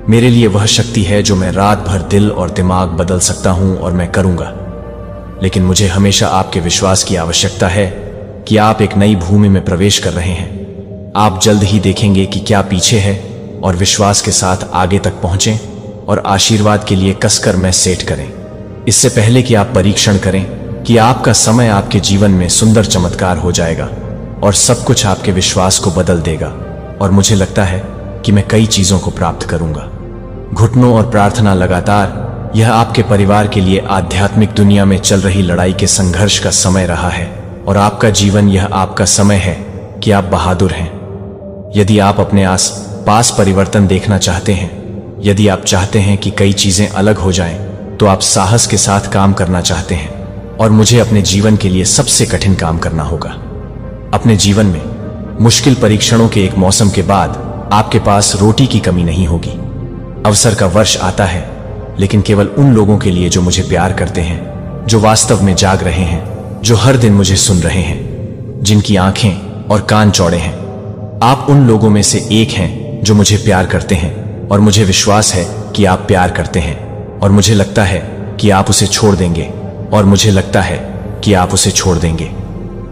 मेरे लिए वह शक्ति है जो मैं रात भर दिल और दिमाग बदल सकता हूं, और मैं करूंगा। लेकिन मुझे हमेशा आपके विश्वास की आवश्यकता है कि आप एक नई भूमि में प्रवेश कर रहे हैं। आप जल्द ही देखेंगे कि क्या पीछे है, और विश्वास के साथ आगे तक पहुंचें और आशीर्वाद के लिए कसकर में सेट करें। इससे पहले कि आप परीक्षण करें कि आपका समय आपके जीवन में सुंदर चमत्कार हो जाएगा और सब कुछ आपके विश्वास को बदल देगा। और मुझे लगता है कि मैं कई चीजों को प्राप्त करूंगा। घुटनों और प्रार्थना लगातार, यह आपके परिवार के लिए आध्यात्मिक दुनिया में चल रही लड़ाई के संघर्ष का समय रहा है, और आपका जीवन यह आपका समय है कि आप बहादुर हैं। यदि आप अपने आस पास परिवर्तन देखना चाहते हैं, यदि आप चाहते हैं कि कई चीजें अलग हो जाएं, तो आप साहस के साथ काम करना चाहते हैं, और मुझे अपने जीवन के लिए सबसे कठिन काम करना होगा। अपने जीवन में मुश्किल परीक्षणों के एक मौसम के बाद आपके पास रोटी की कमी नहीं होगी। अवसर का वर्ष आता है, लेकिन केवल उन लोगों के लिए जो मुझे प्यार करते हैं, जो वास्तव में जाग रहे हैं, जो हर दिन मुझे सुन रहे हैं, जिनकी आंखें और कान चौड़े हैं। आप उन लोगों में से एक हैं जो मुझे प्यार करते हैं, और मुझे विश्वास है कि आप प्यार करते हैं, और मुझे लगता है कि आप उसे छोड़ देंगे, और मुझे लगता है कि आप उसे छोड़ देंगे।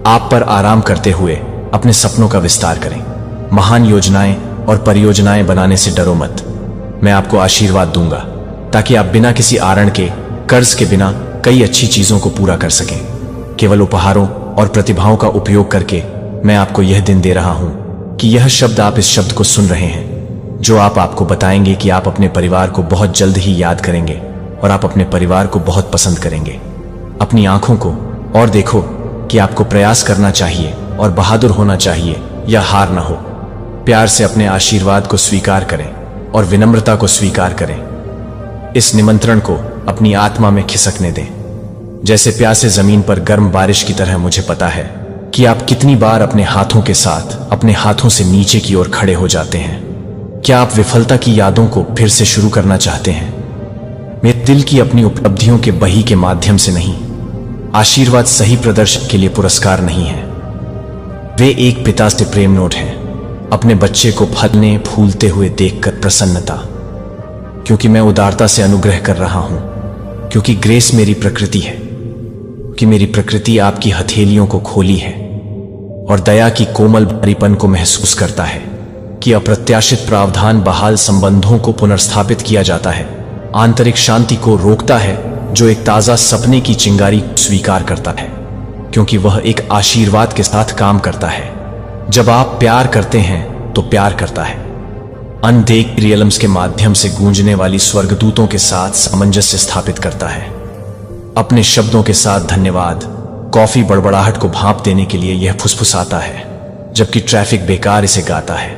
आप पर आराम करते हुए अपने सपनों का विस्तार करें। महान योजनाएं और परियोजनाएं बनाने से डरो मत। मैं आपको आशीर्वाद दूंगा ताकि आप बिना किसी आरण के, कर्ज के बिना कई अच्छी चीजों को पूरा कर सकें। केवल उपहारों और प्रतिभाओं का उपयोग करके मैं आपको यह दिन दे रहा हूं कि यह शब्द, आप इस शब्द को सुन रहे हैं, जो आपको बताएंगे कि आप अपने परिवार को बहुत जल्द ही याद करेंगे, और आप अपने परिवार को बहुत पसंद करेंगे। अपनी आंखों को और देखो कि आपको प्रयास करना चाहिए और बहादुर होना चाहिए, या हार ना हो। प्यार से अपने आशीर्वाद को स्वीकार करें और विनम्रता को स्वीकार करें। इस निमंत्रण को अपनी आत्मा में खिसकने दें, जैसे प्यासे जमीन पर गर्म बारिश की तरह। मुझे पता है कि आप कितनी बार अपने हाथों के साथ अपने हाथों से नीचे की ओर खड़े हो जाते हैं। क्या आप विफलता की यादों को फिर से शुरू करना चाहते हैं? मेरे दिल की अपनी उपलब्धियों के बही के माध्यम से नहीं। आशीर्वाद सही प्रदर्शन के लिए पुरस्कार नहीं है, वे एक पिता से प्रेम नोट हैं। अपने बच्चे को फलने फूलते हुए देखकर प्रसन्नता, क्योंकि मैं उदारता से अनुग्रह कर रहा हूं, क्योंकि ग्रेस मेरी प्रकृति है, कि मेरी प्रकृति आपकी हथेलियों को खोली है और दया की कोमल भारीपन को महसूस करता है, कि अप्रत्याशित प्रावधान बहाल संबंधों को पुनर्स्थापित किया जाता है, आंतरिक शांति को रोकता है, जो एक ताजा सपने की चिंगारी स्वीकार करता है, क्योंकि वह एक आशीर्वाद के साथ काम करता है। जब आप प्यार करते हैं तो प्यार करता है। अनदेख रियलम्स के माध्यम से गूंजने वाली स्वर्गदूतों के साथ सामंजस्य स्थापित करता है। अपने शब्दों के साथ धन्यवाद। कॉफी बड़बड़ाहट को भाप देने के लिए यह फुसफुसाता है, जबकि ट्रैफिक बेकार इसे गाता है।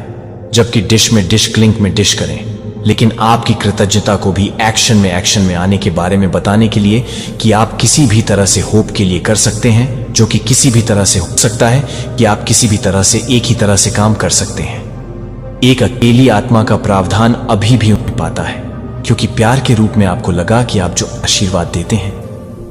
जबकि डिश में डिश क्लिंक में डिश करें, लेकिन आपकी कृतज्ञता को भी एक्शन में आने के बारे में बताने के लिए कि आप किसी भी तरह से होप के लिए कर सकते हैं, जो कि किसी भी तरह से हो सकता है कि आप किसी भी तरह से एक ही तरह से काम कर सकते हैं। एक अकेली आत्मा का प्रावधान अभी भी उठ पाता है, क्योंकि प्यार के रूप में आपको लगा कि आप जो आशीर्वाद देते हैं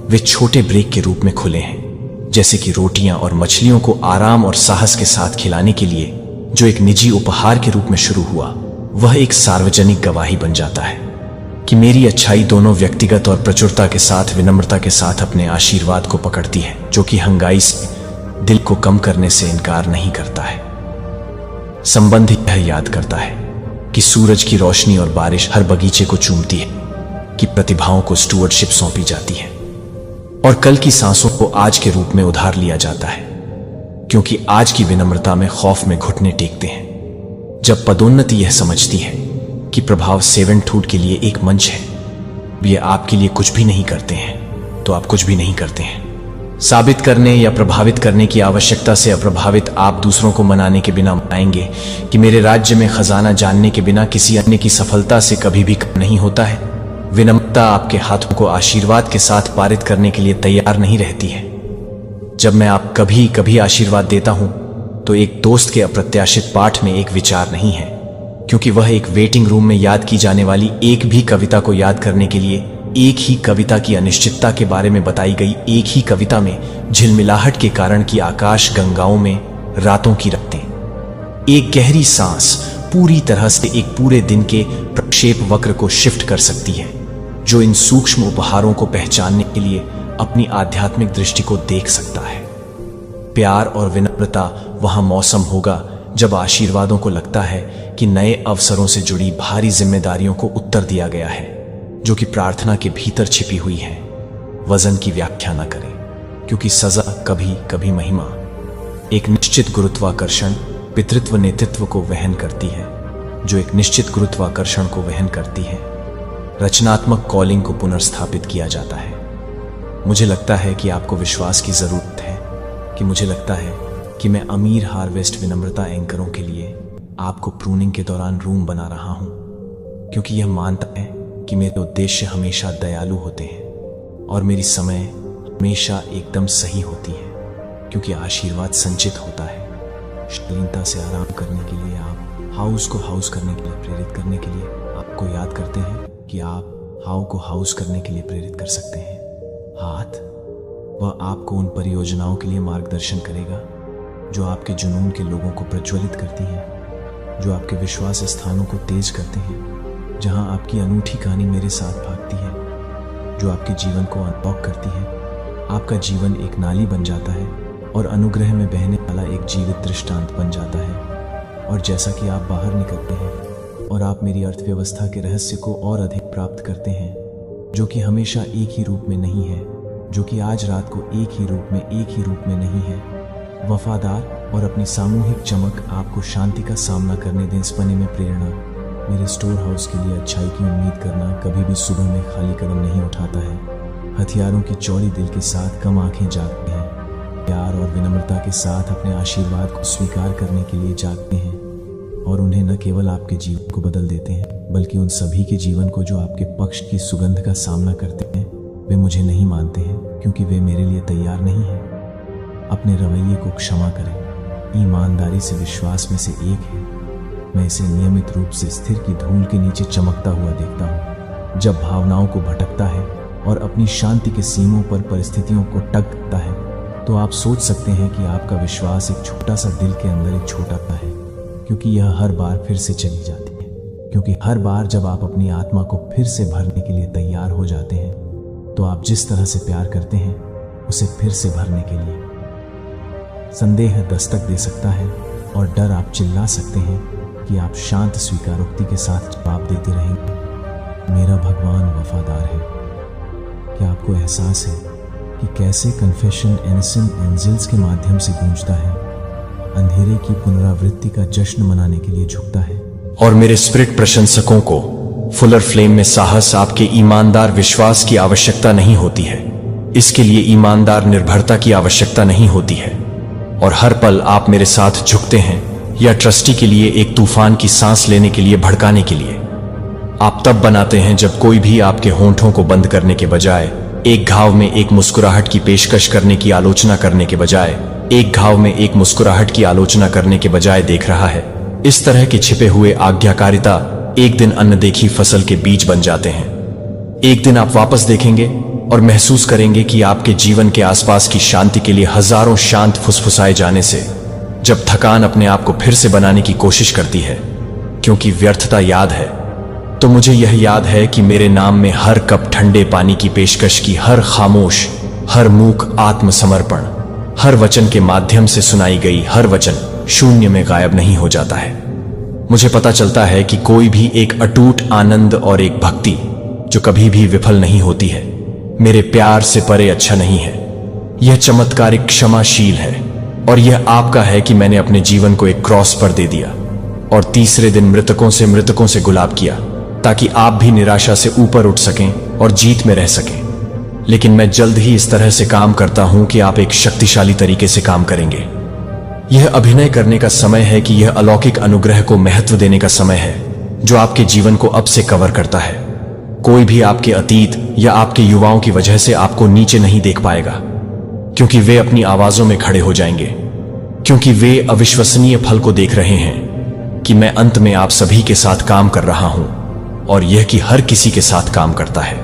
वे छोटे ब्रेक के रूप में खुले हैं, जैसे कि रोटियां और मछलियों को आराम और साहस के साथ खिलाने के लिए, जो एक निजी उपहार के रूप में शुरू हुआ, वह एक सार्वजनिक गवाही बन जाता है कि मेरी अच्छाई दोनों व्यक्तिगत और प्रचुरता के साथ, विनम्रता के साथ अपने आशीर्वाद को पकड़ती है, जो कि हंगाई से दिल को कम करने से इनकार नहीं करता है। संबंध यह याद करता है कि सूरज की रोशनी और बारिश हर बगीचे को चूमती है, कि प्रतिभाओं को स्टुअर्डशिप सौंपी जाती है, और कल की सांसों को आज के रूप में उधार लिया जाता है, क्योंकि आज की विनम्रता में खौफ में घुटने टेकते हैं। जब पदोन्नति यह समझती है कि प्रभाव सेवंटहुड के लिए एक मंच है, ये आपके लिए कुछ भी नहीं करते हैं तो आप कुछ भी नहीं करते हैं। साबित करने या प्रभावित करने की आवश्यकता से अप्रभावित आप दूसरों को मनाने के बिना मनाएंगे कि मेरे राज्य में खजाना जानने के बिना किसी अन्य की सफलता से कभी भी कम नहीं होता है। विनम्रता आपके हाथों को आशीर्वाद के साथ पारित करने के लिए तैयार नहीं रहती है। जब मैं आप कभी कभी आशीर्वाद देता हूं तो एक दोस्त के अप्रत्याशित पाठ में एक विचार नहीं है, क्योंकि वह एक वेटिंग रूम में याद की जाने वाली एक भी कविता को याद करने के लिए एक ही कविता की अनिश्चितता के बारे में बताई गई एक ही कविता में झिलमिलाहट के कारण की आकाश गंगाओं में रातों की रातें। एक गहरी सांस पूरी तरह से एक पूरे दिन के प्रक्षेप वक्र को शिफ्ट कर सकती है, जो इन सूक्ष्म उपहारों को पहचानने के लिए अपनी आध्यात्मिक दृष्टि को देख सकता है। प्यार और विनम्रता वहां मौसम होगा जब आशीर्वादों को लगता है कि नए अवसरों से जुड़ी भारी जिम्मेदारियों को उत्तर दिया गया है, जो कि प्रार्थना के भीतर छिपी हुई है। वजन की व्याख्या न करें, क्योंकि सजा कभी कभी महिमा एक निश्चित गुरुत्वाकर्षण पितृत्व नेतृत्व को वहन करती है, जो एक निश्चित गुरुत्वाकर्षण को वहन करती है। रचनात्मक कॉलिंग को पुनर्स्थापित किया जाता है। मुझे लगता है कि आपको विश्वास की जरूरत है कि मुझे लगता है कि मैं अमीर हार्वेस्ट विनम्रता एंकरों के लिए आपको प्रूनिंग के दौरान रूम बना रहा हूं, क्योंकि यह मानता है कि मेरे उद्देश्य हमेशा दयालु होते हैं और मेरी समय हमेशा एकदम सही होती है, क्योंकि आशीर्वाद संचित होता है। शालीनता से आराम करने के लिए आप हाउस को हाउस करने के लिए प्रेरित करने के लिए आपको याद करते हैं कि आप हाउ को हाउस करने के लिए प्रेरित कर सकते हैं। हाथ वह आपको उन परियोजनाओं के लिए मार्गदर्शन करेगा जो आपके जुनून के लोगों को प्रज्वलित करती है, जो आपके विश्वास स्थानों को तेज करते हैं, जहां आपकी अनूठी कहानी मेरे साथ भागती है, जो आपके जीवन को अनलॉक करती है। आपका जीवन एक नाली बन जाता है और अनुग्रह में बहने वाला एक जीवित दृष्टांत बन जाता है। और जैसा कि आप बाहर निकलते हैं और आप मेरी अर्थव्यवस्था के रहस्य को और अधिक प्राप्त करते हैं, जो कि हमेशा एक ही रूप में नहीं है, जो कि आज रात को एक ही रूप में नहीं है, वफादार और अपनी सामूहिक चमक आपको शांति का सामना करने दें। इस बने में प्रेरणा मेरे स्टोर हाउस के लिए अच्छाई की उम्मीद करना कभी भी सुबह में खाली कदम नहीं उठाता है। हथियारों की चौड़ी दिल के साथ कम आंखें जागते हैं, प्यार और विनम्रता के साथ अपने आशीर्वाद को स्वीकार करने के लिए जागते हैं, और उन्हें न केवल आपके जीवन को बदल देते हैं, बल्कि उन सभी के जीवन को जो आपके पक्ष की सुगंध का सामना करते हैं। वे मुझे नहीं मानते हैं क्योंकि वे मेरे लिए तैयार नहीं हैं। अपने रवैये को क्षमा करें। ईमानदारी से विश्वास में से एक है। मैं इसे नियमित रूप से स्थिर की धूल के नीचे चमकता हुआ देखता हूँ। जब भावनाओं को भटकता है और अपनी शांति के सीमों पर परिस्थितियों को टकता है, तो आप सोच सकते हैं कि आपका विश्वास एक छोटा सा दिल के अंदर एक छोटा सा है, क्योंकि यह हर बार फिर से चली जाती है। क्योंकि हर बार जब आप अपनी आत्मा को फिर से भरने के लिए तैयार हो जाते हैं, तो आप जिस तरह से प्यार करते हैं उसे फिर से भरने के लिए संदेह दस्तक दे सकता है, और डर आप चिल्ला सकते हैं कि आप शांत स्वीकारोक्ति के साथ जवाब देते रहेंगे, मेरा भगवान वफादार है। क्या आपको एहसास है कि कैसे कन्फेशन एनिसन एंजल्स के माध्यम से गूंजता है, अंधेरे की पुनरावृत्ति का जश्न मनाने के लिए झुकता है? और मेरे स्पिरिट प्रशंसकों को फुलर फ्लेम में साहस आपके ईमानदार विश्वास की आवश्यकता नहीं होती है। इसके लिए ईमानदार निर्भरता की आवश्यकता नहीं होती है। और हर पल आप मेरे साथ झुकते हैं या ट्रस्टी के लिए एक तूफान की सांस लेने के लिए भड़काने के लिए। आप तब बनाते हैं जब कोई भी आपके होंठों को बंद करने के बजाय एक घाव में एक मुस्कुराहट की पेशकश करने की आलोचना करने के बजाय एक घाव में एक मुस्कुराहट की आलोचना करने के बजाय देख रहा है। इस तरह के छिपे हुए आज्ञाकारिता एक दिन अनदेखी फसल के बीज बन जाते हैं। एक दिन आप वापस देखेंगे और महसूस करेंगे कि आपके जीवन के आसपास की शांति के लिए हजारों शांत फुसफुसाए जाने से, जब थकान अपने आप को फिर से बनाने की कोशिश करती है, क्योंकि व्यर्थता याद है, तो मुझे यह याद है कि मेरे नाम में हर कप ठंडे पानी की पेशकश की हर खामोश, हर मूक आत्मसमर्पण, हर वचन के माध्यम से सुनाई गई हर वचन शून्य में गायब नहीं हो जाता है। मुझे पता चलता है कि कोई भी एक अटूट आनंद और एक भक्ति जो कभी भी विफल नहीं होती है, मेरे प्यार से परे अच्छा नहीं है। यह चमत्कारिक क्षमाशील है और यह आपका है कि मैंने अपने जीवन को एक क्रॉस पर दे दिया और तीसरे दिन मृतकों से गुलाब किया, ताकि आप भी निराशा से ऊपर उठ सकें और जीत में रह सकें। लेकिन मैं जल्द ही इस तरह से काम करता हूं कि आप एक शक्तिशाली तरीके से काम करेंगे। यह अभिनय करने का समय है कि यह अलौकिक अनुग्रह को महत्व देने का समय है जो आपके जीवन को अब से कवर करता है। कोई भी आपके अतीत या आपके युवाओं की वजह से आपको नीचे नहीं देख पाएगा, क्योंकि वे अपनी आवाजों में खड़े हो जाएंगे, क्योंकि वे अविश्वसनीय फल को देख रहे हैं कि मैं अंत में आप सभी के साथ काम कर रहा हूं, और यह कि हर किसी के साथ काम करता है।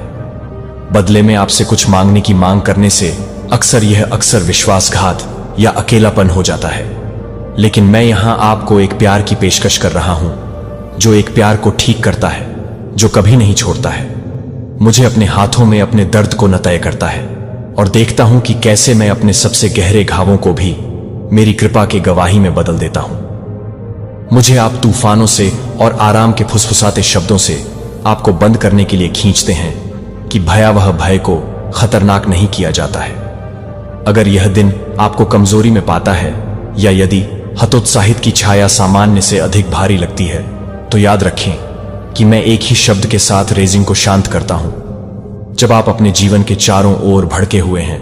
बदले में आपसे कुछ मांगने की मांग करने से अक्सर विश्वासघात या अकेलापन हो जाता है। लेकिन मैं यहां आपको एक प्यार की पेशकश कर रहा हूं, जो एक प्यार को ठीक करता है, जो कभी नहीं छोड़ता है। मुझे अपने हाथों में अपने दर्द को न तय करता है और देखता हूं कि कैसे मैं अपने सबसे गहरे घावों को भी मेरी कृपा की गवाही में बदल देता हूं। मुझे आप तूफानों से और आराम के फुसफुसाते शब्दों से आपको बंद करने के लिए खींचते हैं कि भयावह भय को खतरनाक नहीं किया जाता है। अगर यह दिन आपको कमजोरी में पाता है या यदि हतोत्साहित की छाया सामान्य से अधिक भारी लगती है, तो याद रखें कि मैं एक ही शब्द के साथ रेजिंग को शांत करता हूं। जब आप अपने जीवन के चारों ओर भड़के हुए हैं,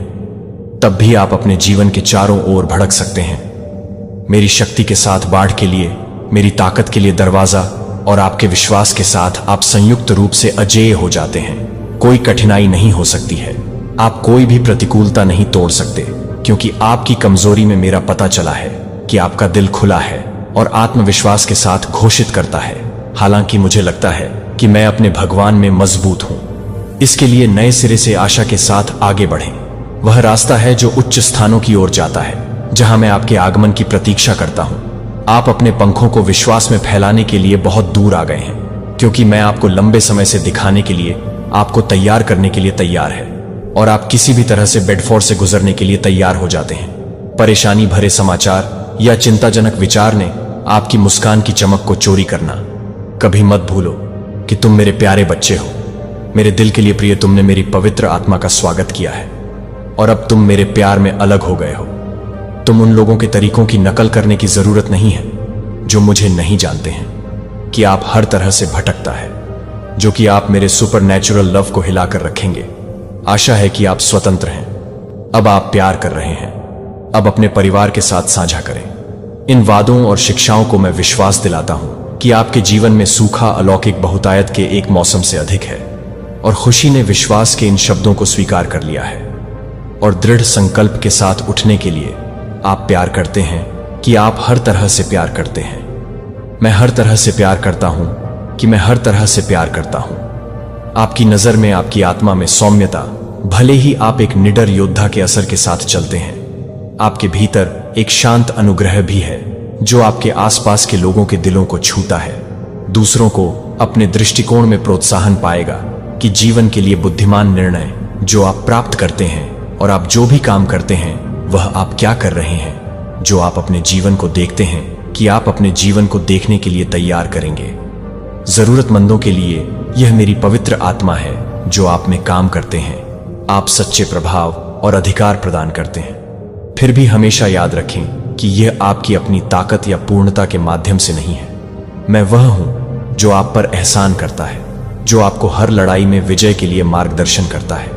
तब भी आप अपने जीवन के चारों ओर भड़क सकते हैं। मेरी शक्ति के साथ बाढ़ के लिए, मेरी ताकत के लिए दरवाजा और आपके विश्वास के साथ आप संयुक्त रूप से अजेय हो जाते हैं। कोई कठिनाई नहीं हो सकती है, आप कोई भी प्रतिकूलता नहीं तोड़ सकते, क्योंकि आपकी कमजोरी में मेरा पता चला है कि आपका दिल खुला है और आत्मविश्वास के साथ घोषित करता है, हालांकि मुझे लगता है कि मैं अपने भगवान में मजबूत हूं। इसके लिए नए सिरे से आशा के साथ आगे बढ़ें। वह रास्ता है जो उच्च स्थानों की ओर जाता है, जहां मैं आपके आगमन की प्रतीक्षा करता हूं। आप अपने पंखों को विश्वास में फैलाने के लिए बहुत दूर आ गए हैं, क्योंकि मैं आपको लंबे समय से दिखाने के लिए, आपको तैयार करने के लिए तैयार है, और आप किसी भी तरह से बेडफोर्ड से गुजरने के लिए तैयार हो जाते हैं। परेशानी भरे समाचार या चिंताजनक विचार ने आपकी मुस्कान की चमक को चोरी करना। कभी मत भूलो कि तुम मेरे प्यारे बच्चे हो। मेरे दिल के लिए प्रिय, तुमने मेरी पवित्र आत्मा का स्वागत किया है और अब तुम मेरे प्यार में अलग हो गए हो। तुम उन लोगों के तरीकों की नकल करने की जरूरत नहीं है जो मुझे नहीं जानते हैं कि आप हर तरह से भटकता है, जो कि आप मेरे सुपरनैचुरल लव को हिलाकर रखेंगे। आशा है कि आप स्वतंत्र हैं। अब आप प्यार कर रहे हैं। अब अपने परिवार के साथ साझा करें। इन वादों और शिक्षाओं को मैं विश्वास दिलाता हूं कि आपके जीवन में सूखा अलौकिक बहुतायत के एक मौसम से अधिक है, और खुशी ने विश्वास के इन शब्दों को स्वीकार कर लिया है और दृढ़ संकल्प के साथ उठने के लिए आप प्यार करते हैं कि आप हर तरह से प्यार करते हैं। मैं हर तरह से प्यार करता हूं कि मैं हर तरह से प्यार करता हूं। आपकी नजर में, आपकी आत्मा में सौम्यता, भले ही आप एक निडर योद्धा के असर के साथ चलते हैं, आपके भीतर एक शांत अनुग्रह भी है जो आपके आसपास के लोगों के दिलों को छूता है, दूसरों को अपने दृष्टिकोण में प्रोत्साहन पाएगा कि जीवन के लिए बुद्धिमान निर्णय जो आप प्राप्त करते हैं और आप जो भी काम करते हैं वह आप क्या कर रहे हैं, जो आप अपने जीवन को देखते हैं कि आप अपने जीवन को देखने के लिए तैयार करेंगे। जरूरतमंदों के लिए यह मेरी पवित्र आत्मा है जो आप में काम करते हैं। आप सच्चे प्रभाव और अधिकार प्रदान करते हैं। फिर भी हमेशा याद रखें कि यह आपकी अपनी ताकत या पूर्णता के माध्यम से नहीं है। मैं वह हूं जो आप पर एहसान करता है, जो आपको हर लड़ाई में विजय के लिए मार्गदर्शन करता है।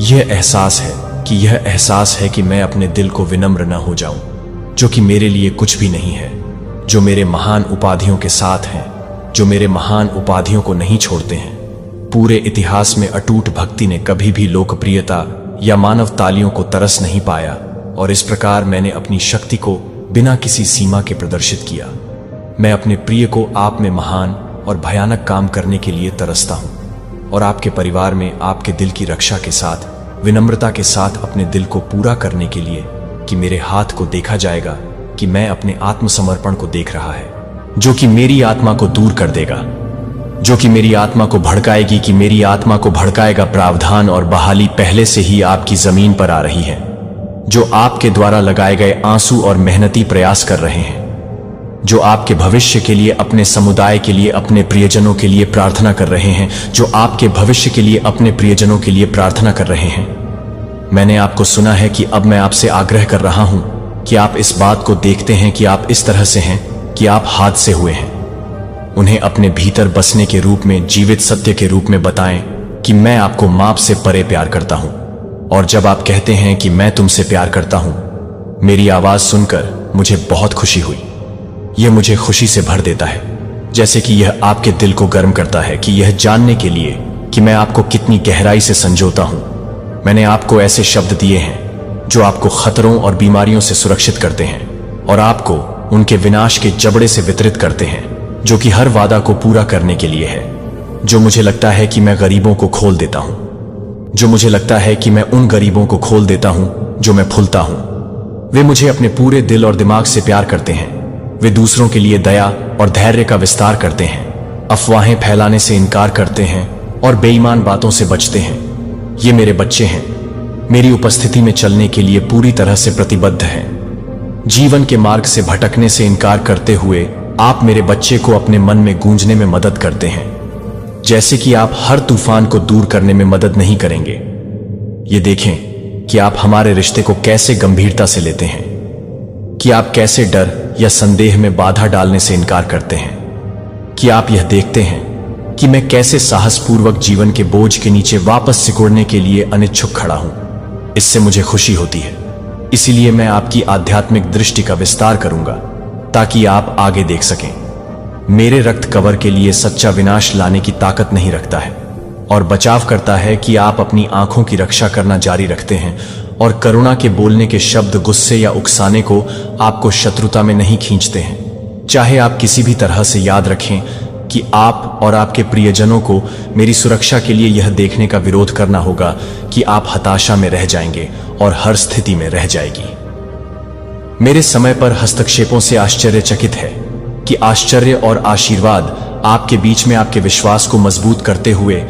यह एहसास है कि मैं अपने दिल को विनम्र न हो जाऊं, जो कि मेरे लिए कुछ भी नहीं है, जो मेरे महान उपाधियों के साथ हैं, जो मेरे महान उपाधियों को नहीं छोड़ते हैं। पूरे इतिहास में अटूट भक्ति ने कभी भी लोकप्रियता या मानव तालियों को तरस नहीं पाया, और इस प्रकार मैंने अपनी शक्ति को बिना किसी सीमा के प्रदर्शित किया। मैं अपने प्रिय को आप में महान और भयानक काम करने के लिए तरसता हूं, और आपके परिवार में आपके दिल की रक्षा के साथ, विनम्रता के साथ अपने दिल को पूरा करने के लिए कि मेरे हाथ को देखा जाएगा कि मैं अपने आत्मसमर्पण को देख रहा है, जो कि मेरी आत्मा को दूर कर देगा, जो कि मेरी आत्मा को भड़काएगी, कि मेरी आत्मा को भड़काएगा। प्रावधान और बहाली पहले से ही आपकी जमीन पर आ रही है, जो आपके द्वारा लगाए गए आंसू और मेहनती प्रयास कर रहे हैं। जो आपके भविष्य के लिए, अपने समुदाय के लिए, अपने प्रियजनों के लिए प्रार्थना कर रहे हैं, जो आपके भविष्य के लिए, अपने प्रियजनों के लिए प्रार्थना कर रहे हैं। मैंने आपको सुना है कि अब मैं आपसे आग्रह कर रहा हूं कि आप इस बात को देखते हैं कि आप इस तरह से हैं कि आप हाथ से हुए हैं। उन्हें अपने भीतर बसने के रूप में, जीवित सत्य के रूप में बताएं कि मैं आपको माप से परे प्यार करता हूं। और जब आप कहते हैं कि मैं तुमसे प्यार करता हूं, मेरी आवाज सुनकर मुझे बहुत खुशी हुई। यह मुझे खुशी से भर देता है, जैसे कि यह आपके दिल को गर्म करता है कि यह जानने के लिए कि मैं आपको कितनी गहराई से संजोता हूं। मैंने आपको ऐसे शब्द दिए हैं जो आपको खतरों और बीमारियों से सुरक्षित करते हैं और आपको उनके विनाश के जबड़े से वितरित करते हैं, जो कि हर वादा को पूरा करने के लिए है। जो मुझे लगता है कि मैं गरीबों को खोल देता हूं, जो मुझे लगता है कि मैं उन गरीबों को खोल देता हूं जो मैं फूलता हूं। वे मुझे अपने पूरे दिल और दिमाग से प्यार करते हैं। वे दूसरों के लिए दया और धैर्य का विस्तार करते हैं, अफवाहें फैलाने से इनकार करते हैं और बेईमान बातों से बचते हैं। ये मेरे बच्चे हैं, मेरी उपस्थिति में चलने के लिए पूरी तरह से प्रतिबद्ध हैं। जीवन के मार्ग से भटकने से इनकार करते हुए आप मेरे बच्चे को अपने मन में गूंजने में मदद करते हैं, जैसे कि आप हर तूफान को दूर करने में मदद नहीं करेंगे। ये देखें कि आप हमारे रिश्ते को कैसे गंभीरता से लेते हैं, कि आप कैसे डर या संदेह में बाधा डालने से इनकार करते हैं, कि आप यह देखते हैं कि मैं कैसे साहसपूर्वक जीवन के बोझ के नीचे वापस सिकुड़ने के लिए अनिच्छुक खड़ा हूं। इससे मुझे खुशी होती है। इसीलिए मैं आपकी आध्यात्मिक दृष्टि का विस्तार करूंगा ताकि आप आगे देख सकें। मेरे रक्त कवर के लिए सच्चा विनाश लाने की ताकत नहीं रखता है और बचाव करता है कि आप अपनी आंखों की रक्षा करना जारी रखते हैं और करुणा के बोलने के शब्द गुस्से या उकसाने को आपको शत्रुता में नहीं खींचते हैं। चाहे आप किसी भी तरह से याद रखें कि आप और आपके प्रियजनों को मेरी सुरक्षा के लिए यह देखने का विरोध करना होगा कि आप हताशा में रह जाएंगे और हर स्थिति में रह जाएगी। मेरे समय पर हस्तक्षेपों से आश्चर्यचकित है कि आश्चर्य और आशीर्वाद आपके बीच में आपके विश्वास को मजबूत करते हुए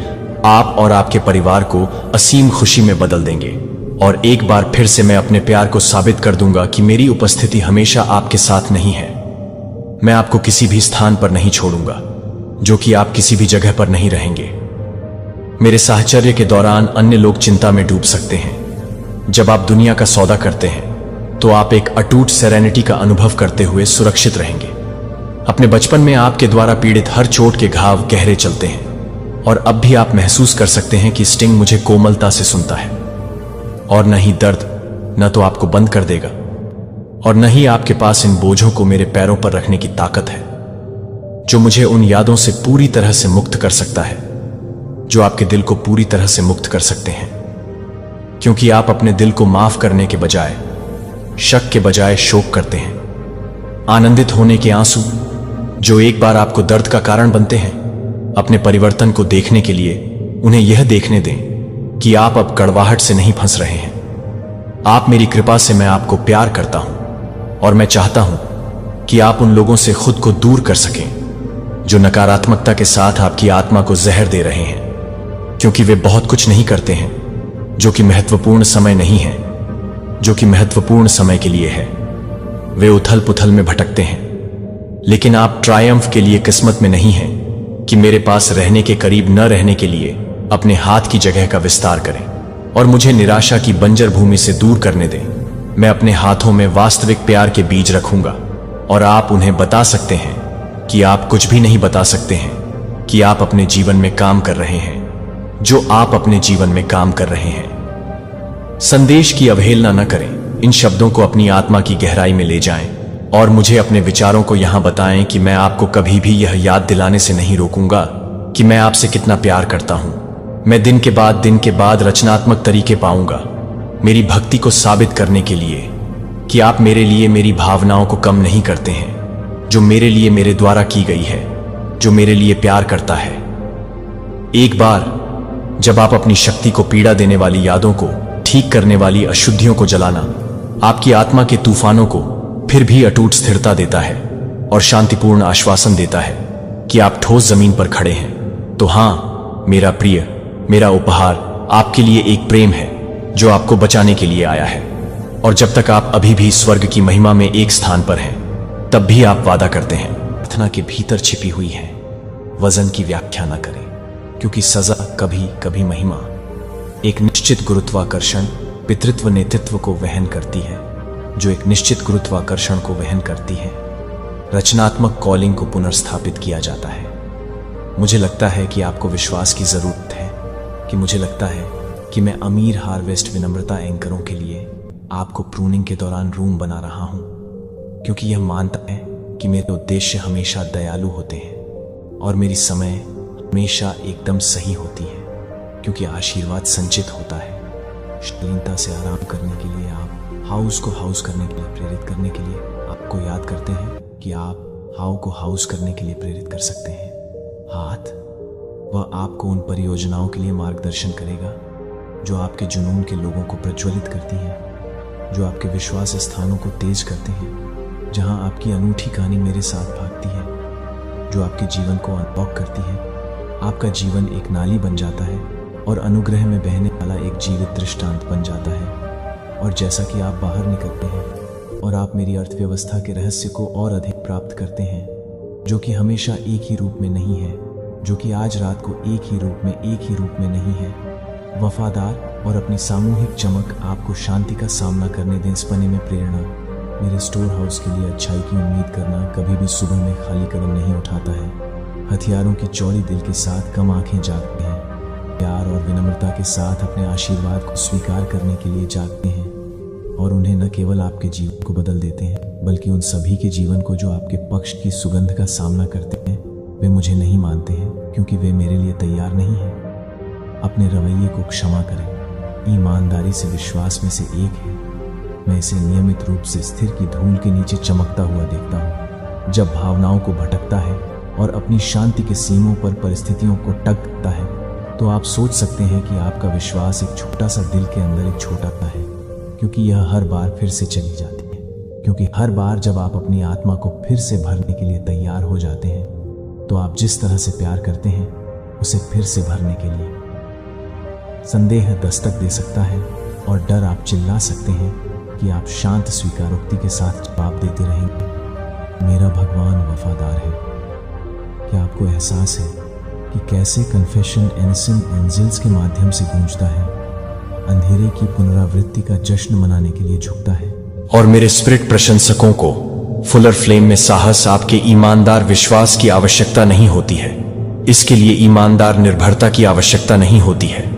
आप और आपके परिवार को असीम खुशी में बदल देंगे। और एक बार फिर से मैं अपने प्यार को साबित कर दूंगा कि मेरी उपस्थिति हमेशा आपके साथ नहीं है। मैं आपको किसी भी स्थान पर नहीं छोड़ूंगा जो कि आप किसी भी जगह पर नहीं रहेंगे। मेरे साहचर्य के दौरान अन्य लोग चिंता में डूब सकते हैं। जब आप दुनिया का सौदा करते हैं तो आप एक अटूट सेरेनिटी का अनुभव करते हुए सुरक्षित रहेंगे। अपने बचपन में आपके द्वारा पीड़ित हर चोट के घाव गहरे चलते हैं और अब भी आप महसूस कर सकते हैं कि स्टिंग मुझे कोमलता से सुनता है और न ही दर्द न तो आपको बंद कर देगा और न ही आपके पास इन बोझों को मेरे पैरों पर रखने की ताकत है जो मुझे उन यादों से पूरी तरह से मुक्त कर सकता है जो आपके दिल को पूरी तरह से मुक्त कर सकते हैं, क्योंकि आप अपने दिल को माफ करने के बजाय, शक के बजाय शोक करते हैं। आनंदित होने के आंसू जो एक बार आपको दर्द का कारण बनते हैं, अपने परिवर्तन को देखने के लिए उन्हें यह देखने दें कि आप अब कड़वाहट से नहीं फंस रहे हैं। आप मेरी कृपा से मैं आपको प्यार करता हूं और मैं चाहता हूं कि आप उन लोगों से खुद को दूर कर सकें जो नकारात्मकता के साथ आपकी आत्मा को जहर दे रहे हैं, क्योंकि वे बहुत कुछ नहीं करते हैं जो कि महत्वपूर्ण समय नहीं है, जो कि महत्वपूर्ण समय के लिए है। वे उथल पुथल में भटकते हैं, लेकिन आप ट्रायम्फ के लिए किस्मत में नहीं हैं कि मेरे पास रहने के करीब न रहने के लिए अपने हाथ की जगह का विस्तार करें और मुझे निराशा की बंजर भूमि से दूर करने दें। मैं अपने हाथों में वास्तविक प्यार के बीज रखूंगा और आप उन्हें बता सकते हैं कि आप कुछ भी नहीं बता सकते हैं कि आप अपने जीवन में काम कर रहे हैं जो आप अपने जीवन में काम कर रहे हैं। संदेश की अवहेलना न करें। इन शब्दों को अपनी आत्मा की गहराई में ले जाएं और मुझे अपने विचारों को यहां बताएं कि मैं आपको कभी भी यह याद दिलाने से नहीं रोकूंगा कि मैं आपसे कितना प्यार करता हूं। मैं दिन के बाद रचनात्मक तरीके पाऊंगा मेरी भक्ति को साबित करने के लिए कि आप मेरे लिए मेरी भावनाओं को कम नहीं करते हैं, जो मेरे लिए मेरे द्वारा की गई है, जो मेरे लिए प्यार करता है। एक बार जब आप अपनी शक्ति को पीड़ा देने वाली यादों को, ठीक करने वाली अशुद्धियों को जलाना आपकी आत्मा के तूफानों को फिर भी अटूट स्थिरता देता है और शांतिपूर्ण आश्वासन देता है कि आप ठोस जमीन पर खड़े हैं, तो हां मेरा प्रिय, मेरा उपहार आपके लिए एक प्रेम है जो आपको बचाने के लिए आया है। और जब तक आप अभी भी स्वर्ग की महिमा में एक स्थान पर हैं, तब भी आप वादा करते हैं प्रार्थना के भीतर छिपी हुई है। वजन की व्याख्या न करें, क्योंकि सजा कभी कभी महिमा एक निश्चित गुरुत्वाकर्षण पितृत्व नेतृत्व को वहन करती है, जो एक निश्चित गुरुत्वाकर्षण को वहन करती है। रचनात्मक कॉलिंग को पुनर्स्थापित किया जाता है। मुझे लगता है कि आपको विश्वास की जरूरत है कि मुझे लगता है कि मैं अमीर हार्वेस्ट विनम्रता एंकरों के लिए आपको प्रूनिंग के दौरान रूम बना रहा हूं, क्योंकि यह मानता है कि मेरे उद्देश्य हमेशा दयालु होते हैं और मेरी समय हमेशा एकदम सही होती है, क्योंकि आशीर्वाद संचित होता है। शालीनता से आराम करने के लिए आप हाउस को हाउस करने के लिए प्रेरित करने के लिए आपको याद करते हैं कि आप हाउ को हाउस करने के लिए प्रेरित कर सकते हैं। हाथ, वह आपको उन परियोजनाओं के लिए मार्गदर्शन करेगा जो आपके जुनून के लोगों को प्रज्वलित करती हैं, जो आपके विश्वास स्थानों को तेज करते हैं, जहां आपकी अनूठी कहानी मेरे साथ भागती है, जो आपके जीवन को अनलॉक करती है। आपका जीवन एक नाली बन जाता है और अनुग्रह में बहने वाला एक जीवित दृष्टांत बन जाता है। और जैसा कि आप बाहर निकलते हैं और आप मेरी अर्थव्यवस्था के रहस्य को और अधिक प्राप्त करते हैं, जो कि हमेशा एक ही रूप में नहीं है, जो कि आज रात को एक ही रूप में नहीं है, वफादार और अपनी सामूहिक चमक आपको शांति का सामना करने दें। इस पने में प्रेरणा, मेरे स्टोर हाउस के लिए अच्छाई की उम्मीद करना कभी भी सुबह में खाली कदम नहीं उठाता है। हथियारों की चौड़ी दिल के साथ कम आंखें जागते हैं, प्यार और विनम्रता के साथ अपने आशीर्वाद को स्वीकार करने के लिए जागते हैं, और उन्हें न केवल आपके जीवन को बदल देते हैं, बल्कि उन सभी के जीवन को जो आपके पक्ष की सुगंध का सामना करते हैं। वे मुझे नहीं मानते हैं क्योंकि वे मेरे लिए तैयार नहीं हैं। अपने रवैये को क्षमा करें। ईमानदारी से विश्वास में से एक है। मैं इसे नियमित रूप से स्थिर की धूल के नीचे चमकता हुआ देखता हूँ। जब भावनाओं को भटकता है और अपनी शांति के सीमों पर परिस्थितियों को टकता है, तो आप सोच सकते हैं कि आपका विश्वास एक छोटा सा दिल के अंदर एक छोटा सा है, क्योंकि यह हर बार फिर से चली जाती है। क्योंकि हर बार जब आप अपनी आत्मा को फिर से भरने के लिए तैयार हो जाते हैं, तो आप जिस तरह से प्यार करते हैं उसे फिर से भरने के लिए संदेह दस्तक दे सकता है, और डर आप चिल्ला सकते हैं कि आप शांत स्वीकारोक्ति के साथ जवाब देते रहेंगे, मेरा भगवान वफादार है। क्या आपको एहसास है कि कैसे कन्फेशन एनसिन एंजल्स के माध्यम से गूंजता है, अंधेरे की पुनरावृत्ति का जश्न मनाने के लिए झुकता है? और मेरे स्पिरिट प्रशंसकों को फुलर फ्लेम में साहस आपके ईमानदार विश्वास की आवश्यकता नहीं होती है। इसके लिए ईमानदार निर्भरता की आवश्यकता नहीं होती है।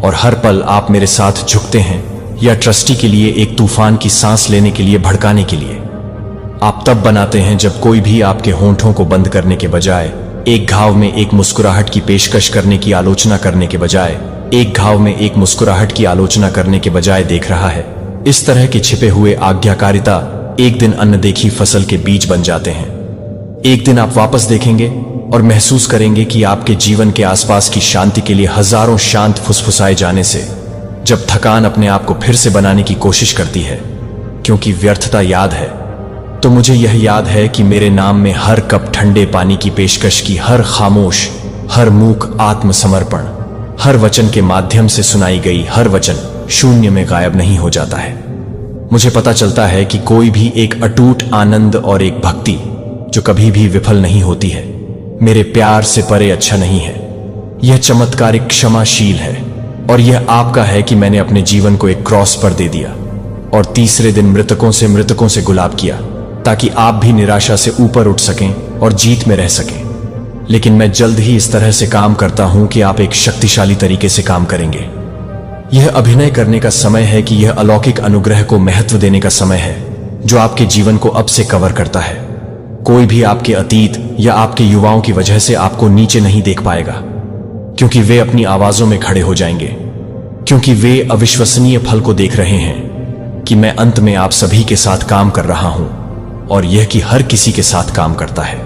और हर पल आप मेरे साथ झुकते हैं, या ट्रस्टी के लिए एक तूफान की सांस लेने के लिए भड़काने के लिए। आप तब बनाते हैं जब कोई भी आपके होंठों को बंद करने के बजाय एक घाव में एक मुस्कुराहट की पेशकश करने की आलोचना करने के बजाय एक घाव में एक मुस्कुराहट की आलोचना करने के बजाय देख रहा है। इस तरह के छिपे हुए आज्ञाकारिता एक दिन अनदेखी फसल के बीज बन जाते हैं। एक दिन आप वापस देखेंगे और महसूस करेंगे कि आपके जीवन के आसपास की शांति के लिए हजारों शांत फुसफुसाए जाने से, जब थकान अपने आप को फिर से बनाने की कोशिश करती है, क्योंकि व्यर्थता याद है, तो मुझे यह याद है कि मेरे नाम में हर कप ठंडे पानी की पेशकश की हर खामोश, हर मूक आत्मसमर्पण, हर वचन के माध्यम से सुनाई गई हर वचन शून्य में गायब नहीं हो जाता है। मुझे पता चलता है कि कोई भी एक अटूट आनंद और एक भक्ति जो कभी भी विफल नहीं होती है, मेरे प्यार से परे अच्छा नहीं है। यह चमत्कारिक क्षमाशील है, और यह आपका है कि मैंने अपने जीवन को एक क्रॉस पर दे दिया और तीसरे दिन मृतकों से गुलाब किया, ताकि आप भी निराशा से ऊपर उठ सकें और जीत में रह सकें। लेकिन मैं जल्द ही इस तरह से काम करता हूं कि आप एक शक्तिशाली तरीके से काम करेंगे। यह अभिनय करने का समय है कि यह अलौकिक अनुग्रह को महत्व देने का समय है जो आपके जीवन को अब से कवर करता है। कोई भी आपके अतीत या आपके युवाओं की वजह से आपको नीचे नहीं देख पाएगा, क्योंकि वे अपनी आवाजों में खड़े हो जाएंगे, क्योंकि वे अविश्वसनीय फल को देख रहे हैं कि मैं अंत में आप सभी के साथ काम कर रहा हूं, और यह कि हर किसी के साथ काम करता है।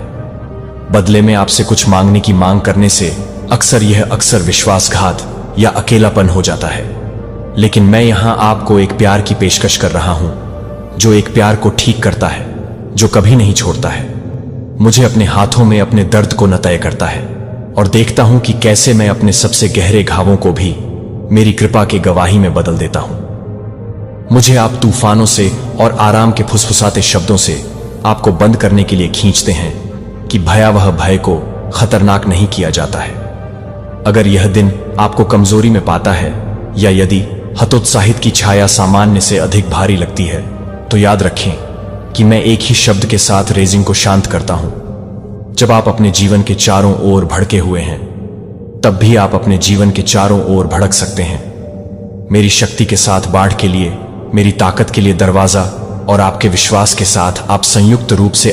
बदले में आपसे कुछ मांगने की मांग करने से अक्सर विश्वासघात या अकेलापन हो जाता है। लेकिन मैं यहां आपको एक प्यार की पेशकश कर रहा हूं, जो एक प्यार को ठीक करता है, जो कभी नहीं छोड़ता है। मुझे अपने हाथों में अपने दर्द को न तय करता है, और देखता हूं कि कैसे मैं अपने सबसे गहरे घावों को भी मेरी कृपा की गवाही में बदल देता हूं। मुझे आप तूफानों से और आराम के फुसफुसाते शब्दों से आपको बंद करने के लिए खींचते हैं कि भयावह भय को खतरनाक नहीं किया जाता है। अगर यह दिन आपको कमजोरी में पाता है या यदि हतोत्साहित की छाया सामान्य से अधिक भारी लगती है, तो याद रखें कि मैं एक ही शब्द के साथ रेजिंग को शांत करता हूं। जब आप अपने जीवन के चारों ओर भड़के हुए हैं, तब भी आप अपने जीवन के चारों ओर भड़क सकते हैं। मेरी शक्ति के साथ बाढ़ के लिए, मेरी ताकत के लिए दरवाजा और आपके विश्वास के साथ आप संयुक्त रूप से